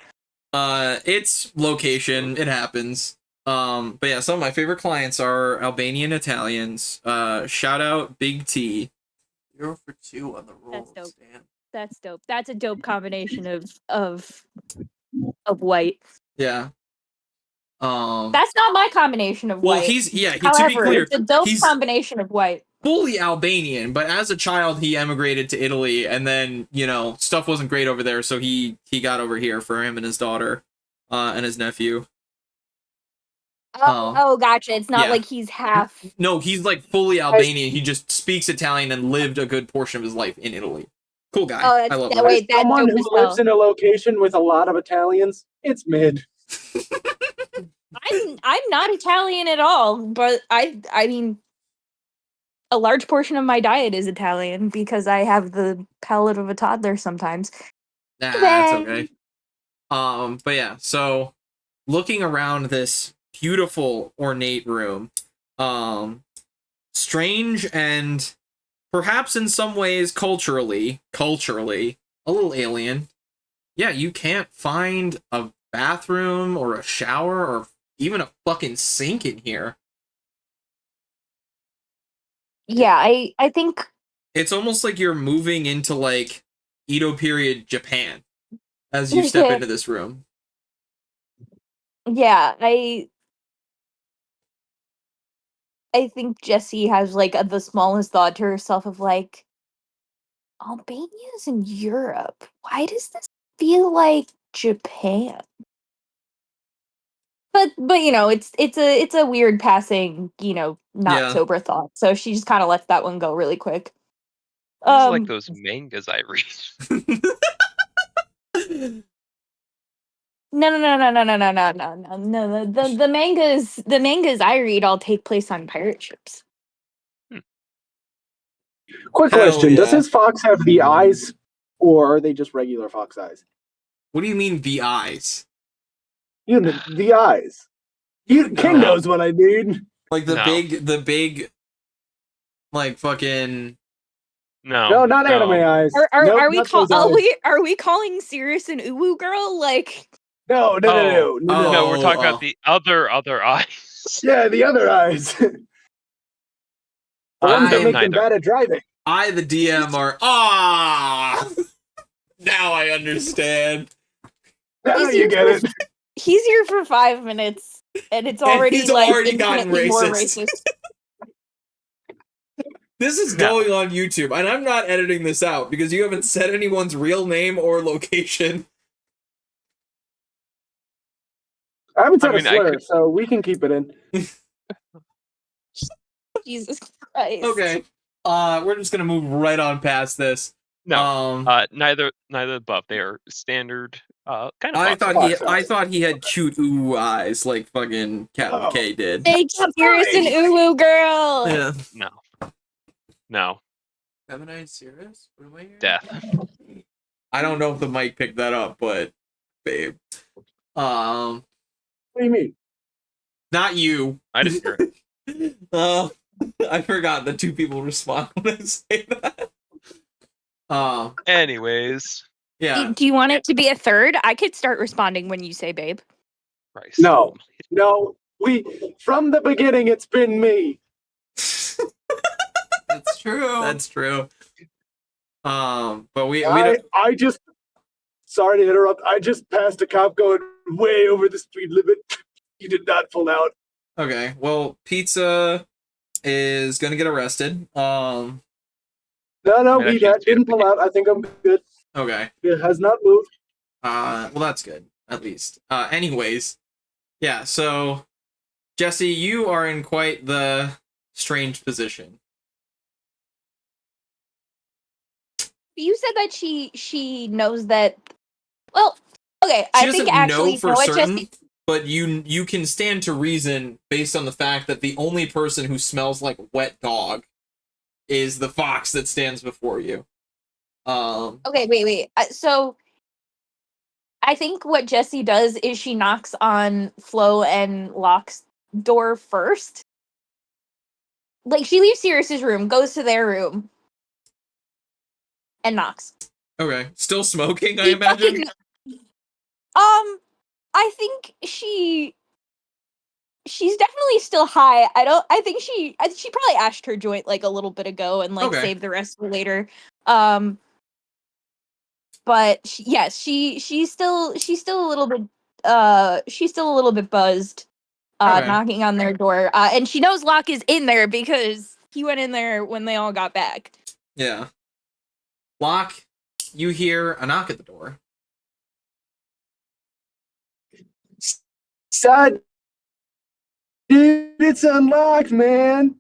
It's location. It happens. But yeah, some of my favorite clients are Albanian Italians. Shout out Big T. 0 for 2 on the roll. That's dope. Stan. That's dope. That's a dope combination of white. Yeah. That's not my combination of Well, white. to be However, clear, it's a dope he's combination of white. fully Albanian, but as a child he emigrated to Italy, and then stuff wasn't great over there, so he got over here for him and his daughter, and his nephew. Oh, gotcha. It's not yeah. like he's half. No, he's like fully Albanian. He just speaks Italian and lived a good portion of his life in Italy. Cool guy. Oh, I love that him. way. That's Someone dope who as lives hell. in a location with a lot of Italians, it's mid. I'm not Italian at all, but I mean, a large portion of my diet is Italian because I have the palate of a toddler sometimes. Nah, that's okay. But yeah, so looking around this beautiful ornate room, strange and perhaps in some ways culturally a little alien. Yeah, you can't find a bathroom or a shower or even a fucking sink in here. Yeah, I think It's almost like you're moving into like Edo period Japan as you step into this room. yeah, I think Jessie has like the smallest thought to herself of like, Albania's in Europe. Why does this feel like Japan? but you know, it's a weird passing, you know, not Yeah. sober thought. So she just kind of lets that one go really quick. This is like those mangas I read. No. The mangas I read all take place on pirate ships. Quick Hell question: Does yeah. his fox have the eyes, or are they just regular fox eyes? What do you mean the eyes? You know, the eyes. King No. knows what I mean. Like the No. big, like fucking. No, not anime eyes. Nope, Are we not those eyes. are we calling Sirius an uwu girl? Like No. No, we're talking Oh. about the other eyes. Yeah, the other eyes. The ones that make them bad at driving. I, the DM, are now I understand. Now you get it. he's here for 5 minutes, and it's already he's like already gotten infinitely more racist. racist. This is going on YouTube, and I'm not editing this out because you haven't said anyone's real name or location. I haven't said I mean, a slur, so we can keep it in. Jesus Christ. Okay. We're just gonna move right on past this. No. Neither above. They are standard. Kind of. I fox eyes. thought he had cute ooh eyes like fucking Captain K did. Make Sirius an uwu girl. Yeah. No. Feminine Sirius? What am I hearing? Death. I don't know if the mic picked that up, but babe. What do you mean? Not you. I didn't hear it. I forgot that two people respond when I say that. Anyways. Yeah. Do you want it to be a third? I could start responding when you say babe. Christ. No. From the beginning, it's been me. That's true. That's true. But we I just, sorry to interrupt. I just passed a cop going way over the speed limit. He did not pull out. Okay. Well, Pizza is gonna get arrested. No, he didn't pull out. I think I'm good. Okay. It has not moved. Well, that's good, at least. Anyways, yeah, so, Jesse, you are in quite the strange position. You said that she knows that. Well, okay. She I doesn't think actually, know for certain, but you can stand to reason based on the fact that the only person who smells like wet dog is the fox that stands before you. Okay, wait. So I think what Jessie does is she knocks on Flo and Locke's door first. Like she leaves Sirius's room, goes to their room, and knocks. Okay, still smoking, I imagine. I think she's definitely still high. I think she probably ashed her joint like a little bit ago and like saved the rest for later. But she's still a little bit buzzed. Knocking on their door. And she knows Locke is in there because he went in there when they all got back. Yeah. Locke, you hear a knock at the door. Son, dude, it's unlocked, man.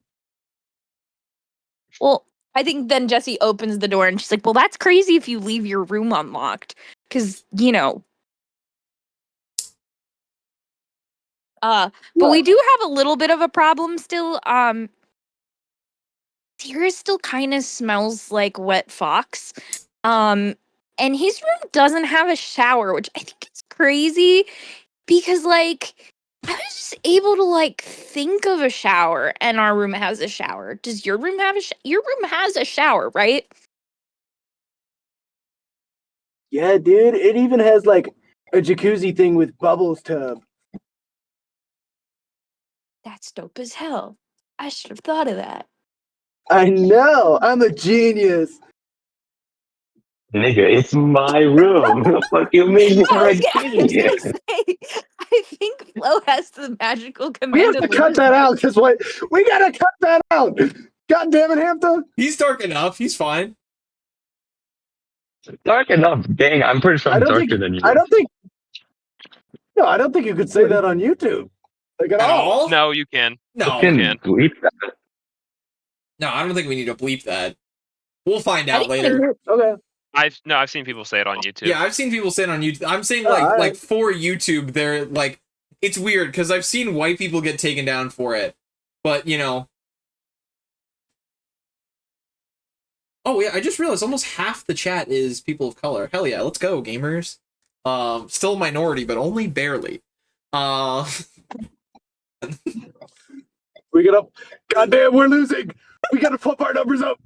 Well, I think then Jessie opens the door and she's like, well, that's crazy if you leave your room unlocked. Because, you know. But we do have a little bit of a problem still. Sirius still kind of smells like wet fox. And his room doesn't have a shower, which I think is crazy. Because, like, I was just able to, like, think of a shower, and our room has a shower. Does your room have your room has a shower, right? Yeah, dude. It even has, like, a jacuzzi thing with bubbles tub. That's dope as hell. I should have thought of that. I know. I'm a genius. Nigga, it's my room. What the fuck you mean you're a genius? I think Flo has the magical command. We have to cut that out. Because what? We gotta cut that out. God damn it, Hampton. He's dark enough. He's fine. Dark enough. Dang, I'm pretty sure I'm darker than you. I don't think. No, I don't think you could say that on YouTube. Like at At all. all? No, you can. You No. can can. bleep that. No, I don't think we need to bleep that. We'll find I out didn't later. even hear- Okay. I've seen people say it on YouTube. Yeah, I've seen people say it on YouTube. I'm saying Oh, like alright. for YouTube, they're like it's weird because I've seen white people get taken down for it, but you know. Oh yeah, I just realized almost half the chat is people of color. Hell yeah, let's go, gamers. Still a minority, but only barely. We gotta. Goddamn, we're losing. We gotta pump our numbers up.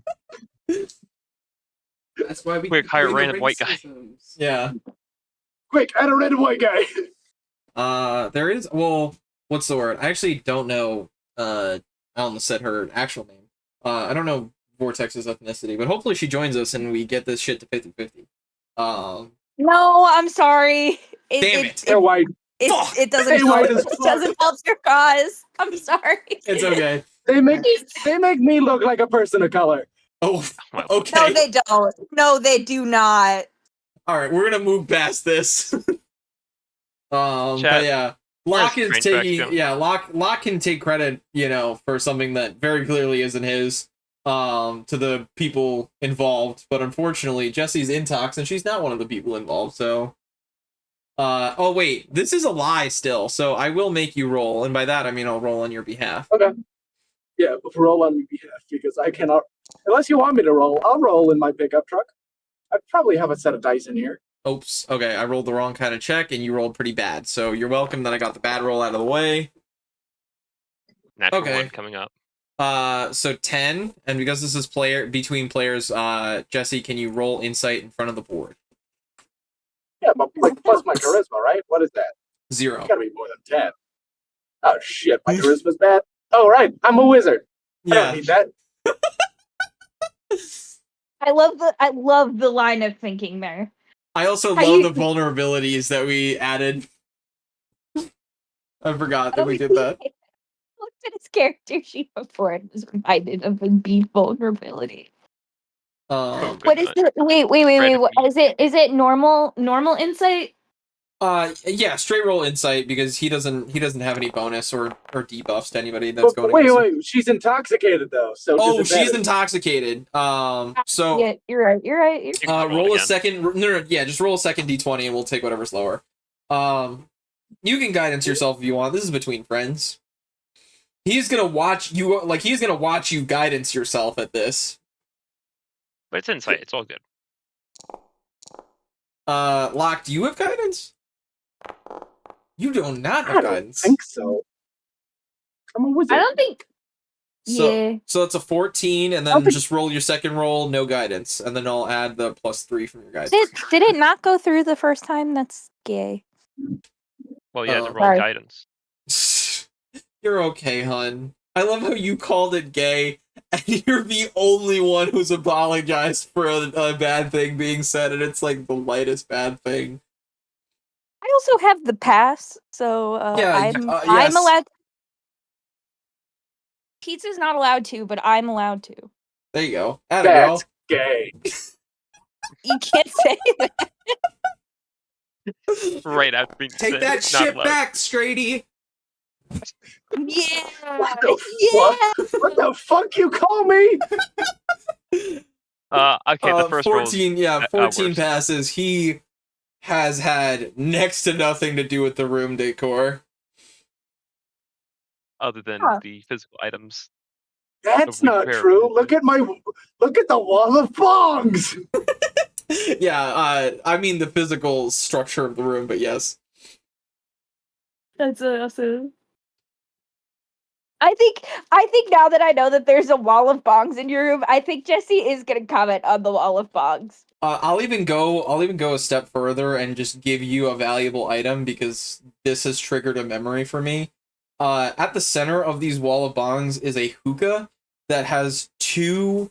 That's why we Quick, hire a play the random white guy. racisms. Yeah. Quick, add a random white guy. There is what's the word? I actually don't know. I almost said her actual name. I don't know Vortex's ethnicity, but hopefully she joins us and we get this shit to 50-50. No, I'm sorry. Damn it. They're white. Fuck! It doesn't Hey, help. white as It fuck. doesn't help your cause. I'm sorry. It's okay. They make me look like a person of color. Oh, Well, okay. No, they don't. No, they do not. All right, we're gonna move past this. But Chat, yeah, Locke is strange taking. faction. Yeah, Locke can take credit, you know, for something that very clearly isn't his. To the people involved, but unfortunately, Jesse's intox and she's not one of the people involved. So, oh wait, this is a lie still. So I will make you roll, and by that I mean I'll roll on your behalf. Okay. Yeah, roll on my behalf because I cannot. Unless you want me to roll, I'll roll in my pickup truck. I probably have a set of dice in here. Oops. Okay, I rolled the wrong kind of check, and you rolled pretty bad. So you're welcome that I got the bad roll out of the way. natural okay. one coming up. So 10, and because this is between players, Jesse, can you roll insight in front of the board? Yeah, but like plus my charisma, right? What is that? 0. It's gotta be more than 10. Oh shit, my charisma's bad. Oh right, I'm a wizard. I don't need that. I love the line of thinking there. I also How love you- the vulnerabilities that we added. I forgot that we did that. I looked at his character sheet before and was reminded of the beef vulnerability. Oh, good What is night. it? Wait. Red What, is it normal insight? Yeah, straight roll insight because he doesn't have any bonus or debuffs to anybody that's But going wait, against him. wait, she's intoxicated though. So Oh, she's disadvantage. intoxicated. So Yeah, you're right. You can roll a again. second. No, yeah, just roll a second d20 and we'll take whatever's lower. You can guidance yourself if you want. This is between friends. He's gonna watch you, like he's gonna watch you guidance yourself at this. But it's insight. It's all good. Locke, do you have guidance? You do not I have don't guidance. think so. I'm a wizard. I don't think. So, Yeah. so it's a 14, and then Okay. just roll your second roll, no guidance, and then I'll add the +3 from your guidance. Did it not go through the first time? That's gay. Well, you had to Oh. roll Sorry. guidance. You're okay, hun. I love how you called it gay, and you're the only one who's apologized for a bad thing being said, and it's like the lightest bad thing. I also have the pass, so Yeah, I'm yes. allowed. Pizza's not allowed to, but I'm allowed to. There you go. Atta girl. That's gay. You can't say that. Right after being Take said, that it's not shit allowed. back, Straighty. Yeah. What the Yeah. fuck? What the fuck you call me? Okay, the first roll. 14, yeah, 14 worst. passes. He has had next to nothing to do with the room decor. Other than Huh. the physical items. That's We not compare true. everything. Look at the wall of bongs. Yeah, I mean the physical structure of the room, but yes. That's awesome. I think now that I know that there's a wall of bongs in your room, I think Jesse is gonna comment on the wall of bongs. I'll even go a step further and just give you a valuable item because this has triggered a memory for me. At the center of these wall of bongs is a hookah that has 2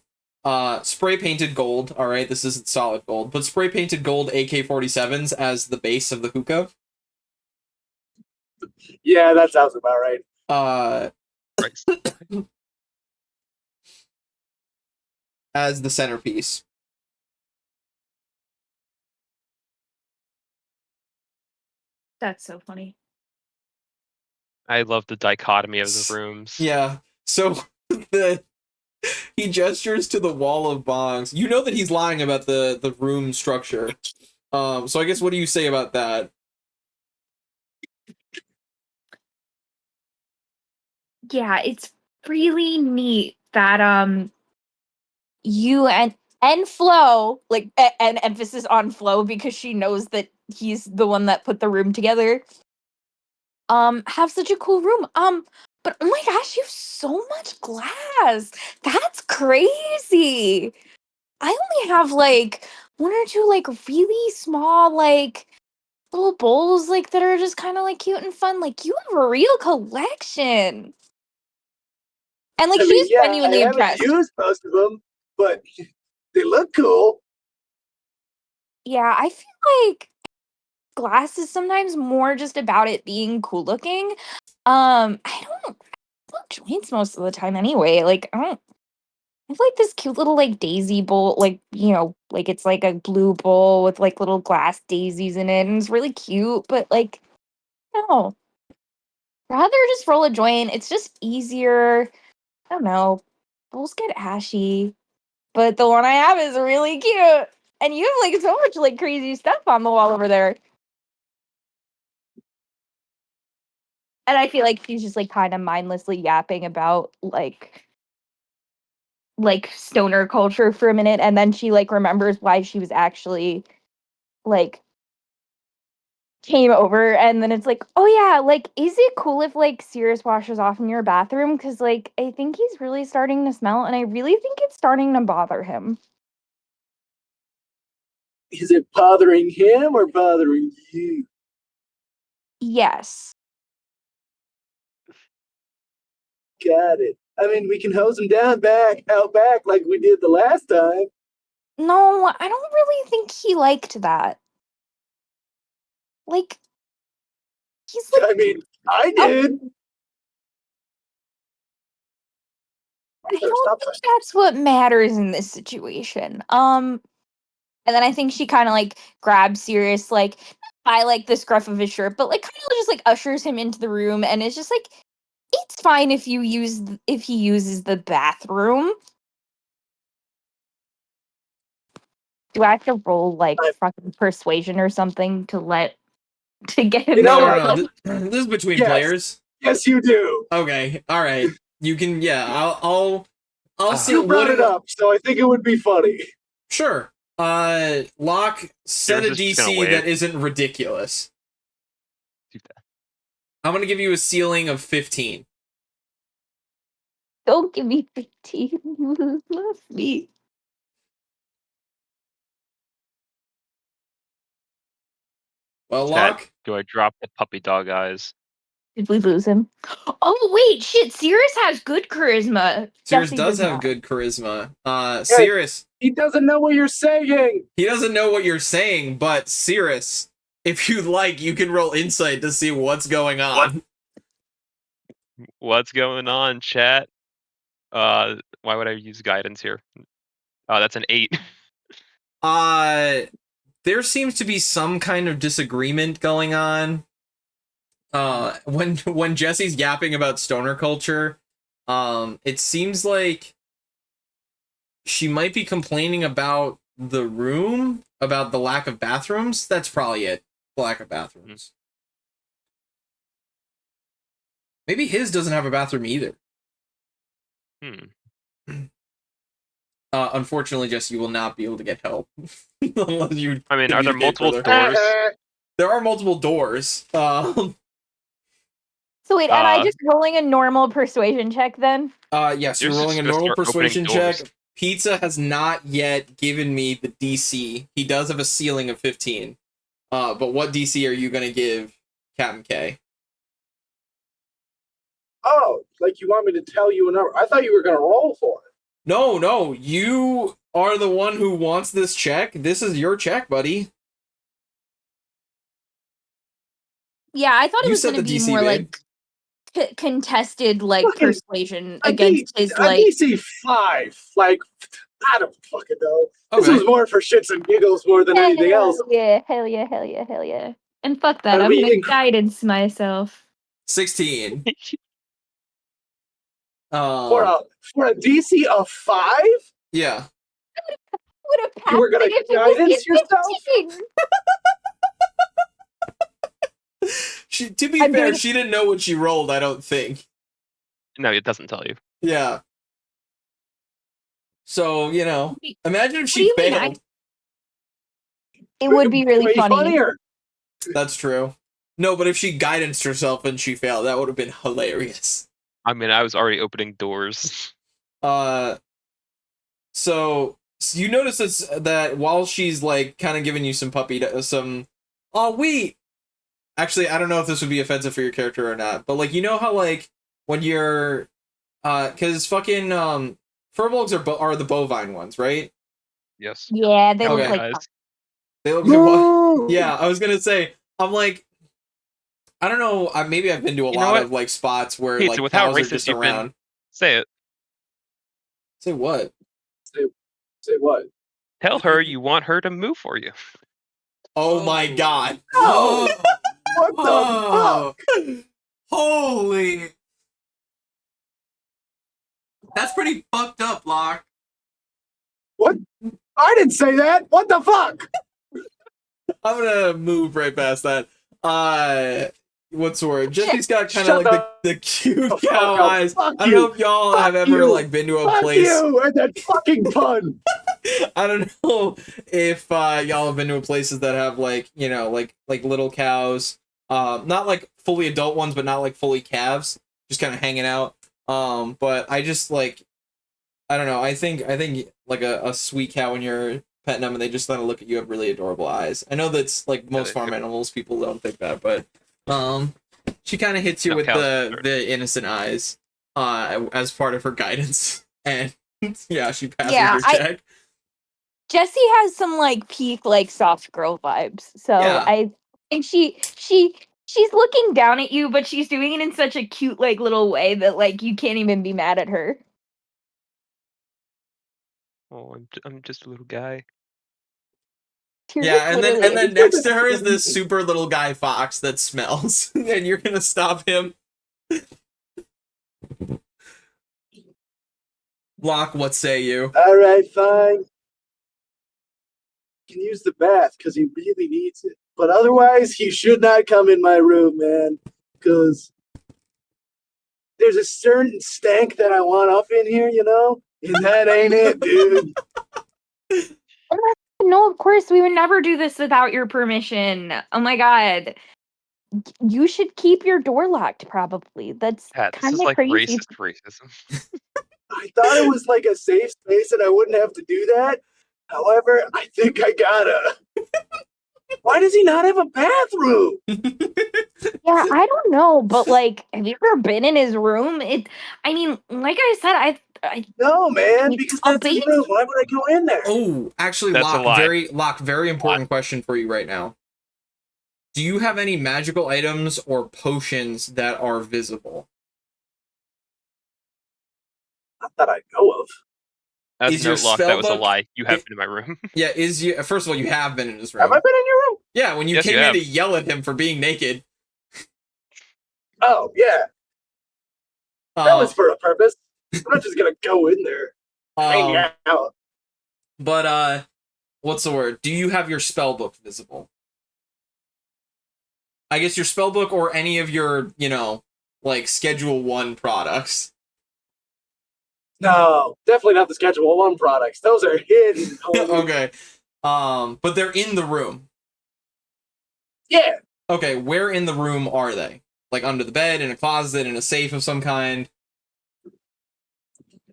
spray painted gold. All right, this isn't solid gold, but spray painted gold AK-47s as the base of the hookah. Yeah, that sounds about right. Right. As the centerpiece. That's so funny. I love the dichotomy of the rooms. Yeah. So he gestures to the wall of bongs. You know that he's lying about the room structure. So I guess what do you say about that? Yeah, it's really neat that you and Flo, like an emphasis on Flo because she knows that he's the one that put the room together. Have such a cool room. But oh my gosh, you have so much glass. That's crazy. I only have like one or two like really small like little bowls like that are just kind of like cute and fun. Like you have a real collection. And like I mean, she's yeah, I genuinely haven't impressed. used most of them, but they look cool. Yeah, I feel like glass is sometimes more just about it being cool looking. I don't look joints most of the time anyway. Like I don't I have like this cute little like daisy bowl, like like it's like a blue bowl with like little glass daisies in it, and it's really cute. But like, no, rather just roll a joint. It's just easier. I don't know. Bowls get ashy, but the one I have is really cute, and you have like so much like crazy stuff on the wall over there. And I feel like she's just like kind of mindlessly yapping about like stoner culture for a minute, and then she like remembers why she was actually like came over, and then it's like, oh yeah, like is it cool if like Sirius washes off in your bathroom, because like I think he's really starting to smell and I really think it's starting to bother him. Is it bothering him or bothering you? Yes. Got it. I mean, we can hose him down out back like we did the last time. No, I don't really think he liked that. Like he's like I mean, I oh, did. I don't think that's what matters in this situation. And then I think she kind of like grabs Sirius like by like the scruff of his shirt, but like kind of just like ushers him into the room, and it's just like it's fine if if he uses the bathroom. Do I have to roll like fucking persuasion or something to get him You know to what? No. like, This is between Yes. players. Yes, you do. Okay. All right. You can. Yeah. I'll see. You brought What? it up, so I think it would be funny. Sure. Locke, set a Yours is just gonna DC wait. that isn't ridiculous. Do that. I'm gonna give you a ceiling of 15. don't give me 15. Love me. Well, Chat, Locke. do I drop the puppy dog eyes? Did we lose him? Oh wait, shit! Sirius has good charisma. Sirius Jesse does have not. good charisma. Hey. Sirius, He doesn't know what you're saying. he doesn't know what you're saying, but Sirius, if you'd like, you can roll insight to see what's going on. What's going on, chat? Why would I use guidance here? That's an 8. There seems to be some kind of disagreement going on. When Jesse's yapping about stoner culture, it seems like she might be complaining about the room, about the lack of bathrooms. That's probably it. The lack of bathrooms. Maybe his doesn't have a bathroom either. Unfortunately, Jesse, you will not be able to get help unless you. I mean, are there communicate multiple further. doors? There are multiple doors. So wait, am I just rolling a normal persuasion check then? Yes, you're Yours is rolling a gonna normal start opening persuasion doors. check. Pizza has not yet given me the DC. He does have a ceiling of 15. But what DC are you gonna give Captain K? Oh, like you want me to tell you a number? I thought you were going to roll for it. No, you are the one who wants this check. This is your check, buddy. Yeah, I thought it You was set going to the be DC, more babe. like contested like Fucking persuasion A against his like. DC 5. Like, I don't fucking know. This Okay. was more for shits and giggles more than anything else. Yeah, hell yeah, hell yeah, hell yeah. And fuck that, That'd I'm be gonna inc- guidance myself. 16. for Um, a DC of 5? yeah. Would have passed You were gonna it if it guidance was yourself? 15. To be I'm fair, doing- she didn't know what she rolled, I don't think. No, it doesn't tell you. Yeah. So, you know, imagine if What do she you mean? failed. It would be really Way funny. funnier. That's true. No, but if she guidanced herself and she failed, that would have been hilarious. I mean, I was already opening doors. So you notice that while she's like kind of giving you some oh wait, actually I don't know if this would be offensive for your character or not, but like, you know how like when you're because fucking furbolgs are the bovine ones, right? Yes. Yeah, they look Okay. like Guys. They look like what? Yeah, I was gonna say, I'm like, I don't know, maybe I've been to a You know lot what? of like spots where Pizza, like with how cows are racist just you've been- around. Say it. Say what? Say what? Tell her you want her to move for you. Oh my god. Oh, what the Oh. fuck? Holy. That's pretty fucked up, Locke. What? I didn't say that. What the fuck? I'm gonna move right past that. What's the word? Jesse's got kind of Shut like the cute fuck cow up. eyes. Fuck I don't know you. if y'all Fuck have ever you. like been to a Fuck place. you and that fucking pun. I don't know if y'all have been to places that have like, you know, like little cows. Not like fully adult ones, but not like fully calves, just kind of hanging out. But I just like, I don't know. I think like a sweet cow when you're petting them and they just kind of look at you, have really adorable eyes. I know that's like most farm animals, people don't think that, but she kind of hits you No, with cows the innocent eyes as part of her guidance, and yeah, she passes Yeah, your check. Jessie has some like peak like soft girl vibes. So Yeah. I think she's looking down at you, but she's doing it in such a cute like little way that like you can't even be mad at her. Oh, I'm just a little guy. You're Yeah, and then literally- next to her is this super little guy fox that smells, and you're gonna stop him. Locke, what say you? All right, fine. He can use the bath because he really needs it. But otherwise, he should not come in my room, man. Because there's a certain stank that I want up in here, you know? And that ain't it, dude. No, of course we would never do this without your permission. Oh my god. You should keep your door locked, probably. That's Pat, this kind is of like crazy. racist racism. I thought it was like a safe space and I wouldn't have to do that. However, I think I gotta. Why does he not have a bathroom? Yeah, I don't know, but like, have you ever been in his room? I mean, like I said, I No, man, It's because a that's his base- room. Why would I go in there? Oh, actually, That's a lie. Locke, very important question for you right now. Do you have any magical items or potions that are visible? Not that I know of. As Is no your lock, that was a spellbook- lie. You have been in my room. Yeah, first of all, you have been in his room. Have I been in your room? Yeah, when you Yes, came you in have. to yell at him for being naked. Oh, yeah. That was for a purpose. I'm not just gonna go in there. Hang out. But what's the word? Do you have your spell book visible? I guess your spell book or any of your, you know, like Schedule 1 products. No, definitely not the Schedule 1 products. Those are hidden. homie. Okay. But they're in the room. Yeah. Okay, where in the room are they? Like under the bed, in a closet, in a safe of some kind?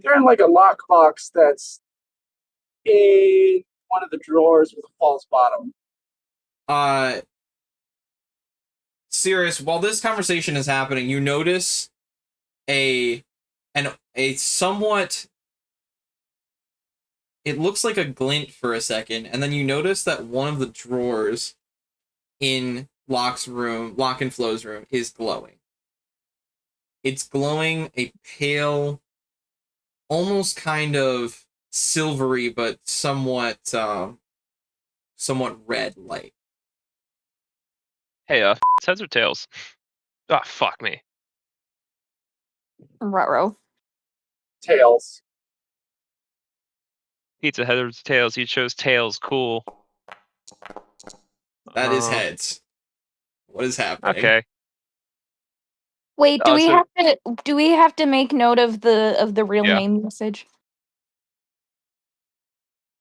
They're in like a lockbox that's in one of the drawers with a false bottom. Sirius, while this conversation is happening, you notice a somewhat, it looks like a glint for a second, and then you notice that one of the drawers in Locke and Flo's room, is glowing. It's glowing a pale, almost kind of silvery, but somewhat red light. Hey, it's heads or tails? Ah, fuck me. Ruh-roh. Tails. Pizza heads or tails? He chose tails. Cool. That is heads. What is happening? Okay. Wait, do we so- have to make note of the real Yeah. name usage?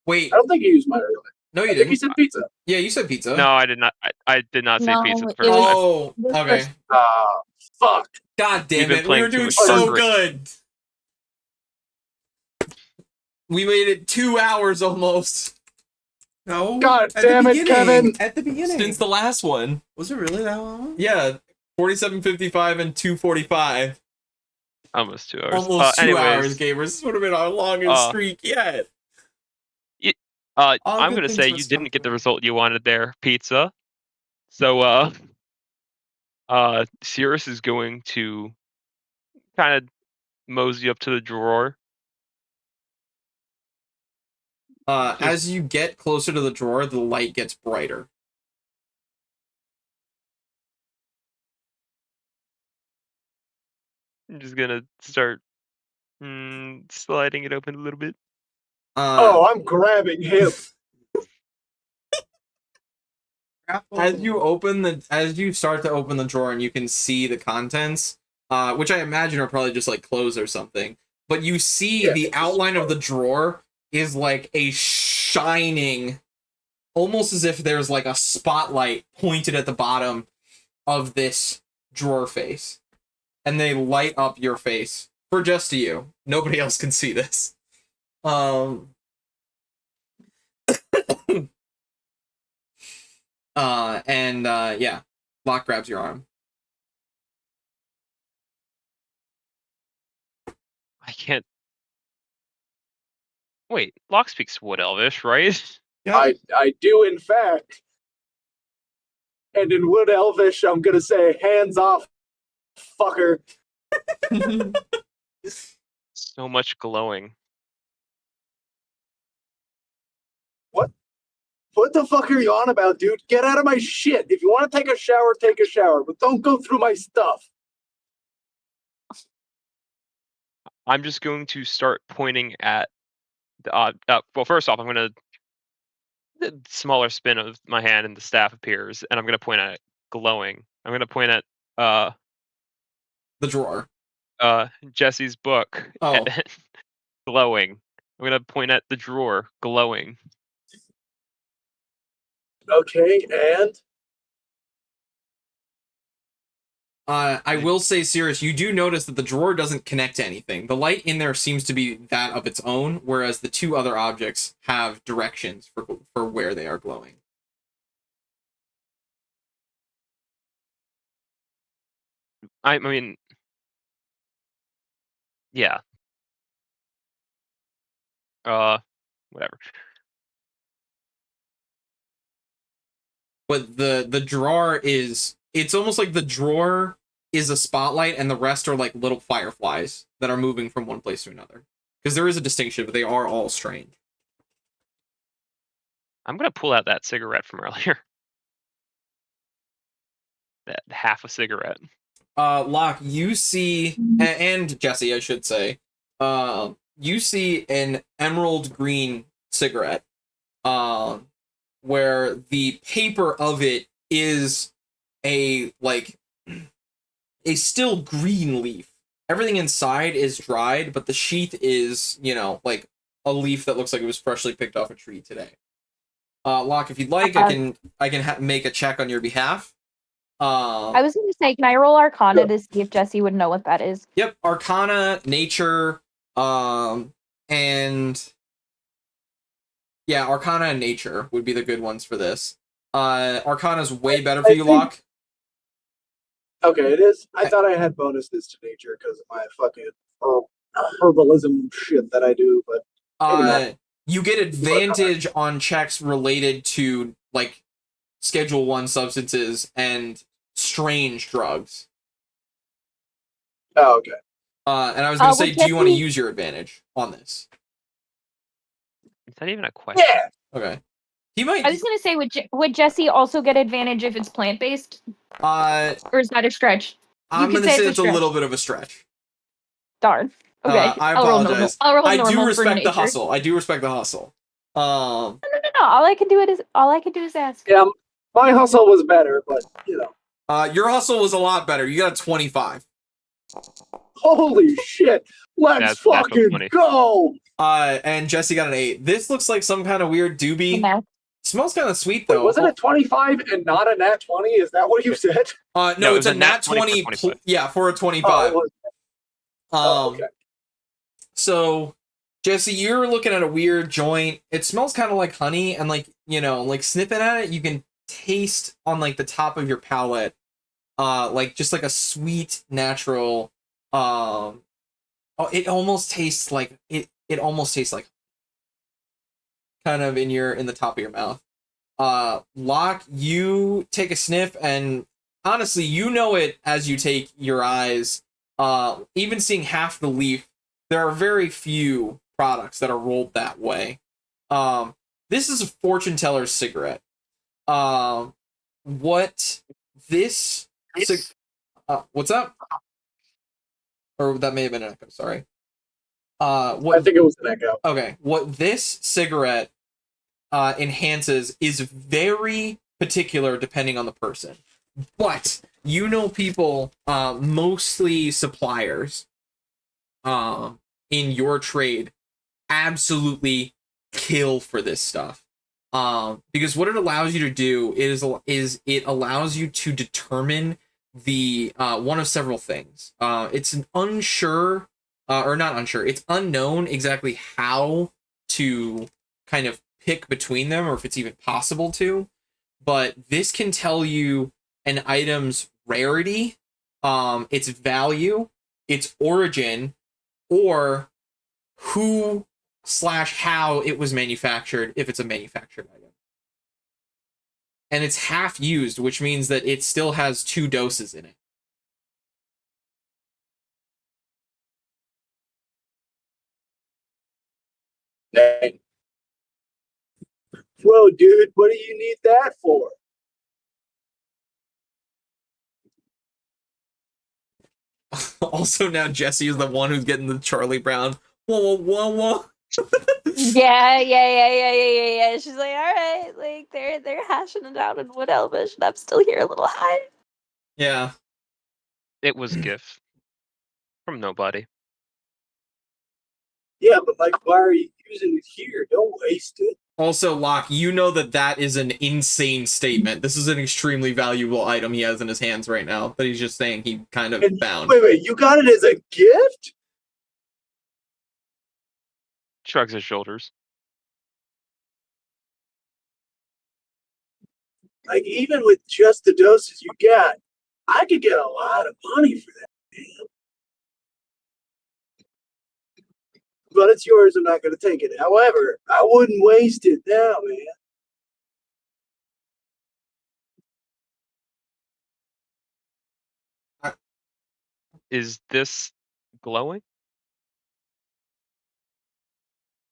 Wait, I don't think you used my real name. no, you I think you didn't. said pizza. Yeah, you said pizza. No, I did not. I did not say No, pizza the it first was- time. Oh, this okay. was- Fuck. God damn been it. We playing were too doing much so Fortnite. good. We made it 2 hours almost No. God at the damn it, beginning, Kevin. At the beginning. since the last one. Was it really that long? Yeah, 47:55 and 2:45. Almost 2 hours. Almost 2 anyways, hours, gamers. This would have been our longest streak yet. All I'm good gonna things say must you come didn't get to the an end. result you wanted there, pizza. So, Cirrus is going to kind of mosey up to the drawer. As you get closer to the drawer, the light gets brighter. I'm just gonna start sliding it open a little bit. Oh, I'm grabbing him. As you start to open the drawer and you can see the contents, which I imagine are probably just like clothes or something, but you see the outline of the drawer is like a shining, almost as if there's like a spotlight pointed at the bottom of this drawer face, and they light up your face for just you. Nobody else can see this. Yeah, Locke grabs your arm. I can't. Wait, Locke speaks Wood Elvish, right? Yeah. I do, in fact. And in Wood Elvish, I'm gonna say, hands off, fucker. So much glowing. What the fuck are you on about, dude? Get out of my shit. If you want to take a shower, but don't go through my stuff. I'm just going to start pointing at the well, first off, I'm gonna the smaller spin of my hand and the staff appears, and I'm gonna point at it glowing. I'm gonna point at The drawer. Jesse's book Oh. glowing. I'm gonna point at the drawer glowing. Okay, and? I will say, Cirrus, you do notice that the drawer doesn't connect to anything. The light in there seems to be that of its own, whereas the two other objects have directions for where they are glowing. I mean, yeah. Whatever. But the drawer is, it's almost like the drawer is a spotlight and the rest are like little fireflies that are moving from one place to another. Because there is a distinction, but they are all strange. I'm gonna pull out that cigarette from earlier. That half a cigarette. Locke, you see, and Jesse, I should say, you see an emerald green cigarette, where the paper of it is a still green leaf. Everything inside is dried, but the sheath is, like a leaf that looks like it was freshly picked off a tree today. Locke, if you'd like, I can make a check on your behalf. I was going to say, can I roll Arcana to see if Jesse would know what that is? Yep, Arcana, Nature, and yeah, Arcana and Nature would be the good ones for this. Arcana's way better for you, Locke. Okay, it is. I thought I had bonuses to nature because of my fucking herbalism shit that I do, but maybe not. You get advantage on checks related to like Schedule 1 substances and strange drugs. Oh, okay. And I was going to say, would do you want to Jesse- use your advantage on this? Is that even a question? Yeah. Okay. He might. I was gonna say, would Jesse also get advantage if it's plant based, or is that a stretch? I'm could gonna say say it's a it's a stretch. little bit of a stretch. Darn. Okay, I I'll roll normal. apologize. I'll roll I normal do for respect the nature. hustle. I do respect the hustle. No. All I can do is ask. Yeah, my hustle was better, but you know. Your hustle was a lot better. You got a 25. Holy shit! Let's That's natural fucking 20. go! And Jesse got an 8. This looks like some kind of weird doobie. Yeah. Smells kind of sweet Wait, though. was it a 25 and not a nat 20? Is that what you said? No, No, it it's was a a nat nat 20 20. for 25. Yeah, for a Oh, 25. it was. Um, Okay. So, Jesse, you're looking at a weird joint. It smells kind of like honey, and like, you know, like sniffing at it, you can taste on like the top of your palate, like just like a sweet, natural, oh, it almost tastes like it almost tastes like kind of in the top of your mouth. Locke, you take a sniff, and honestly, you know it as you take your eyes. Even seeing half the leaf, there are very few products that are rolled that way. This is a fortune teller's cigarette. What this what's up? Or that may have been an echo, sorry. What I think it was an echo. Okay, what this cigarette enhances is very particular depending on the person. But you know people, mostly suppliers, in your trade, absolutely kill for this stuff. Because what it allows you to do is it allows you to determine the one of several things. It's an unsure, or not unsure. It's unknown exactly how to kind of pick between them, or if it's even possible to. But this can tell you an item's rarity, its value, its origin, or who/how it was manufactured, if it's a manufactured item. And it's half used, which means that it still has 2 doses in it. Dang. Whoa, dude, what do you need that for? Also, now Jesse is the one who's getting the Charlie Brown. Whoa, whoa, whoa, whoa. Yeah. She's like, all right, like they're hashing it out in Wood Elvish, and I'm still here a little high. Yeah. It was a gift from nobody. Yeah, but like, why are you using it here? Don't waste it. Also, Locke, you know that is an insane statement. This is an extremely valuable item he has in his hands right now that he's just saying he kind of And found. wait, you got it as a gift? Shrugs his shoulders. Like, even with just the doses you got, I could get a lot of money for that, man. But it's yours, I'm not going to take it. However, I wouldn't waste it now, man. Is this glowing?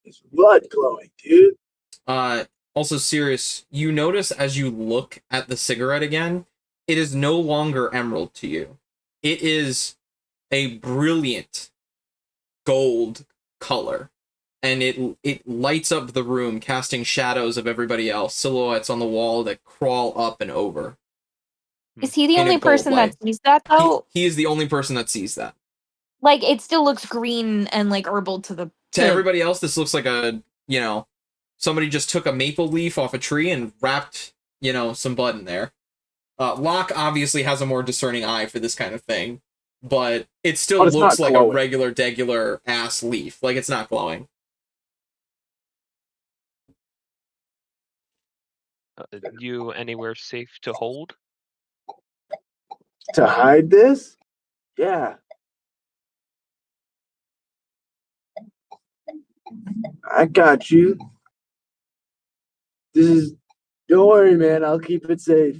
It's blood glowing, dude. Also, Sirius, you notice as you look at the cigarette again, it is no longer emerald to you. It is a brilliant gold color, and it lights up the room, casting shadows of everybody else, silhouettes on the wall that crawl up and over. Is he the In a only gold person way. that sees that though? He is the only person that sees that. Like it still looks green and like herbal to the To everybody else, this looks like a, you know, somebody just took a maple leaf off a tree and wrapped, you know, some bud in there. Locke obviously has a more discerning eye for this kind of thing, but it still But it's looks not like glowing. a regular, degular ass leaf. Like, it's not glowing. You anywhere safe to hold? To hide this? Yeah. I got you. Don't worry, man. I'll keep it safe.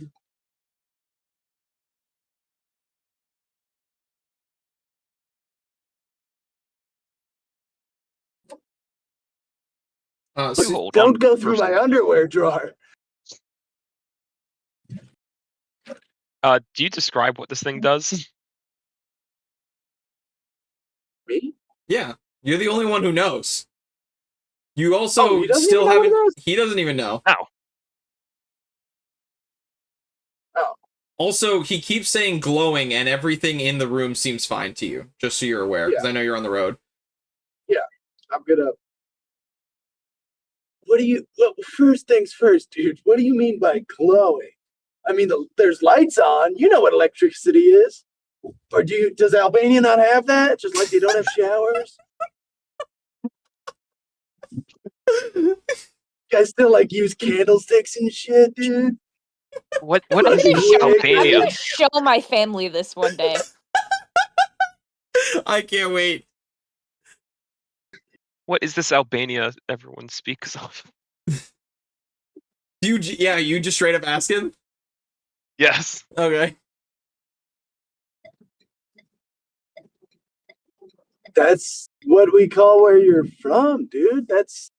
Uh, You so, hold Don't on go through my person. underwear drawer. Do you describe what this thing does? Me? yeah, you're the only one who knows. You also Oh, he doesn't still even know what it haven't. does? He doesn't even know. Ow. Oh. Also, he keeps saying glowing, and everything in the room seems fine to you. Just so you're aware, because I know you're on the road. I'm gonna. What do you? Well, first things first, dude. What do you mean by glowing? I mean, there's lights on. You know what electricity is. Or does Albania not have that? Just like they don't have showers? You guys still like use candlesticks and shit, dude? What I'm is gonna, this show, I'm Albania? gonna show my family this one day. I can't wait. What is this Albania everyone speaks of? You just straight up ask him? Yes. Okay. That's what we call where you're from, dude. That's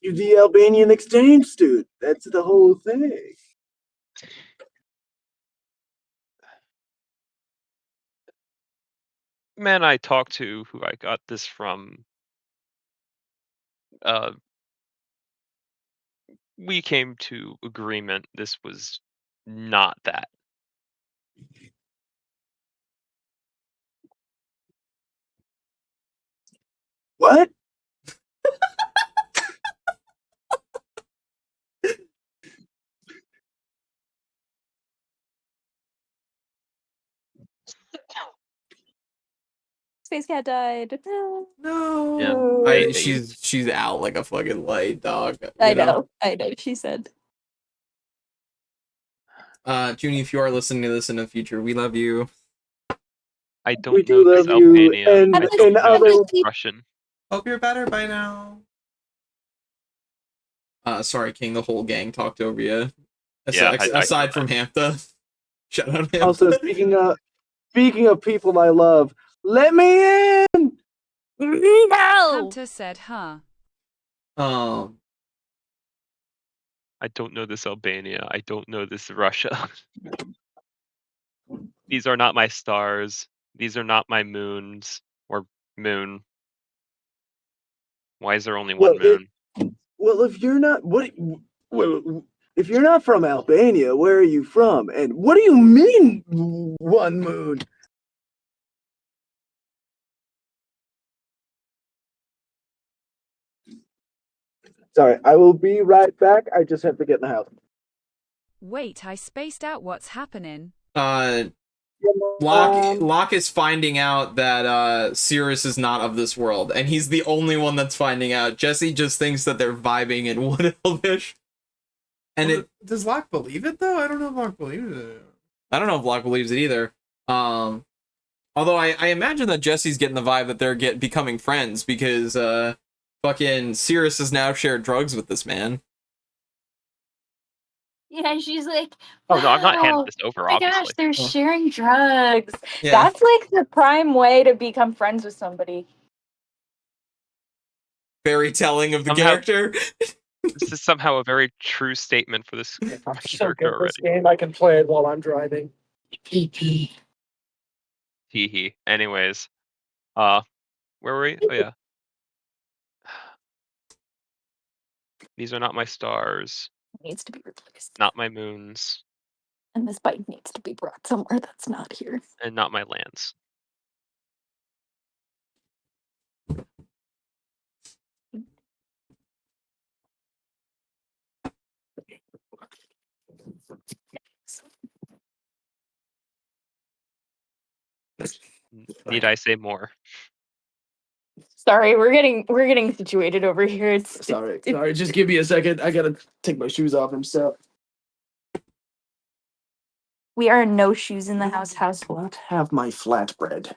you the Albanian exchange student. That's the whole thing. Man I talked to who I got this from, we came to agreement this was not that. What? Space Cat died. No. Yeah. She's out like a fucking light, dog. I know. She said. Junie, if you are listening to this in the future, we love you. I We don't do know this love you, Albania. and I don't know other. this Russian. Hope you're better by now. Sorry, King. The whole gang talked over you. Yeah, Aside from Hampta. Shout out Hampta. Also, speaking of people I love, let me in. No. Hunter said, huh? I don't know this Albania. I don't know this Russia. These are not my stars. These are not my moons or moon. Why is there only one moon? Well, if you're not if you're not from Albania, where are you from? And what do you mean one moon? Sorry, I will be right back. I just have to get in the house. Wait, I spaced out what's happening. Locke is finding out that Cirrus is not of this world, and he's the only one that's finding out. Jesse just thinks that they're vibing in Wood Elvish. And does Locke believe it though? I don't know if Locke believes it. I don't know if Locke believes it either. Although I imagine that Jesse's getting the vibe that they're becoming friends because fucking Cirrus has now shared drugs with this man. Yeah, she's like, Oh no, I'm not handing "Wow, this over, oh my obviously. gosh, they're sharing drugs." Yeah. That's like the prime way to become friends with somebody. Very telling of the Somehow- character. This is somehow a very true statement for this character already. game I can play it while I'm driving. Hee hee. Anyways, where were we? Oh yeah. These are not my stars, It needs to be replaced. not my moons, And this bike needs to be brought somewhere that's not here. and not my lands. Need I say more? Sorry, we're getting situated over here. It's Sorry, just give me a second. I gotta take my shoes off and stuff. We are no shoes in the house household. Have my flatbread.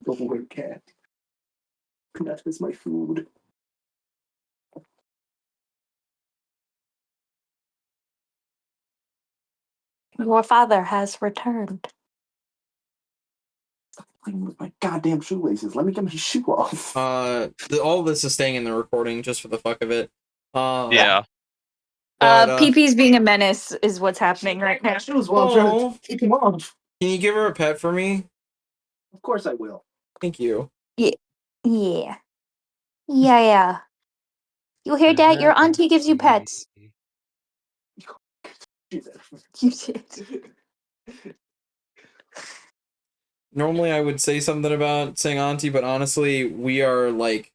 Go away, cat. That is my food. Your father has returned. playing with my goddamn shoelaces. Let me get my shoe off. All this is staying in the recording just for the fuck of it. Yeah. But, PP's being a menace is what's happening right now. My shoes while I'm trying to take them off. Can you give her a pet for me? Of course I will. Thank you. Yeah. Yeah. You hear that? Your auntie gives you pets. You did. Normally I would say something about saying auntie, but honestly, we are like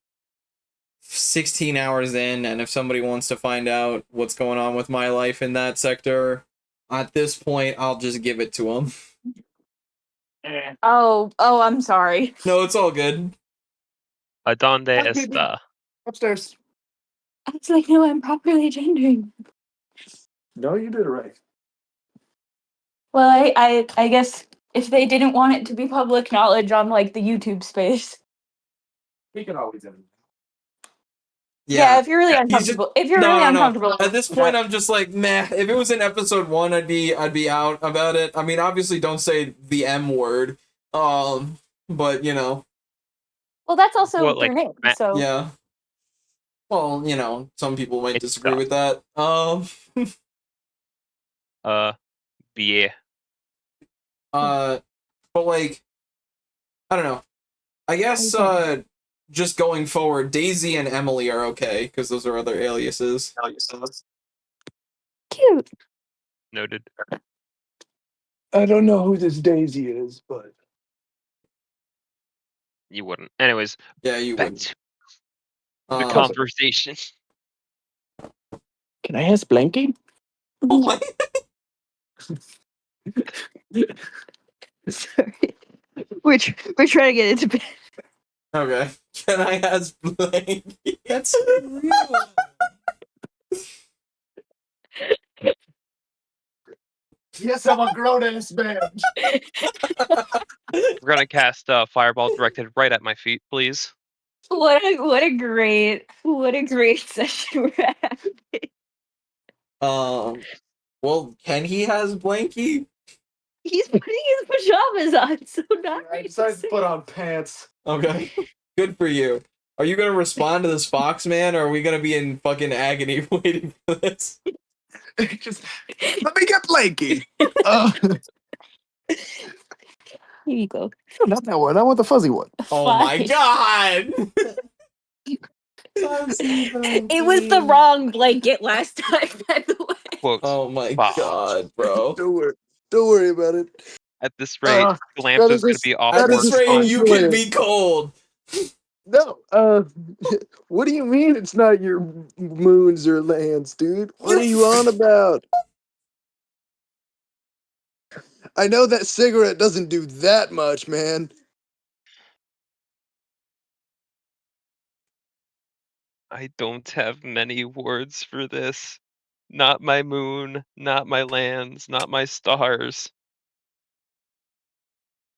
16 hours in, and if somebody wants to find out what's going on with my life in that sector, at this point, I'll just give it to them. Oh, I'm sorry. No, it's all good. Adonde Hi, baby. está? Upstairs. It's like, no, I'm properly gendering. No, you did it right. Well, I guess if they didn't want it to be public knowledge on like the YouTube space. We can always edit. Yeah, if you're really He's uncomfortable. just- If you're really uncomfortable. At this point, I'm just like, meh. If it was in episode 1, I'd be out about it. I mean, obviously, don't say the M word. But you know. Well, that's also What, their name. like, So Yeah. Well, you know, some people might It's disagree tough. with that. Yeah. But like, I don't know. I guess just going forward, Daisy and Emily are okay because those are other aliases. cute. Noted. I don't know who this Daisy is, but You wouldn't. Anyways, Yeah, you back would. to the Um, conversation. can I ask Blanky? what? Sorry. We're trying to get into bed. Okay. Can I ask Blank? That's real. Yes, I'm a grown ass man. We're gonna cast fireball directed right at my feet, please. What a great session we're having. Well, can he has Blanky? He's putting his pajamas on, so not I decided to put on pants. Okay. Good for you. Are you gonna respond to this fox man, or are we gonna be in fucking agony waiting for this? Just let me get Blanky. Here you go. Not that one. I want the fuzzy one. Oh my Fine. god! It was the wrong blanket last time, by the way. Quote. Oh my Wow. god, bro. Don't worry about it. At this rate, that Galanta's is gonna just- be off At that work. is this a rate, you can layer. be cold. No, what do you mean it's not your moons or lands, dude? What are you on about? I know that cigarette doesn't do that much, man. I don't have many words for this. Not my moon, not my lands, not my stars.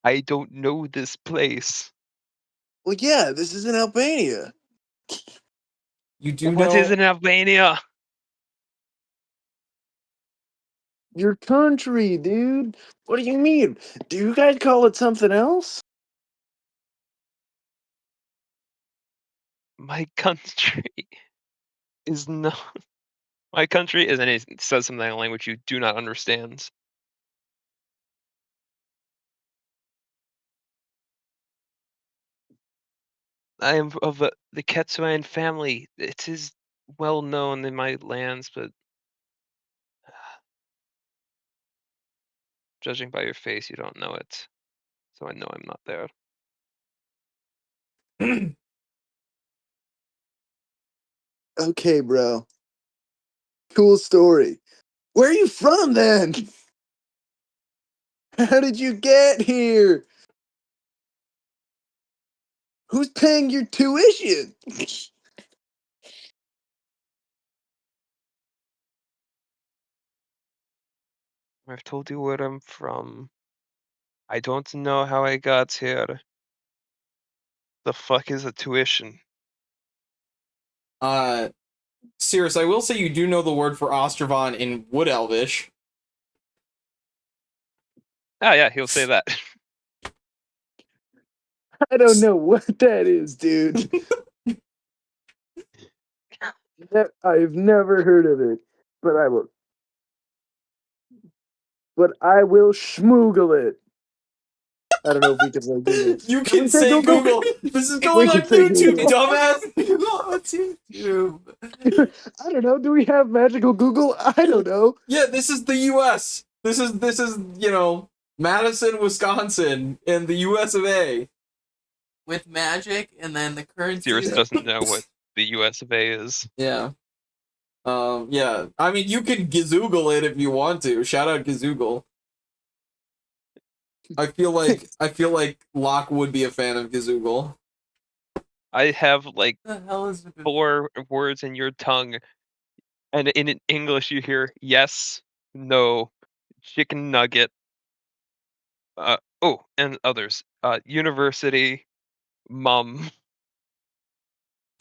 I don't know this place. Well, yeah, this is in Albania. You do What know. is in Albania? Your country, dude. What do you mean? Do you guys call it something else? My country is not. My country is, and it says something in a language you do not understand. I am of the Quechuan family. It is well known in my lands, but judging by your face, you don't know it. So I know I'm not there. Okay, bro. Cool story. Where are you from then? How did you get here? Who's paying your tuition? I've told you where I'm from. I don't know how I got here. The fuck is a tuition? Cirrus, I will say you do know the word for Ostravan in Wood Elvish. Oh yeah, he'll say that. I don't know what that is, dude. I've never heard of it, but I will. But I will schmoogle it. I don't know if we can say Google. You Can we can say Google? Google. This is We going can on say YouTube, Google. dumbass. Google on YouTube. I don't know. Do we have magical Google? I don't know. Yeah, this is the U.S. This is Madison, Wisconsin, in the U.S. of A. With magic, and then the currency. Cirrus doesn't know what the US of A is. Yeah. Yeah. I mean, you can Gazoogle it if you want to. Shout out Gazoogle. I feel like Locke would be a fan of Gazoogle. I have like The hell is it? 4 words in your tongue, and in English you hear yes, no, chicken nugget, and others. University, mum.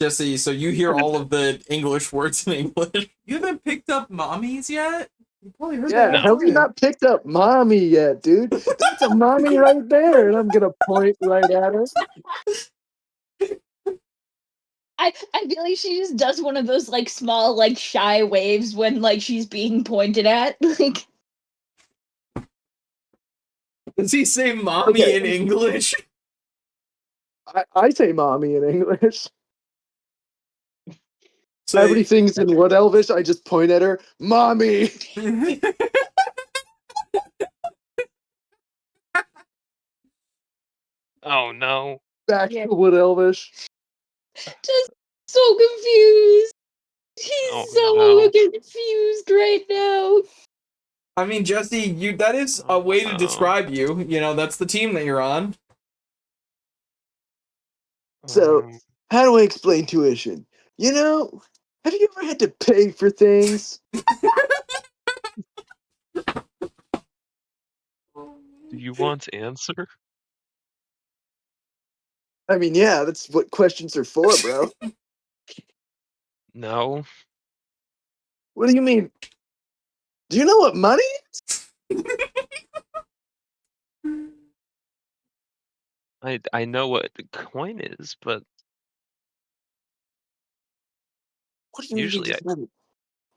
Jesse, so you hear all of the English words in English. You haven't picked up mommies yet? You probably heard Yeah, that. have you not picked up mommy yet, dude? That's a mommy right there, and I'm gonna point right at her. I feel like she just does one of those like small like shy waves when like she's being pointed at. Like Does he say mommy Okay. in English? I say mommy in English. So Everything's in what Elvish? I just point at her, mommy. Oh no. Back Yeah. to what Elvish. just so confused. He's Oh, so no. confused right now. I mean, Jesse, that is a way to describe you. You know, that's the team that you're on. So, how do I explain tuition? You know, have you ever had to pay for things? Do you want to answer? I mean, yeah, that's what questions are for, bro. No. What do you mean? Do you know what money is? I know what the coin is, but What do you mean usually you've never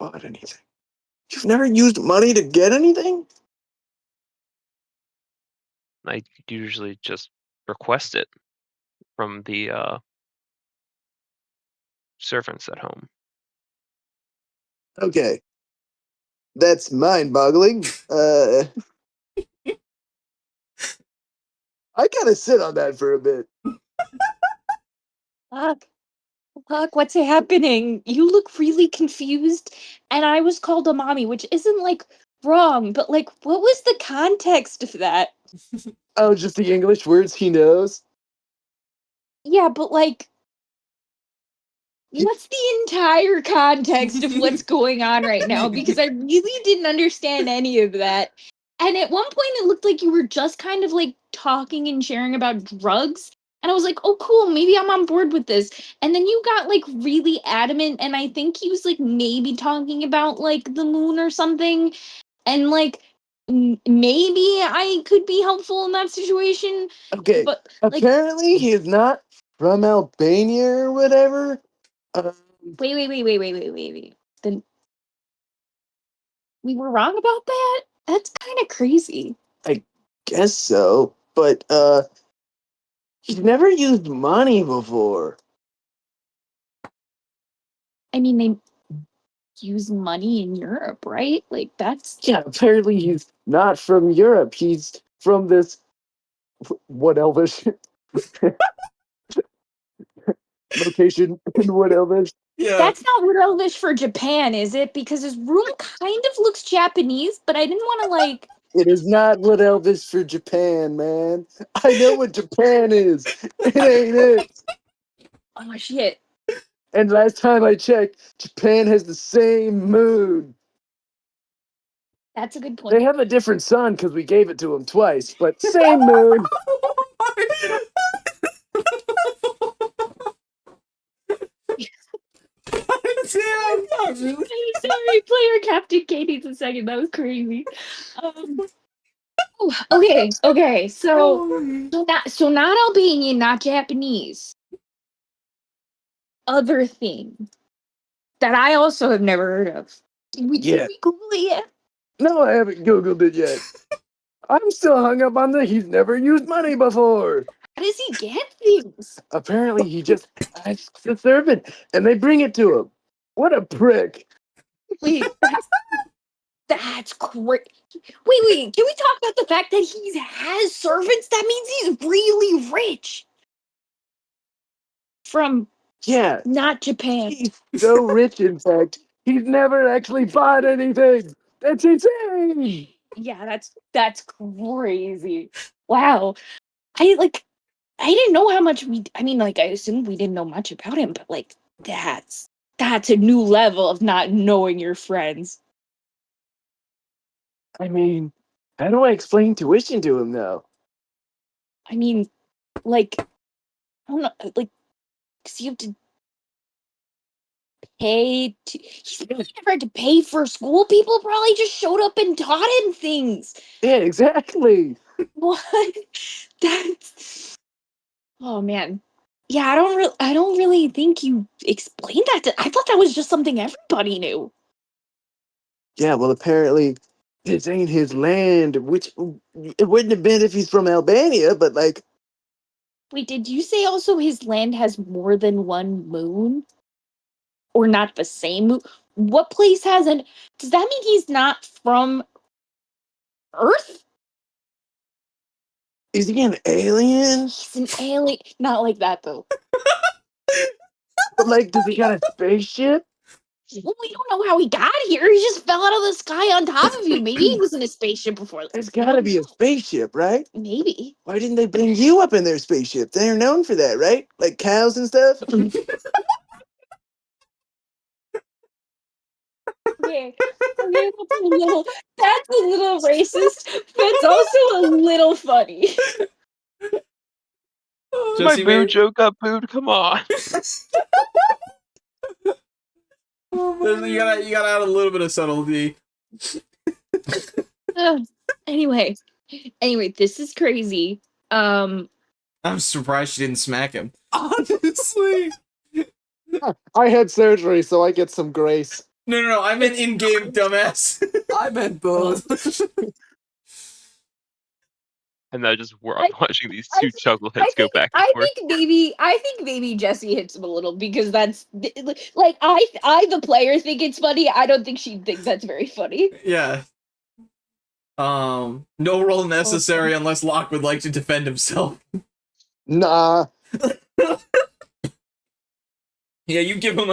bought anything? You've never used money to get anything? I usually just request it from the servants at home. Okay. That's mind-boggling. I gotta sit on that for a bit. Look, what's happening? You look really confused, and I was called a mommy, which isn't like wrong, but like, what was the context of that? Oh, just the English words he knows? Yeah, but like, what's the entire context of what's going on right now? Because I really didn't understand any of that. And at one point, it looked like you were just kind of like talking and sharing about drugs. And I was like, oh, cool, maybe I'm on board with this. And then you got like really adamant. And I think he was like maybe talking about like the moon or something. And like, maybe I could be helpful in that situation. Okay. But like, Apparently, he is not from Albania or whatever. wait. Then we were wrong about that? That's kind of crazy. I guess so, but he's never used money before. I mean, they use money in Europe, right? Like, that's. Yeah, apparently he's not from Europe. He's from this what Elvish location in what Elvish. Yeah. That's not Wood Elvish for Japan, is it? Because his room kind of looks Japanese, but I didn't want to, like. It is not what Elvish for Japan, man. I know what Japan is. It ain't it. Oh, shit. And last time I checked, Japan has the same moon. That's a good point. They have a different sun because we gave it to them twice, but same moon. Damn, God, really? I'm sorry, player Captain Katie's a second. That was crazy. Okay. So not Albanian, not Japanese. Other thing that I also have never heard of. Did we Google it yet? No, I haven't Googled it yet. I'm still hung up on the he's never used money before. How does he get things? Apparently, he just asks the servant and they bring it to him. What a prick. Wait, that's great. Wait. Can we talk about the fact that he has servants? That means he's really rich. From Yeah, not Japan. he's so rich, in fact, he's never actually bought anything. That's insane. Yeah, that's crazy. Wow. I didn't know how much I assumed we didn't know much about him, but like that's a new level of not knowing your friends. I mean, how do I explain tuition to him, though? I mean, like I don't know, like, cause you have to pay to he's never had to pay for school. People probably just showed up and taught him things. Yeah, exactly. What? That's oh man. Yeah, I don't really think you explained that I thought that was just something everybody knew. Yeah, well, apparently, this ain't his land, which it wouldn't have been if he's from Albania, but like, Wait, did you say also his land has more than one moon? Or not the same moon? What place has an does that mean he's not from Earth? is he an alien? He's an alien. Not like that though. But like, does he got a spaceship? Well, we don't know how he got here. He just fell out of the sky on top of you. Maybe he was in a spaceship before. There's gotta be a spaceship, right? Maybe. Why didn't they bring you up in their spaceship? They're known for that, right? Like cows and stuff? Okay, that's a little racist, but it's also a little funny. My Jesse, boo man. joke got booed. Come on. You gotta add a little bit of subtlety. Anyway, this is crazy. I'm surprised she didn't smack him. Honestly. I had surgery, so I get some grace. No, I meant in-game, dumbass. I meant both. And I just I- watching these I two think- chuckleheads go back and forth. I think maybe Jesse hits him a little because that's like I the player think it's funny. I don't think she'd think that's very funny. Yeah. No roll necessary unless Locke would like to defend himself. Nah. Yeah, you give him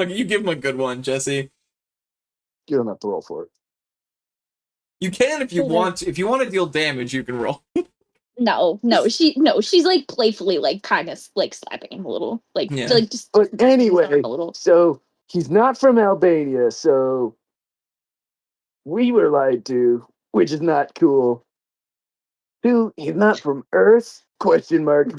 a good one, Jesse. You don't have to roll for it. You can if you want. If you want to deal damage, you can roll. No, she's like playfully like kind of like slapping him a little, like Yeah. like just But anyway, a little. so he's not from Albania, so we were lied to, which is not cool. Two, he's not from Earth? Question mark.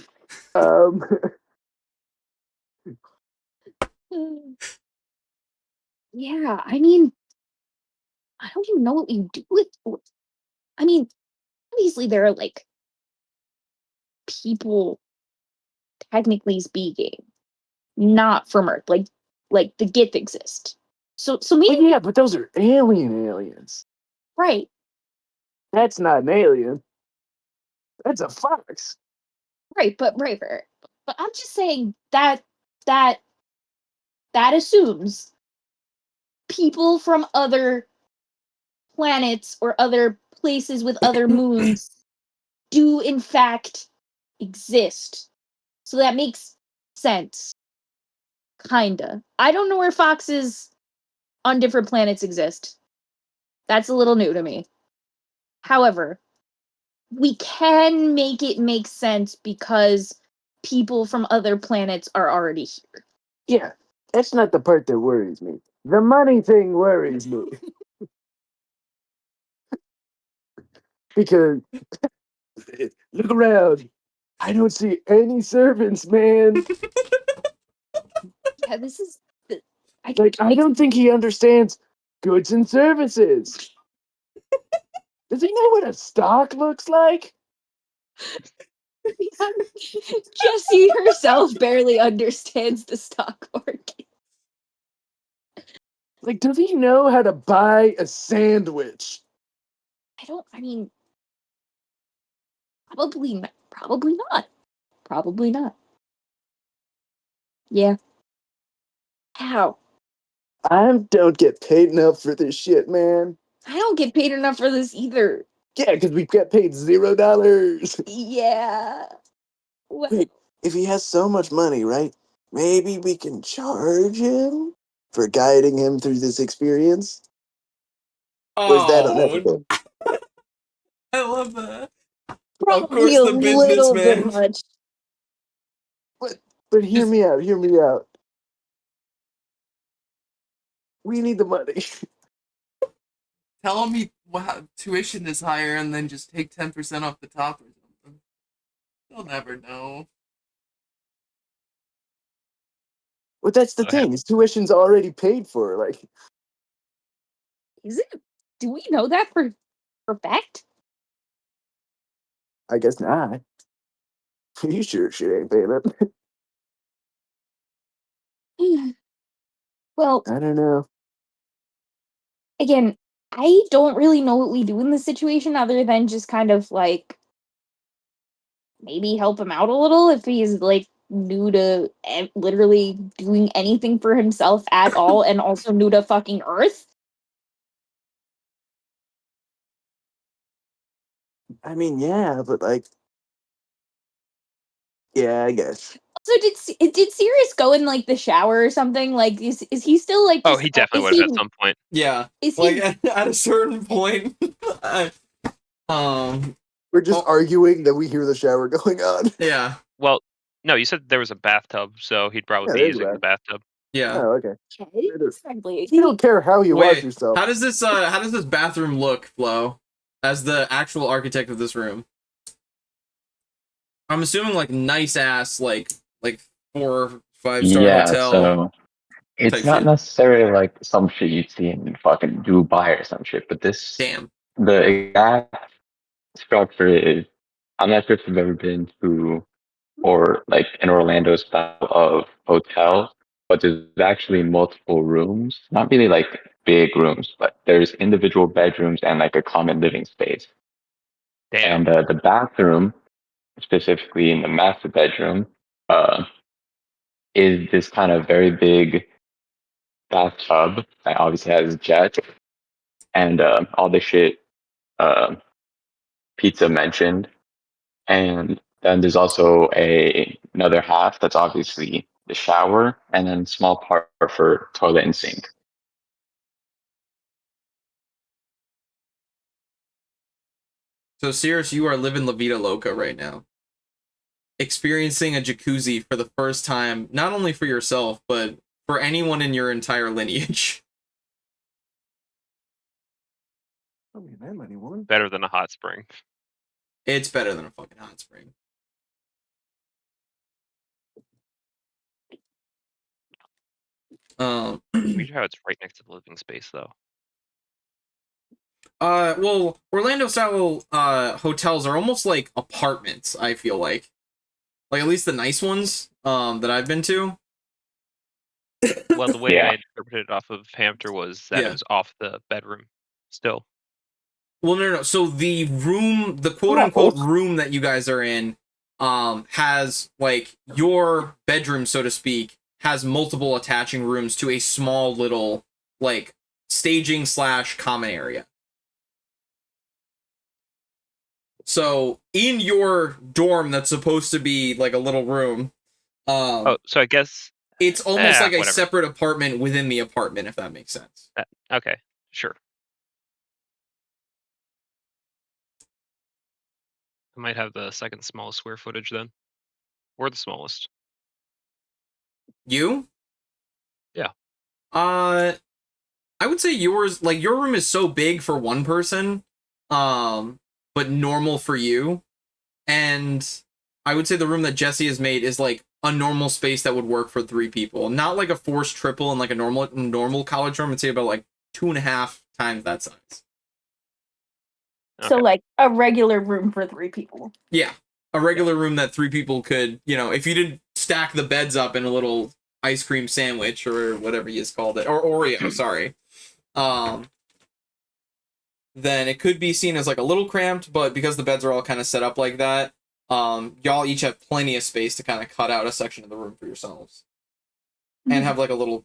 Yeah, I mean, I don't even know what you do with. I mean, obviously there are like people, technically speaking, not from Earth. Like the Gith exist. So Well, maybe yeah, but those are alien aliens. right. That's not an alien. That's a fox. Right, but But I'm just saying that assumes people from other planets or other places with other moons do in fact exist. So that makes sense. Kinda. I don't know where foxes on different planets exist. That's a little new to me. However, we can make it make sense because people from other planets are already here. Yeah, that's not the part that worries me. The money thing worries me. Because look around. I don't see any servants, man. Yeah, this is I don't think he understands goods and services. Does he know what a stock looks like? Jessie herself barely understands the stock market. Like, does he know how to buy a sandwich? I mean, probably not. Probably not. Probably not. Yeah. How? I don't get paid enough for this shit, man. I don't get paid enough for this either. Yeah, because we get paid $0. Yeah. Well, Wait, if he has so much money, right? Maybe we can charge him for guiding him through this experience? Or is that Oh, unethical? I love that. Of probably course, a the little bit businessman. much. But hear me out, hear me out. We need the money. Tell him tuition is higher and then just take 10% off the top or something. They'll never know. But that's the thing, his tuition's already paid for. Like, Is it? Do we know that for fact? I guess not. You sure shit ain't paying up? Well, I don't know. again, I don't really know what we do in this situation other than just kind of like maybe help him out a little if he's like new to literally doing anything for himself at all and also new to fucking Earth. I mean, yeah, but like, yeah, I guess. So did Sirius go in like the shower or something? Like is he still like Oh, just he definitely is would he have at some point. Yeah, is like he at a certain point, We're just Oh. arguing that we hear the shower going on. yeah, Well, no, you said there was a bathtub, so he'd probably Yeah, be there's using that. the bathtub. yeah. Oh, okay. okay? Exactly. You don't care how you wash Wait, yourself. how does this bathroom look, Flo? As the actual architect of this room, I'm assuming like nice ass, like 4 or 5 star Yeah, hotel so it's type not shit. necessarily like some shit you'd see in fucking Dubai or some shit, but Damn. the exact structure is, I'm not sure if you've ever been to, or like an Orlando style of hotel, but there's actually multiple rooms, not really like big rooms, but there's individual bedrooms and like a common living space. Damn. And the bathroom, specifically in the master bedroom, uh, is this kind of very big bathtub that obviously has jet and all the shit pizza mentioned. And then there's also another half that's obviously the shower, and then small part for toilet and sink. So Sirius, you are living La Vida Loca right now, experiencing a jacuzzi for the first time, not only for yourself but for anyone in your entire lineage. Oh, man, that money won. Better than a hot spring. It's better than a fucking hot spring. Weird how it's right next to the living space, though. Well, Orlando style hotels are almost like apartments, I feel like at least the nice ones that I've been to. Well, the way Yeah. I interpreted it off of Hamter was that Yeah. it was off the bedroom still. Well, no. So the room, the quote Well, unquote room that you guys are in, has like your bedroom, so to speak, has multiple attaching rooms to a small little like staging / common area. So in your dorm, that's supposed to be like a little room. Oh, so I guess It's almost like a whatever. separate apartment within the apartment, if that makes sense. Okay, sure. I might have the second smallest square footage then, or the smallest. You? Yeah. I would say yours, like your room is so big for one person, but normal for you. And I would say the room that Jesse has made is like a normal space that would work for 3 people. Not like a forced triple in like a normal college room. I'd say about like 2.5 times that size. So Okay. like a regular room for 3 people. Yeah, a regular room that 3 people could, if you didn't stack the beds up in a little ice cream sandwich or whatever you just called it, or Oreo, sorry. Then it could be seen as like a little cramped, but because the beds are all kind of set up like that, y'all each have plenty of space to kind of cut out a section of the room for yourselves. And have like a little,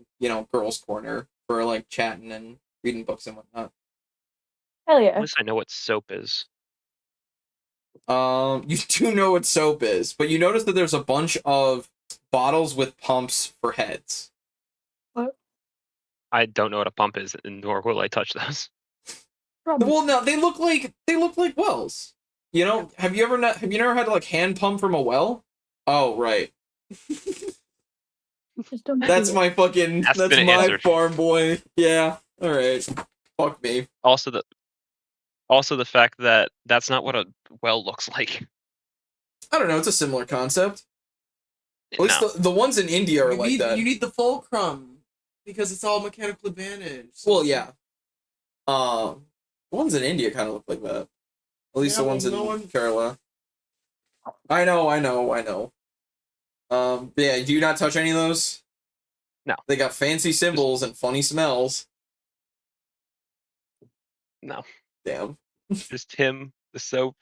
girls' corner for like chatting and reading books and whatnot. Hell At yeah. least I know what soap is. You do know what soap is, but you notice that there's a bunch of bottles with pumps for heads. I don't know what a pump is, nor will I touch those. Well, no, they look like wells. Have you never had to like hand pump from a well? Oh, right. Just don't That's do it. my fucking. That's That's been my answered. farm boy. Yeah. All right. Fuck me. Also the fact that that's not what a well looks like. I don't know. It's a similar concept. At least No. the ones in India are You like need that. you need the fulcrum because it's all mechanical advantage. Well, yeah. The ones in India kind of look like that. At least Yeah, the ones well, in no one- Kerala. I know. Yeah, do you not touch any of those? No. They got fancy symbols and funny smells. No. Damn. Just him, the soap.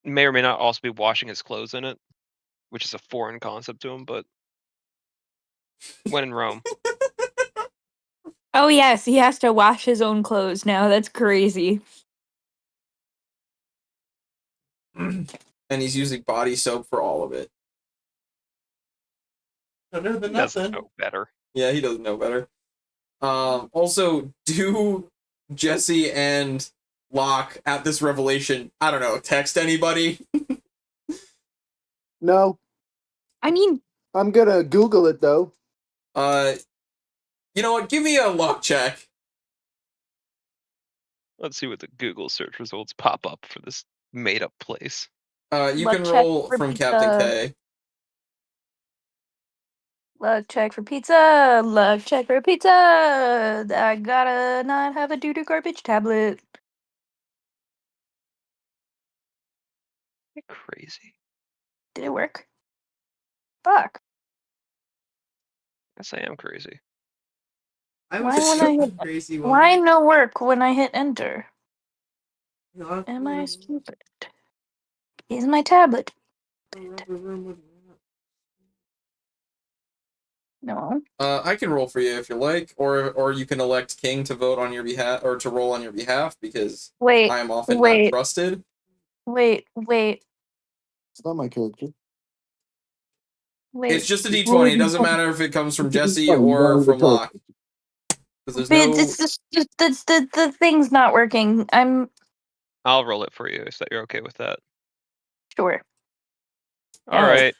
May or may not also be washing his clothes in it, which is a foreign concept to him, but when in Rome. Oh yes, he has to wash his own clothes now. That's crazy. And he's using body soap for all of it. Better than He doesn't nothing. know better. Yeah, he doesn't know better. Also, do Jesse and Locke at this revelation, I don't know, text anybody? No, I mean, I'm gonna Google it though. You know what? Give me a luck check. Let's see what the Google search results pop up for this made up place. You luck can check roll for from pizza. Captain K. Luck check for pizza. Luck check for pizza. I gotta not have a doo-doo garbage tablet. You're crazy. Did it work? Fuck. Yes, I am crazy. I Why was when I hit crazy one. why no work when I hit enter? Not Am I in stupid? Is my tablet? a rubber room with- No. I can roll for you if you like, or you can elect King to vote on your behalf or to roll on your behalf because Wait. I am often not Wait. trusted. Wait. It's not my character. Wait. It's just a d20. It doesn't matter if it comes from Jesse or from Locke. 'Cause there's But no. it's just the thing's not working. I'm I'll roll it for you so that you're okay with that. sure. All right.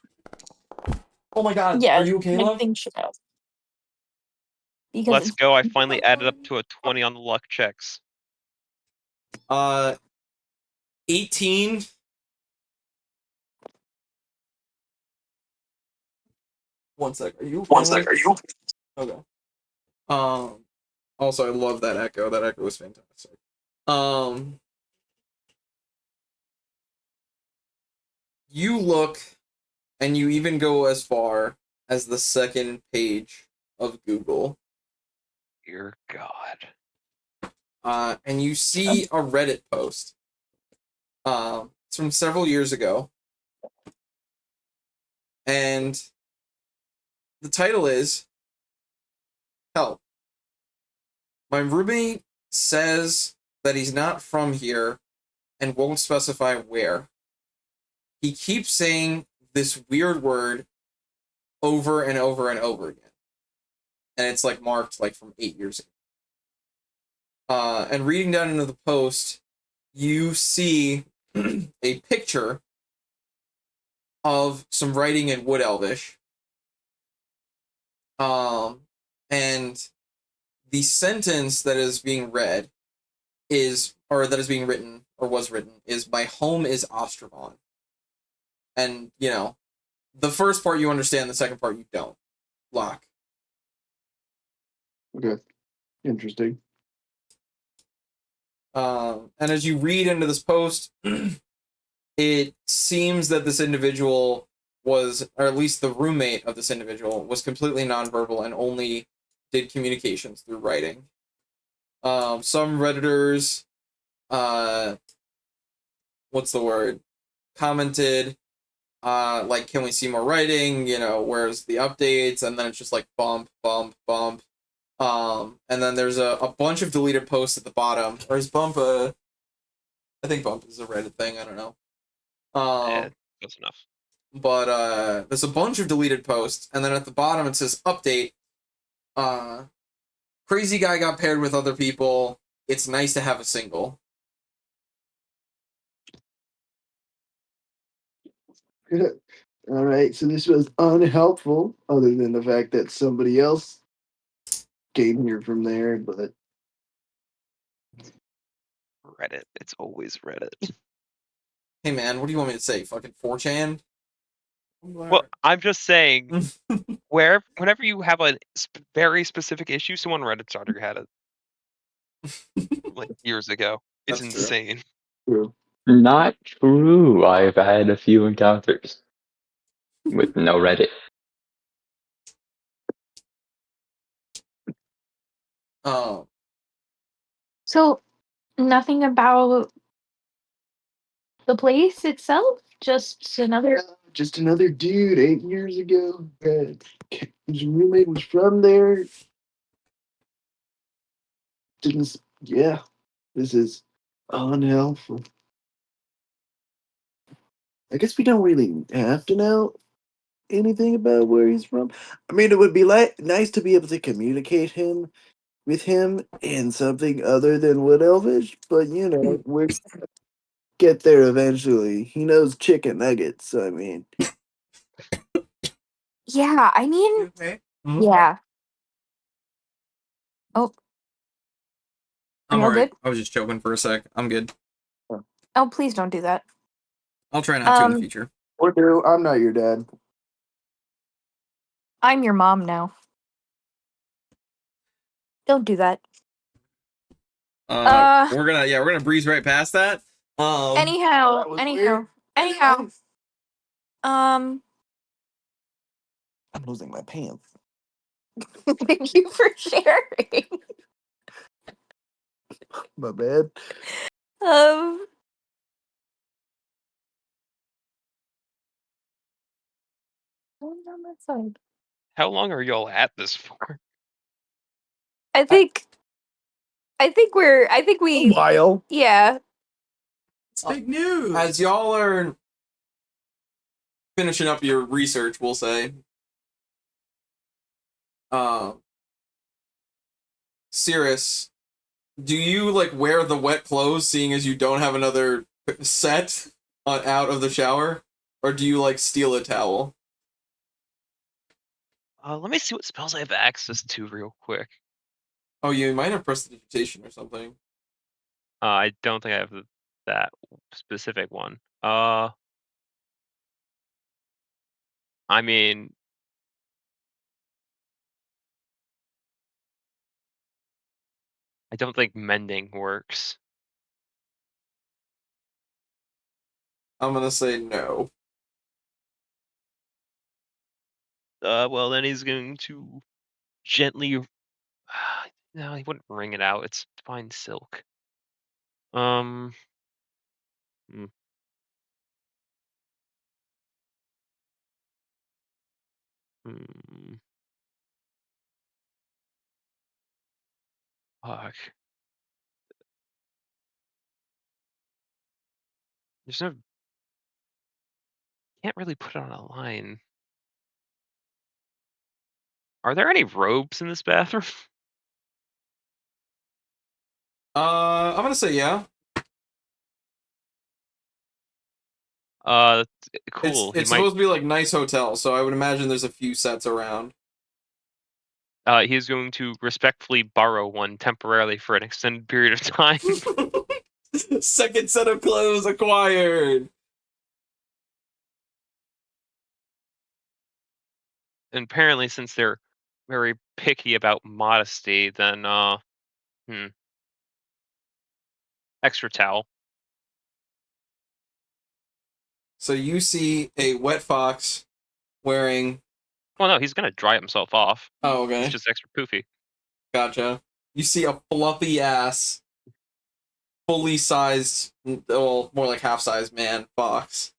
Oh my god. Yeah. Are you okay, my love? thing should have. Because Let's it's go. I finally added up to a 20 on the luck checks. 18. One sec. Are you? Okay. Also, I love that echo. That echo was fantastic. You look, and you even go as far as the second page of Google. Dear God. And you see a Reddit post. It's from several years ago. And the title is Help. My roommate says that he's not from here and won't specify where. He keeps saying this weird word over and over and over again. And it's like marked like from 8 years ago. And reading down into the post, you see a picture of some writing in Wood Elvish. And the sentence that is being read is, or that is being written, or was written, is "My home is Ostravan." And, the first part you understand, the second part you don't. Locke. Okay. Interesting. And as you read into this post, it seems that this individual was, or at least the roommate of this individual, was completely nonverbal and only did communications through writing. Some Redditors, what's the word? Commented, like, can we see more writing? You know, where's the updates? And then it's just like bump, bump, bump. And then there's a bunch of deleted posts at the bottom. Or is bump a? I think bump is a Reddit thing. I don't know. Yeah, that's enough. But there's a bunch of deleted posts, and then at the bottom it says update. Crazy guy got paired with other people. It's nice to have a single. All right, so this was unhelpful, other than the fact that somebody else came here from there, but Reddit. It's always Reddit. Hey man, what do you want me to say? Fucking 4chan? Well, I'm just saying, whenever you have a very specific issue, someone Reddit starter had it like years ago. It's That's true. insane. true. Not true. I've had a few encounters with no Reddit. Oh, So nothing about the place itself, just another. Just another dude 8 years ago. His roommate was from there. Yeah, this is unhelpful. I guess we don't really have to know anything about where he's from. I mean, it would be nice to be able to communicate with him in something other in Wood Elvish, but you know, we're get there eventually. He knows chicken nuggets, so I mean, Yeah, I mean, Okay. yeah. Oh, I'm you all alright. good? I was just joking for a sec. I'm good. Oh, please don't do that. I'll try not to in the future. or do I'm not your dad. I'm your mom now. Don't do that. We're gonna breeze right past that. Anyhow, That was anyhow, weird. anyhow. Um, I'm losing my pants. thank you for sharing. My bad. Um, what's on that side? How long are y'all at this for? I think we, While yeah. It's big news. As y'all are finishing up your research, we'll say. Cirrus, do you like wear the wet clothes, seeing as you don't have another set out of the shower, or do you like steal a towel? Let me see what spells I have access to real quick. Oh, you might have prestidigitation or something. I don't think I have that specific one. I mean, I don't think mending works. I'm gonna say no. Well, then he's going to gently. No, he wouldn't wring it out. It's fine silk. Hmm. Hmm. Fuck. There's no. Can't really put it on a line. Are there any robes in this bathroom? I'm gonna say yeah. Cool. He It's might. supposed to be like nice hotel, so I would imagine there's a few sets around. He's going to respectfully borrow one temporarily for an extended period of time. Second set of clothes acquired. And apparently, since they're very picky about modesty, then extra towel. So you see a wet fox wearing. Well, no, he's gonna dry himself off. Oh, okay. It's just extra poofy. Gotcha. You see a fluffy ass, fully sized, well, more like half sized man fox.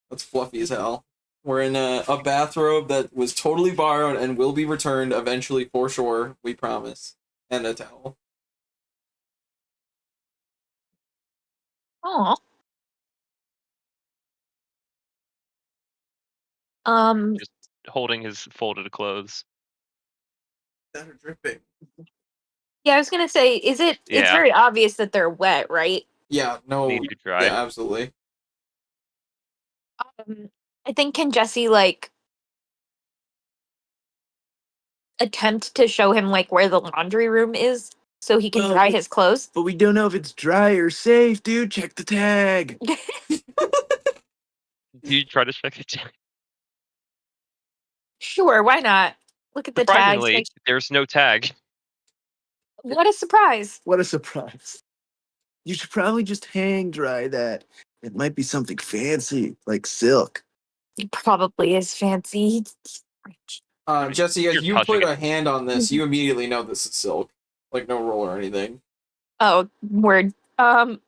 That's fluffy as hell. Wearing a bathrobe that was totally borrowed and will be returned eventually for sure, we promise. And a towel. Aw. Just holding his folded clothes. That are dripping. Yeah, I was gonna say, it's Yeah. very obvious that they're wet, right? Yeah, no. Need to be dried. Yeah, absolutely. I think, can Jesse, like, attempt to show him, like, where the laundry room is so he can Well, dry his clothes? But we don't know if it's dry or safe, dude. Check the tag. Do you try to check it? Sure, why not? Look at the tags. Surprisingly, there's no tag. What a surprise. What a surprise. You should probably just hang dry that. It might be something fancy, like silk. It probably is fancy. He's rich. Jesse, as You're you touching put it. a hand on this, you immediately know this is silk. Like, no roll or anything. Oh, word. I don't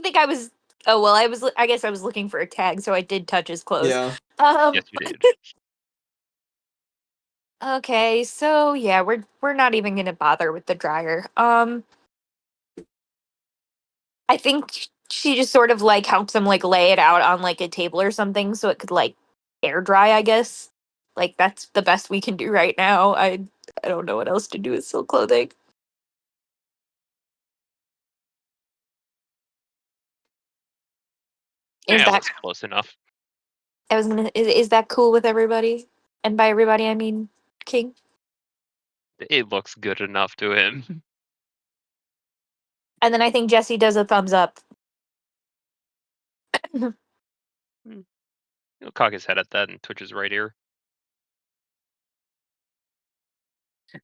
think I was. Oh well, I guess I was looking for a tag, so I did touch his clothes. Yeah. Yes, you did. Okay, so yeah, we're not even gonna bother with the dryer. I think she just sort of like helps him like lay it out on like a table or something so it could like air dry, I guess. Like that's the best we can do right now. I don't know what else to do with silk clothing. Is Yeah, that that's close enough. I was gonna is that cool with everybody? And by everybody I mean King. It looks good enough to him. And then I think Jesse does a thumbs up. He'll cock his head at that and twitch his right ear.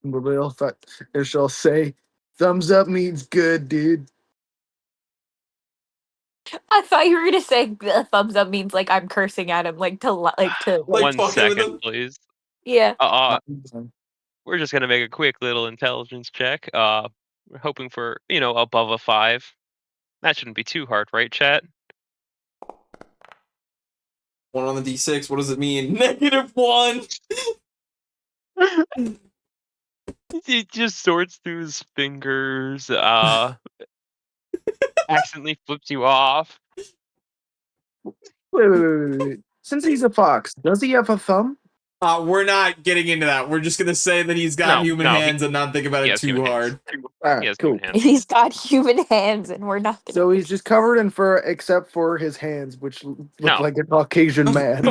And she'll say, thumbs up means good, dude. I thought you were gonna say the thumbs up means like I'm cursing at him, like to Like, One fucking with second, him? please. yeah. We're just gonna make a quick little intelligence check. We're hoping for, above a 5. That shouldn't be too hard, right, chat? 1 on the d6, what does it mean? -1! He just sorts through his fingers, accidentally flips you off. Wait. Since he's a fox, does he have a thumb? We're not getting into that. We're just gonna say that he's got human hands and not think about it too hard. Alright, Yes, cool. He's got human hands and we're not gonna So he's just covered in fur except for his hands, which look No. like a Caucasian man.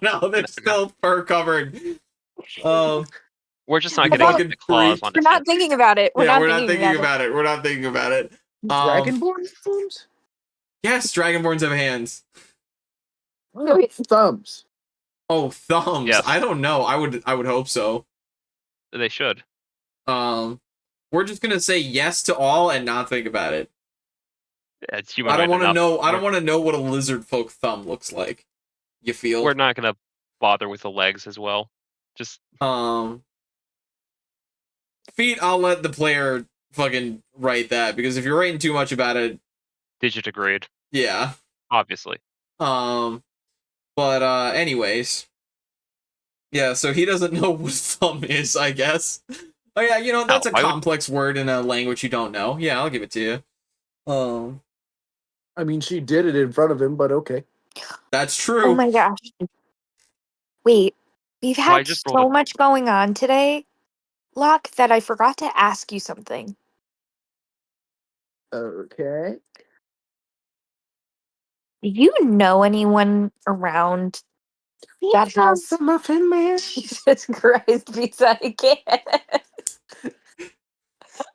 no, they're still fur covered. We're just not You getting fucking the claws freak. on We're his not head. thinking about it. We're not thinking about it. We're not thinking about it. Dragonborn thumbs? Yes, Dragonborns have hands. Oh, thumbs. Oh, thumbs. Yes. I don't know. I would hope so. They should. We're just gonna say yes to all and not think about it. Yeah, it's I don't want to enough. know. I don't want to know what a lizard folk thumb looks like. You feel? We're not gonna bother with the legs as well. Just feet. I'll let the player fucking write that, because if you're writing too much about it, digitigrade. yeah. Obviously. But anyways, yeah. So he doesn't know what thumb is, I guess. Oh yeah, that's a complex word in a language you don't know. Yeah, I'll give it to you. I mean, she did it in front of him, but okay. That's true. Oh my gosh. Wait, we've Well, I had just rolled so a- much going on today, Locke, that I forgot to ask you something. Okay. Do you know anyone around that has the Muffin Man? Jesus Christ, Pizza, I can't.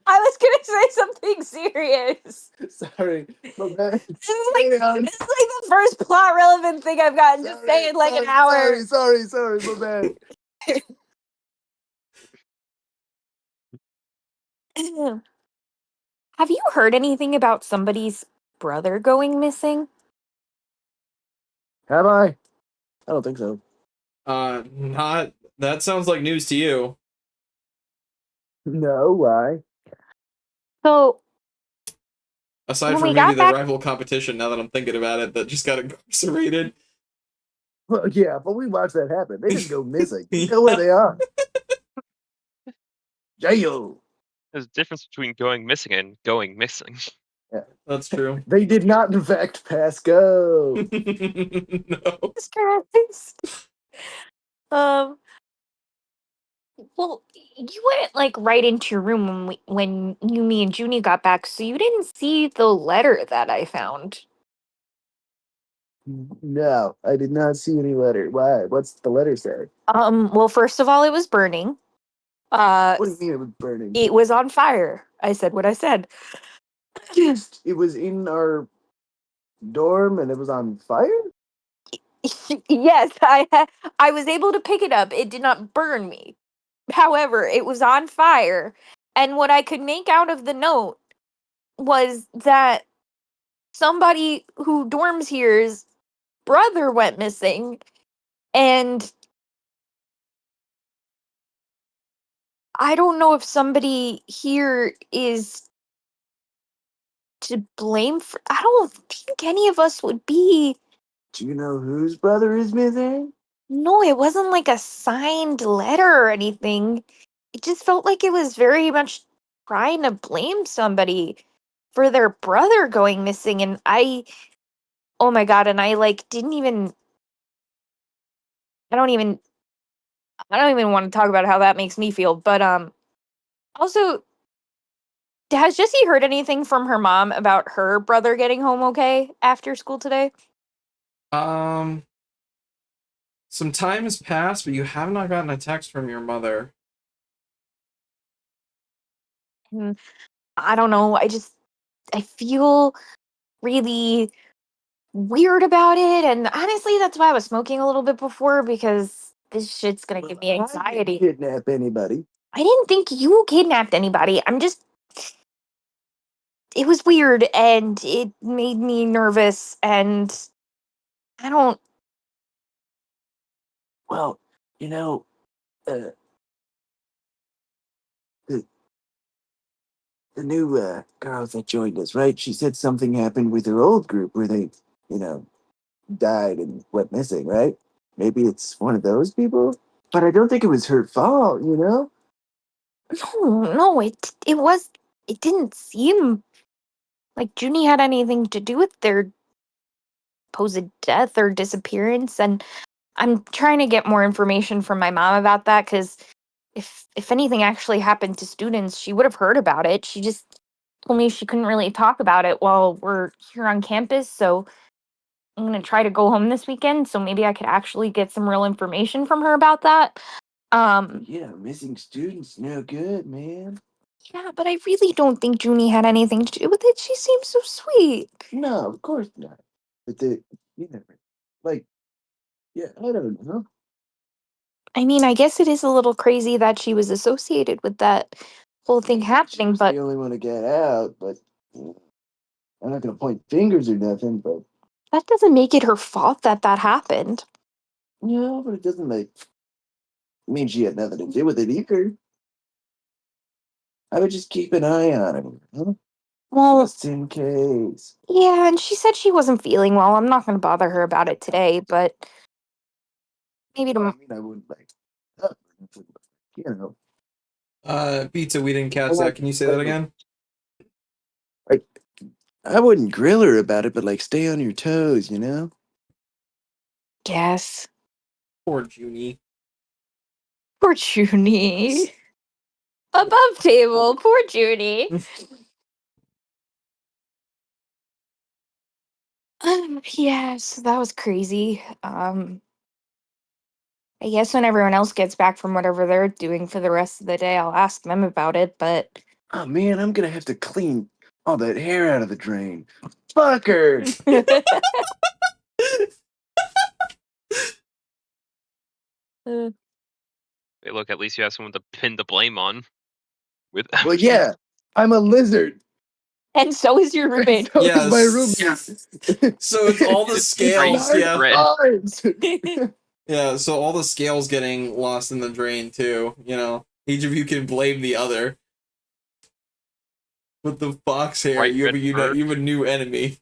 I was gonna say something serious. Sorry. This is like the first plot relevant thing I've gotten to say in like an hour. Sorry, my bad. Have you heard anything about somebody's brother going missing? Have I? I don't think so. Not. That sounds like news to you. No, why? So Aside when from we maybe got the back, rival competition, now that I'm thinking about it, that just got incarcerated. Well, yeah, but we watched that happen. They didn't go missing. We know where they are. Jail. There's a difference between going missing and going missing. That's true. They did not, in fact, pass go. No. Jesus Christ. Well, you went like right into your room when you, me, and Junie got back, so you didn't see the letter that I found. No, I did not see any letter. Why? What's the letter say? Well, first of all, it was burning. What do you mean it was burning? It was on fire. I said what I said. It was in our dorm and it was on fire? Yes, I was able to pick it up. It did not burn me. However, it was on fire, and what I could make out of the note was that somebody who dorms here's brother went missing, and I don't know if somebody here is to blame for. I don't think any of us would be. Do you know whose brother is missing? No, it wasn't like a signed letter or anything. It just felt like it was very much trying to blame somebody for their brother going missing. And oh my God, and I like didn't even, I don't even, I don't even want to talk about how that makes me feel. But, also, has Jessie heard anything from her mom about her brother getting home okay after school today? Um, some time has passed, but you have not gotten a text from your mother. Mm, I don't know. I feel really weird about it. And honestly, that's why I was smoking a little bit before because this shit's gonna give me I didn't anxiety. kidnap anybody. I didn't think you kidnapped anybody. It was weird and it made me nervous. And I don't, Well, you know, uh, the the new girls that joined us, right? She said something happened with her old group where they, you know, died and went missing, right? Maybe it's one of those people? But I don't think it was her fault, you know? no, it didn't seem like Junie had anything to do with their supposed death or disappearance. And I'm trying to get more information from my mom about that because if anything actually happened to students, she would have heard about it. She just told me she couldn't really talk about it while we're here on campus. So I'm gonna try to go home this weekend, so maybe I could actually get some real information from her about that. Yeah, missing students, no good, man. Yeah, but I really don't think Junie had anything to do with it. She seems so sweet. No, of course not. But you never, like, yeah, I don't know. I mean, I guess it is a little crazy that she was associated with that whole thing She happening, was but the only one to get out, but I'm not gonna point fingers or nothing, but that doesn't make it her fault that that happened. no, but it doesn't mean she had nothing to do with it either. I would just keep an eye on him, huh? Well, Just in case. yeah, and she said she wasn't feeling well. I'm not going to bother her about it today, but maybe I tomorrow. mean, I wouldn't like, uh, you know, Pizza, we didn't I catch that. like, Can you say that again? like, I wouldn't grill her about it, but like, stay on your toes, you know? Yes. Poor Junie. Poor Junie. Above table. Poor Junie. Yeah, so that was crazy. I guess when everyone else gets back from whatever they're doing for the rest of the day, I'll ask them about it, but Oh man, I'm gonna have to clean all that hair out of the drain. Fuck her! Uh, Hey, look, at least you have someone to pin the blame on. With Well, yeah, I'm a lizard. And so is your roommate. So Yes. is my room. So it's all the It's scales, green yeah. red. Yeah, so all the scales getting lost in the drain too, you know. Each of you can blame the other. With the fox hair, White you have, red you fur. have a new enemy.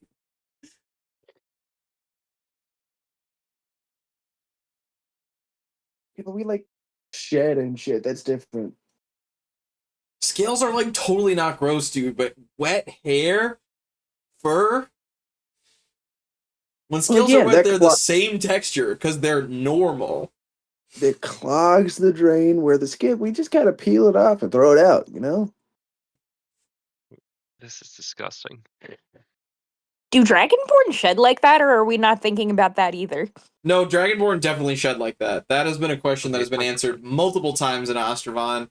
We like shed and shit. That's different. Scales are like totally not gross, dude, but wet hair, fur. When scales again, are wet, that they're clo- the same texture because they're normal. It clogs the drain where the skin. We just gotta peel it off and throw it out. You know. This is disgusting. Do Dragonborn shed like that, or are we not thinking about that either? No, Dragonborn definitely shed like that. That has been a question that Okay, has been 100%. answered multiple times in Ostravan.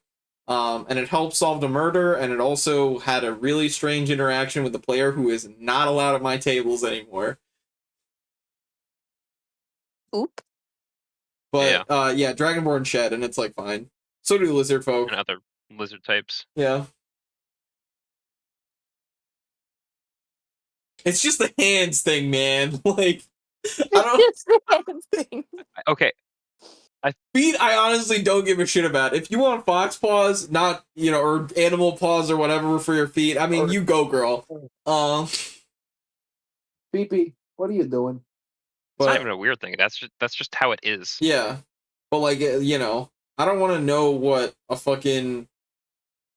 And it helped solve the murder, and it also had a really strange interaction with the player who is not allowed at my tables anymore. Oop. But yeah, Dragonborn shed, and it's like fine. So do lizard folk. And other lizard types. Yeah. It's just the hands thing, man. Like, I don't. Okay, Feet, I honestly don't give a shit about. If you want fox paws, not, you know, or animal paws or whatever for your feet, I mean, you go, girl. Pee-pee, what are you doing? it's not But even a weird thing. That's just how it is. yeah, but like, you know, I don't want to know what a fucking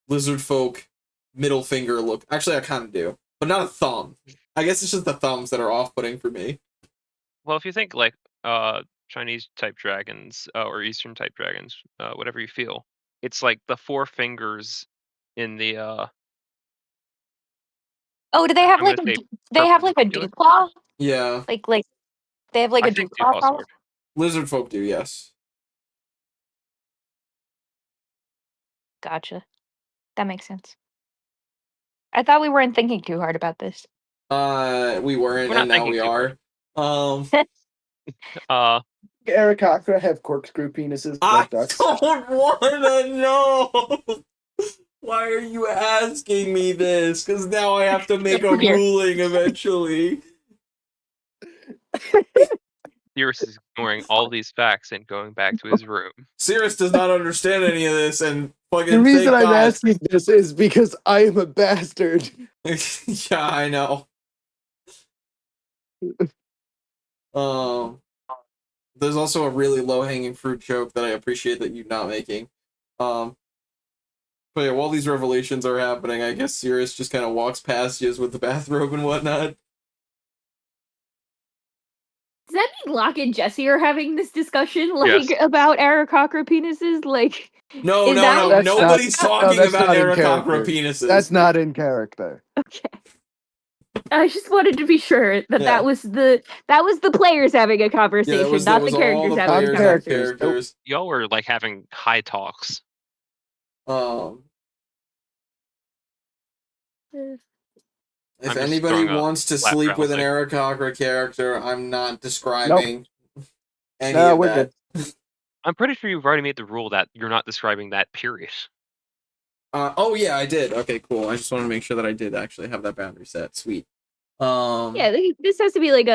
lizard folk middle finger look. Actually, I kind of do, but not a thumb. I guess it's just the thumbs that are off-putting for me. Well, if you think like Chinese type dragons or Eastern type dragons, whatever you feel, it's like the four fingers in the Oh, do they have I'm like gonna say they have like a perpendicular. dew claw? Yeah, Like they have like I a dew think claw Dewpaw problem? sword. lizard folk do, yes. Gotcha. That makes sense. I thought we weren't thinking too hard about this. We weren't, We're and not now thinking we too hard. are. Aarakocra have corkscrew penises I like ducks. don't wanna know. Why are you asking me this? Because now I have to make a Here. ruling eventually. Cyrus is ignoring all these facts and going back to his room. Cirrus does not understand any of this, and fucking The reason thank I'm God. asking this is because I am a bastard. Yeah, I know. There's also a really low-hanging fruit joke that I appreciate that you're not making. But yeah, while these revelations are happening, I guess Cirrus just kind of walks past you with the bathrobe and whatnot. Does that mean Locke and Jesse are having this discussion, like, Yes. about Aarakocra penises? Like, No, is no, that no. That's Nobody's not- talking that's about not in Aarakocra character. penises. That's not in character. okay? I just wanted to be sure that Yeah. that was the players having a conversation, Yeah, that not was the all characters the having a players, not conversation. characters. Y'all were like having high talks. If I'm just anybody throwing a wants to flat sleep with an fallacy. Aarakocra character, I'm not describing any No, of we're that. good. I'm pretty sure you've already made the rule that you're not describing that period. Oh yeah, I did. Okay, cool. I just want to make sure that I did actually have that boundary set. Sweet. Yeah, this has to be like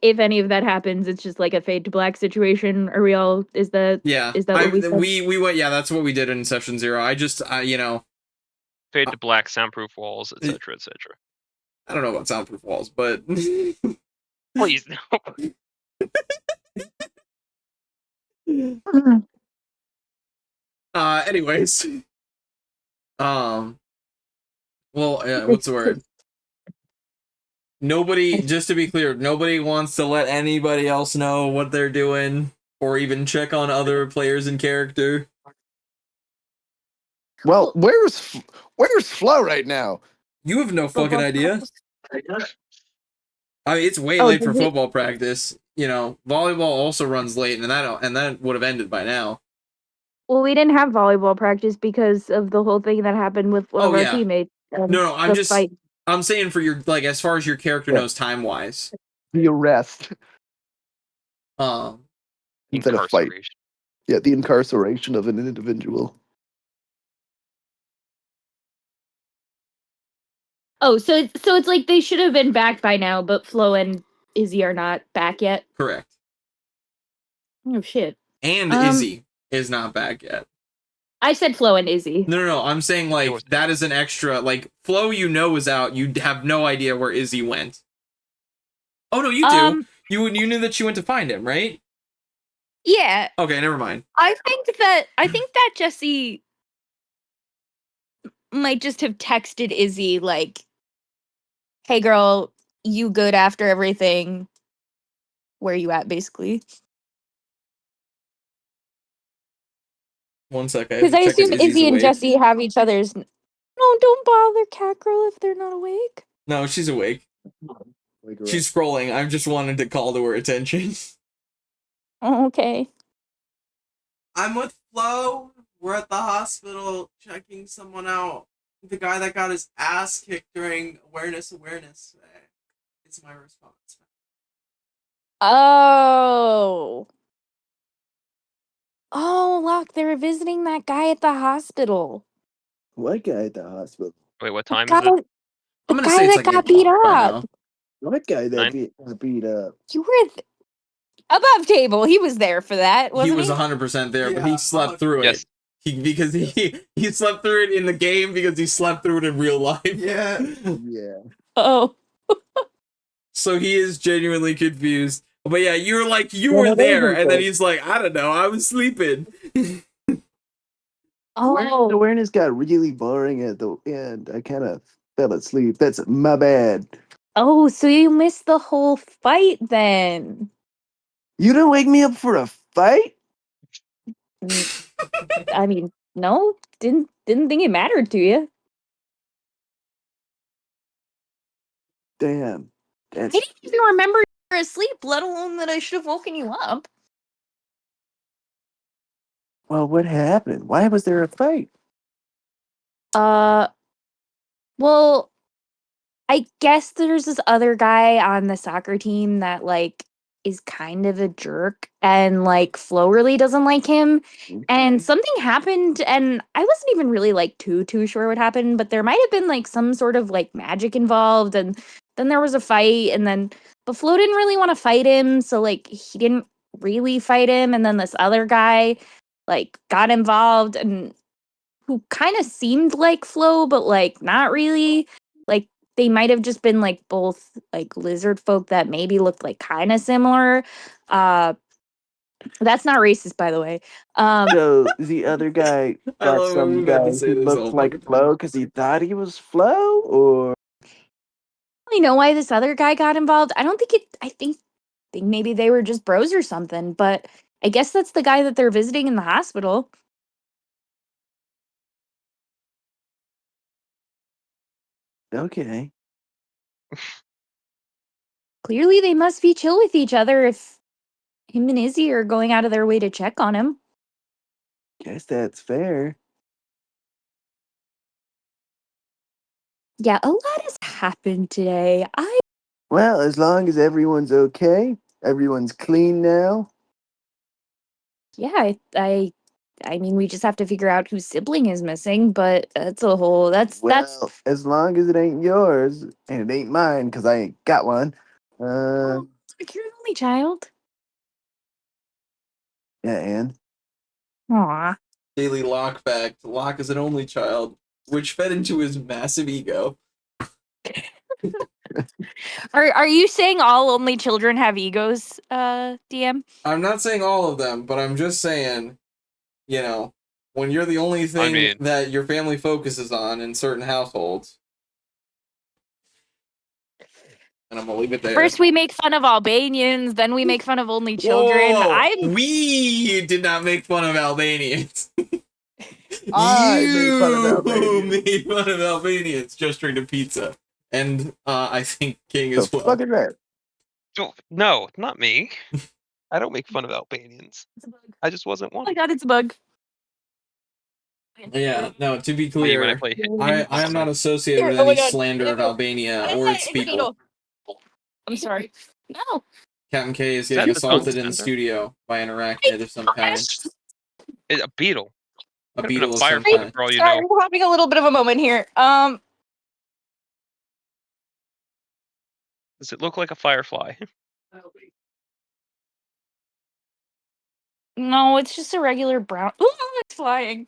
if any of that happens, it's just like a fade to black situation. Are we all? Is that what we said? we went. Yeah, that's what we did in session 0. I just you know, Fade to black, soundproof walls, etc., etc. I don't know about soundproof walls, but Please no. anyways, well, what's the word? Nobody, just to be clear, nobody wants to let anybody else know what they're doing or even check on other players in character. Well, where's Flo right now? You have no fucking idea. I mean, it's way Oh, late for did we- football practice. You know, volleyball also runs late, and that would have ended by now. Well, we didn't have volleyball practice because of the whole thing that happened with one of our yeah. teammates. No, Fight. I'm saying for your, like, as far as your character knows time wise. The arrest. Instead of fight. Incarceration. Yeah, the incarceration of an individual. Oh, so it's like they should have been back by now, but Flo and Izzy are not back yet. Correct. Oh shit. And Izzy is not back yet. I said Flo and Izzy. No. I'm saying like that is an extra. Like Flo, is out. You have no idea where Izzy went. Oh no, you do. You knew that she went to find him, right? Yeah. Okay, never mind. I think that Jesse might just have texted Izzy like, "Hey girl, you good after everything? Where you at?" Basically. One sec, Because I assume Izzy and Jesse have each other's. No, don't bother Cat Girl if they're not awake. No, she's awake. She's scrolling. I just wanted to call to her attention. Oh, okay. I'm with Flo. We're at the hospital checking someone out. The guy that got his ass kicked during awareness. It's my response. Oh. Oh, look, they were visiting that guy at the hospital. What guy at the hospital? Wait, what The time guy, is it? the I'm gonna guy say it's that like got 8 beat o'clock by up. now. What guy that Nine? got beat up? You were above table. He was there for that, He wasn't was he? 100% there, but he Yeah, slept through Yes. it. He slept through it in the game because he slept through it in real life. Yeah. Yeah. Oh. So he is genuinely confused. But yeah, you were like, you Yeah, were that there, is and then okay. he's like, I don't know, I was sleeping. Oh. Awareness got really boring at the end. I kind of fell asleep. That's my bad. Oh, so you missed the whole fight then. You didn't wake me up for a fight? Mm, I mean, no, didn't think it mattered to you. Damn. I That's didn't even remember you were asleep, let alone that I should have woken you up. well. What happened? Why was there a fight? Well, I guess there's this other guy on the soccer team that like is kind of a jerk and like Flo really doesn't like him. And something happened and I wasn't even really like too sure what happened, but there might have been like some sort of like magic involved and then there was a fight and then but Flo didn't really want to fight him, so like he didn't really fight him and then this other guy like got involved and who kind of seemed like Flo, but like not really. Like they might have just been like both like lizard folk that maybe looked like kind of similar. Uh that's not racist, by the way. So the other guy I thought love when some we've had guy to say who this all looked like fucking time. Flo because he thought he was Flo, or I don't really know why this other guy got involved. I don't think it. I think maybe they were just bros or something. But I guess that's the guy that they're visiting in the hospital. okay. Clearly, they must be chill with each other if him and Izzy are going out of their way to check on him. Guess that's fair. Yeah, a lot has happened today. Well, as long as everyone's okay, everyone's clean now. Yeah, I mean, we just have to figure out whose sibling is missing, but that's a whole that's Well, as long as it ain't yours and it ain't mine, because I ain't got one. like you're an only child. Yeah, and Aw. Daily Locke fact. Locke is an only child, which fed into his massive ego. Are you saying all only children have egos, DM? I'm not saying all of them, but I'm just saying, you know, when you're the only thing mean- that your family focuses on in certain households. And I'm gonna leave it there. First we make fun of Albanians, then we make fun of only children. Whoa, we did not make fun of Albanians. I made fun of You Albanians. made fun of Albanians just drinking pizza. And I think King The as well. fucking right. No, not me. I don't make fun of Albanians. It's a bug. I just wasn't Oh one. my god, it's a bug. Yeah, no, to be I mean, when I clear, play I am not associated Here, with oh my any God. slander of Albania or its people. I'm sorry. No. Captain K is that getting the tongue assaulted in the dispenser? studio by an arachnid of some kind. A beetle. A Could've been beetle of fire some for kind. all you Sorry, know. we're having a little bit of a moment here. Does it look like a firefly? No, it's just a regular brown. Ooh, it's flying.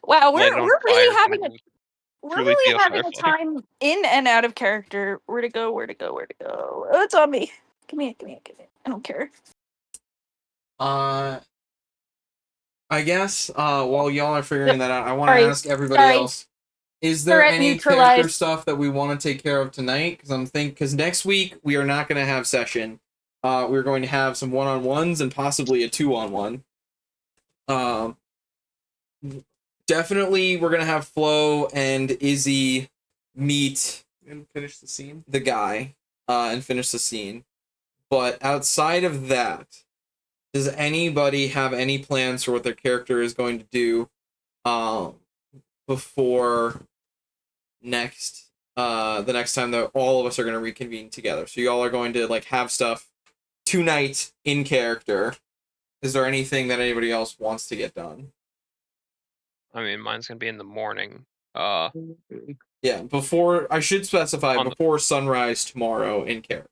Wow, Light it on we're fire, really and having it a would we're truly be really a having a firefly. time in and out of character. Where to go? Where to go? Where to go? Oh, it's on me. Give me it. Give me it. Give me it. I don't care. I guess while y'all are figuring that out, I want to Sorry. ask everybody Sorry. else: is there Threat any character neutralized. stuff that we want to take care of tonight? Because next week we are not going to have session. We're going to have some one-on-ones and possibly a two-on-one. Definitely, we're gonna have Flo and Izzy meet And finish the scene. the guy and finish the scene. But outside of that, does anybody have any plans for what their character is going to do before the next time that all of us are going to reconvene together? So y'all are going to like have stuff tonight in character. Is there anything that anybody else wants to get done? I mean, mine's gonna be in the morning. Yeah, I should specify before sunrise tomorrow in character.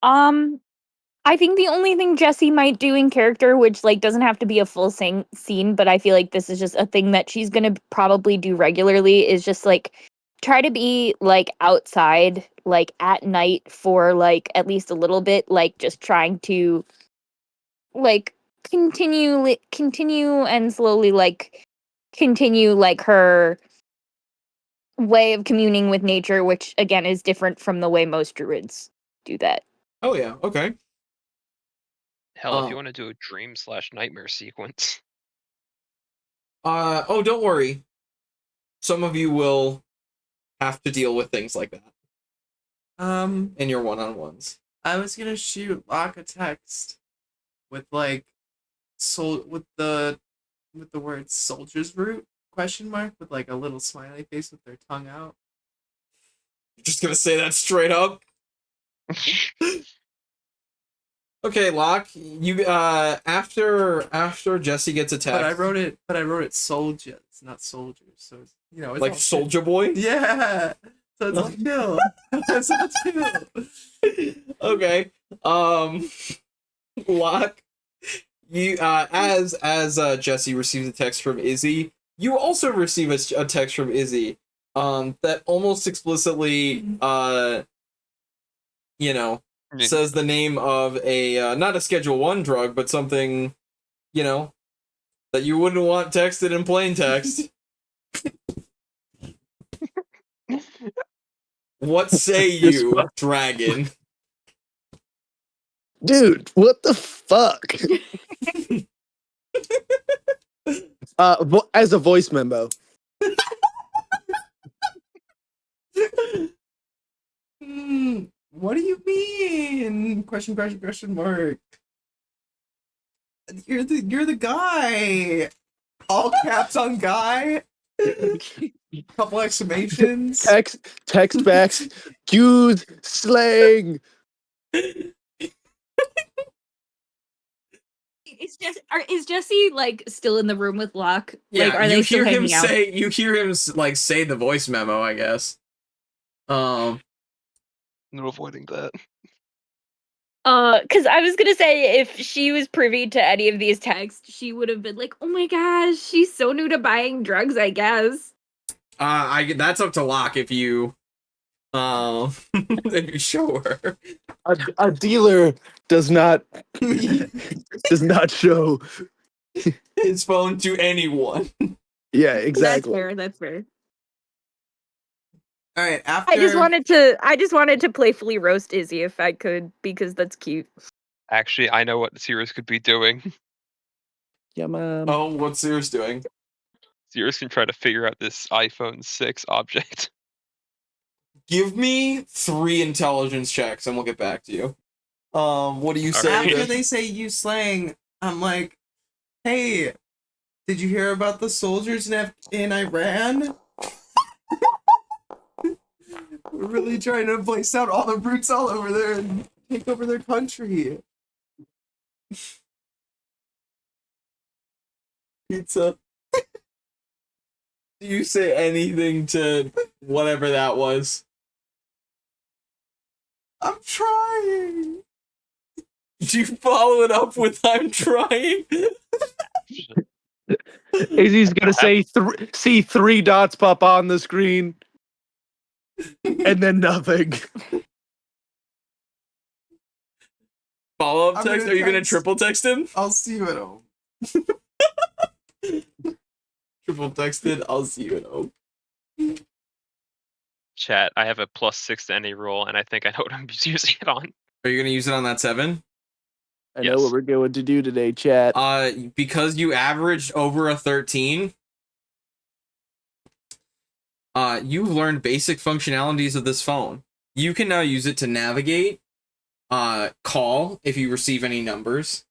I think the only thing Jessie might do in character, which like doesn't have to be a full scene, but I feel like this is just a thing that she's gonna probably do regularly, is just like try to be like outside like at night for like at least a little bit, like just trying to like continue and slowly like continue like her way of communing with nature, which again is different from the way most druids do that. Oh yeah, okay. Hell, if you want to do a dream/nightmare sequence. Oh, don't worry. Some of you will have to deal with things like that in your one-on-ones. I was gonna shoot Locke a text with like with the word soldier's root question mark with like a little smiley face with their tongue out. You're just gonna say that straight up? Okay, Locke, you after Jesse gets a text. But I wrote it soldiers, not soldiers. So it's, it's like Soldier Boy? Yeah. So it's like chill. So chill. Okay. Locke, you as Jesse receives a text from Izzy, you also receive a text from Izzy that almost explicitly says the name of a not a Schedule 1 drug, but something that you wouldn't want texted in plain text. What say you, dragon? Dude, what the fuck? As a voice memo. What do you mean? Question mark. You're the guy. All caps on guy. Couple exclamations. Text backs. Use slang. Is Jesse like still in the room with Locke? Yeah, like, are they still hanging out? You hear him like say the voice memo, I guess. No avoiding that. Because I was gonna say if she was privy to any of these texts, she would have been like, "Oh my gosh, she's so new to buying drugs." I guess. That's up to Locke if you if you show her. A dealer does not show his phone to anyone. Yeah, exactly. That's fair. All right, after I just wanted to playfully roast Izzy if I could, because that's cute. Actually, I know what Cirrus could be doing. Yeah, man. Oh, what's Cirrus doing? Cirrus can try to figure out this iPhone 6 object. Give me 3 intelligence checks and we'll get back to you. What do you say? After they say you slang, I'm like, hey, did you hear about the soldiers in Iran? We're really trying to place out all the brutes all over there and take over their country. Pizza. Do you say anything to whatever that was? I'm trying. Do you follow it up with "I'm trying"? Izzy's gonna see 3 dots pop on the screen, and then nothing. Follow-up I'm text? gonna Are you try gonna and triple text him? I'll see you at home. Triple texted, "I'll see you at home." Chat, I have a +6 to any roll, and I think I know what I'm using it on. Are you gonna use it on that 7? I know what we're going to do today, chat. Because you averaged over a 13, you've learned basic functionalities of this phone. You can now use it to navigate, call if you receive any numbers,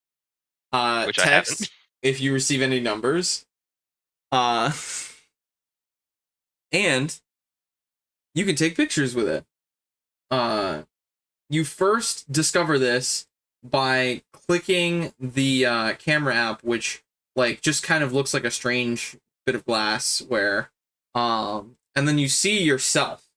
Which I text haven't. if you receive any numbers, and you can take pictures with it. You first discover this by clicking the camera app, which like just kind of looks like a strange bit of glassware, and then you see yourself,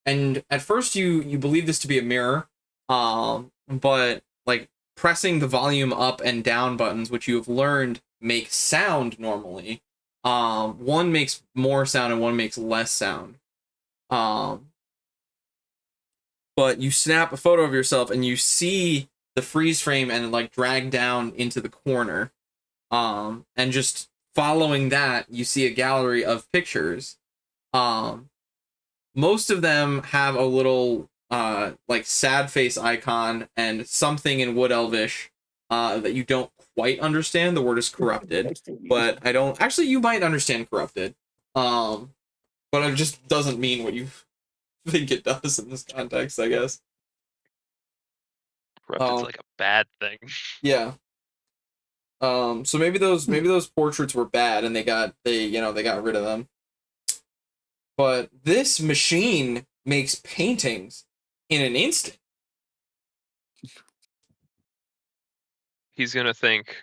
and at first you believe this to be a mirror, but like pressing the volume up and down buttons, which you have learned make sound normally, one makes more sound and one makes less sound, but you snap a photo of yourself and you see the freeze frame and like drag down into the corner, and just following that you see a gallery of pictures. Most of them have a little like sad face icon and something in Wood Elvish that you don't quite understand. The word is corrupted, but I don't actually. You might understand corrupted, but it just doesn't mean what you think it does in this context, I guess. Corrupted's like a bad thing. Yeah. So maybe those portraits were bad and they got rid of them. But this machine makes paintings in an instant. He's gonna think,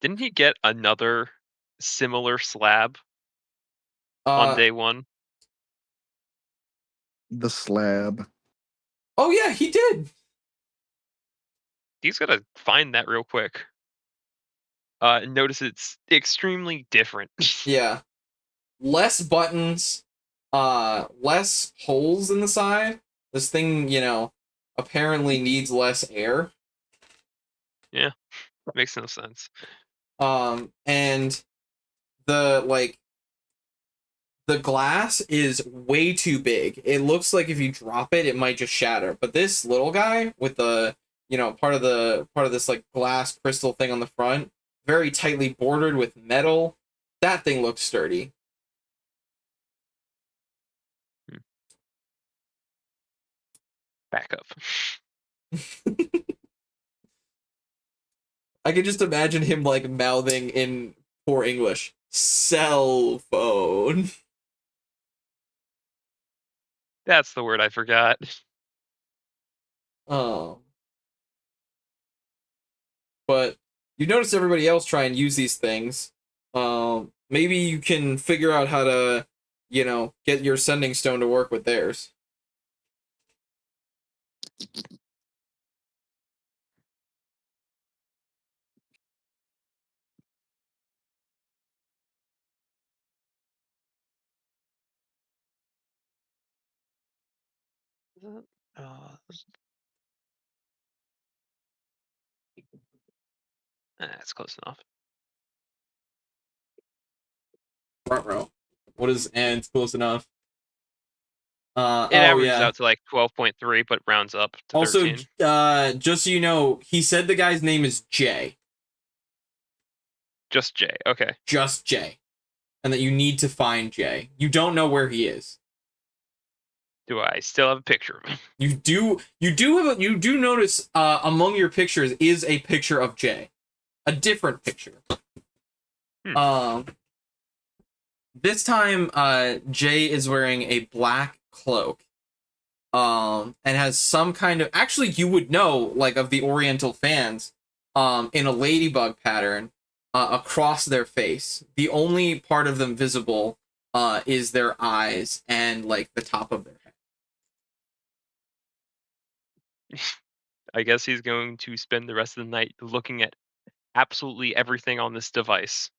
didn't he get another similar slab on day 1? The slab. Oh yeah, he did. He's gonna find that real quick. Notice it's extremely different. Yeah. Less buttons, less holes in the side. This thing, apparently needs less air. Yeah, makes no sense. And the glass is way too big. It looks like if you drop it, it might just shatter. But this little guy with the, part of this like glass crystal thing on the front, very tightly bordered with metal, that thing looks sturdy. Back up. I could just imagine him like mouthing in poor English, "cell phone." That's the word I forgot. Oh. But you notice everybody else try and use these things. Maybe you can figure out how to, get your sending stone to work with theirs. That's close enough. Front row. What is and it's close enough? It oh averages yeah. out to like 12.3, but rounds up to Also, 13. Just so you know, he said the guy's name is Jay. Just J. Okay. Just Jay. And that you need to find Jay. You don't know where he is. Do I still have a picture of him? You do notice among your pictures is a picture of Jay. A different picture. This time Jay is wearing a black cloak. And has some kind of, actually you would know, like, of the Oriental fans, in a ladybug pattern across their face. The only part of them visible is their eyes and like the top of their head. I guess he's going to spend the rest of the night looking at absolutely everything on this device.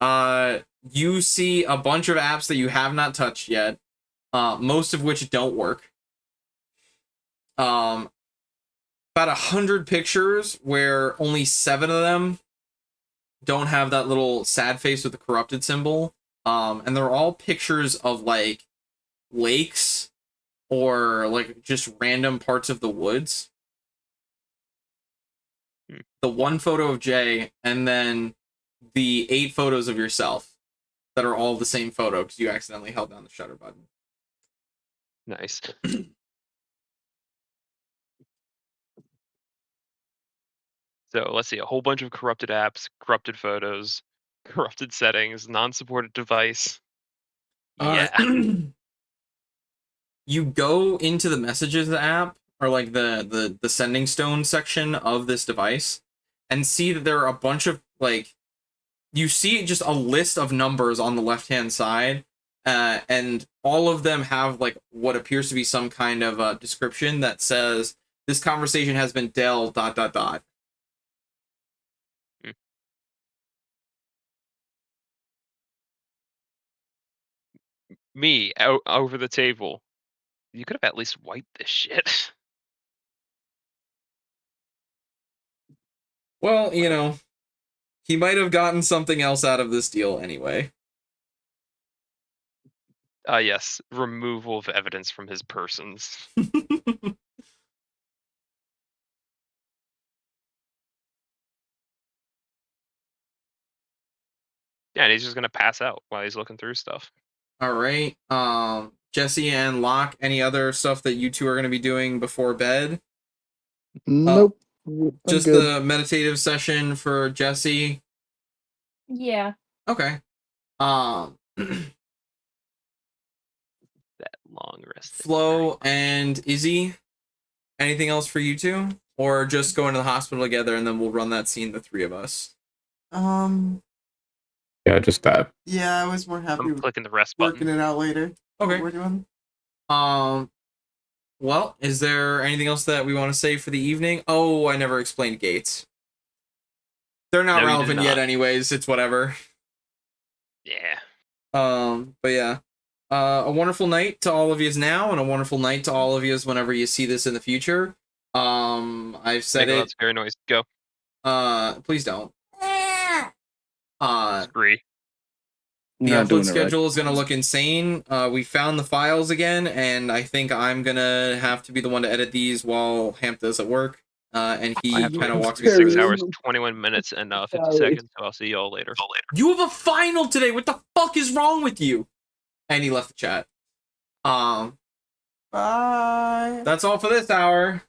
You see a bunch of apps that you have not touched yet, most of which don't work. About 100 pictures where only 7 of them don't have that little sad face with the corrupted symbol. And they're all pictures of like lakes or like just random parts of the woods. The 1 photo of Jay, and then the 8 photos of yourself that are all the same photo because you accidentally held down the shutter button. Nice. So let's see, a whole bunch of corrupted apps, corrupted photos, corrupted settings, non-supported device. Yeah. You go into the messages app, or like the sending stone section of this device, and see that there are a bunch of like, you see just a list of numbers on the left hand side, and all of them have like what appears to be some kind of description that says this conversation has been Dell ... Me over the table. You could have at least wiped this shit. Well, you know, he might have gotten something else out of this deal anyway. Yes, removal of evidence from his persons. Yeah, and he's just gonna pass out while he's looking through stuff. All right. Jesse and Locke, any other stuff that you two are going to be doing before bed? Nope. Just good. the meditative session for Jesse. Yeah. Okay. That long rest. Flo and Izzy, anything else for you two? Or just going to the hospital together and then we'll run that scene, the 3 of us? Yeah, just that. Yeah, I was more happy I'm with clicking the rest working button. it out later. Okay. What we're doing. Well, is there anything else that we want to say for the evening? Oh, I never explained gates. They're not No, you did relevant yet not. anyways, it's whatever. Yeah. But yeah. A wonderful night to all of yous now, and a wonderful night to all of yous whenever you see this in the future. I've said Make a it. loud scary noise. Go. Please don't. Scree. The Not doing upload it schedule right. is gonna look insane. We found the files again, and I think I'm gonna have to be the one to edit these while Hampta's at work. And he I have to kind of wait walks me 6 through it. hours, 21 minutes, and 50 Sorry. seconds. So I'll see y'all later. You have a final today. What the fuck is wrong with you? And he left the chat. Bye. That's all for this hour.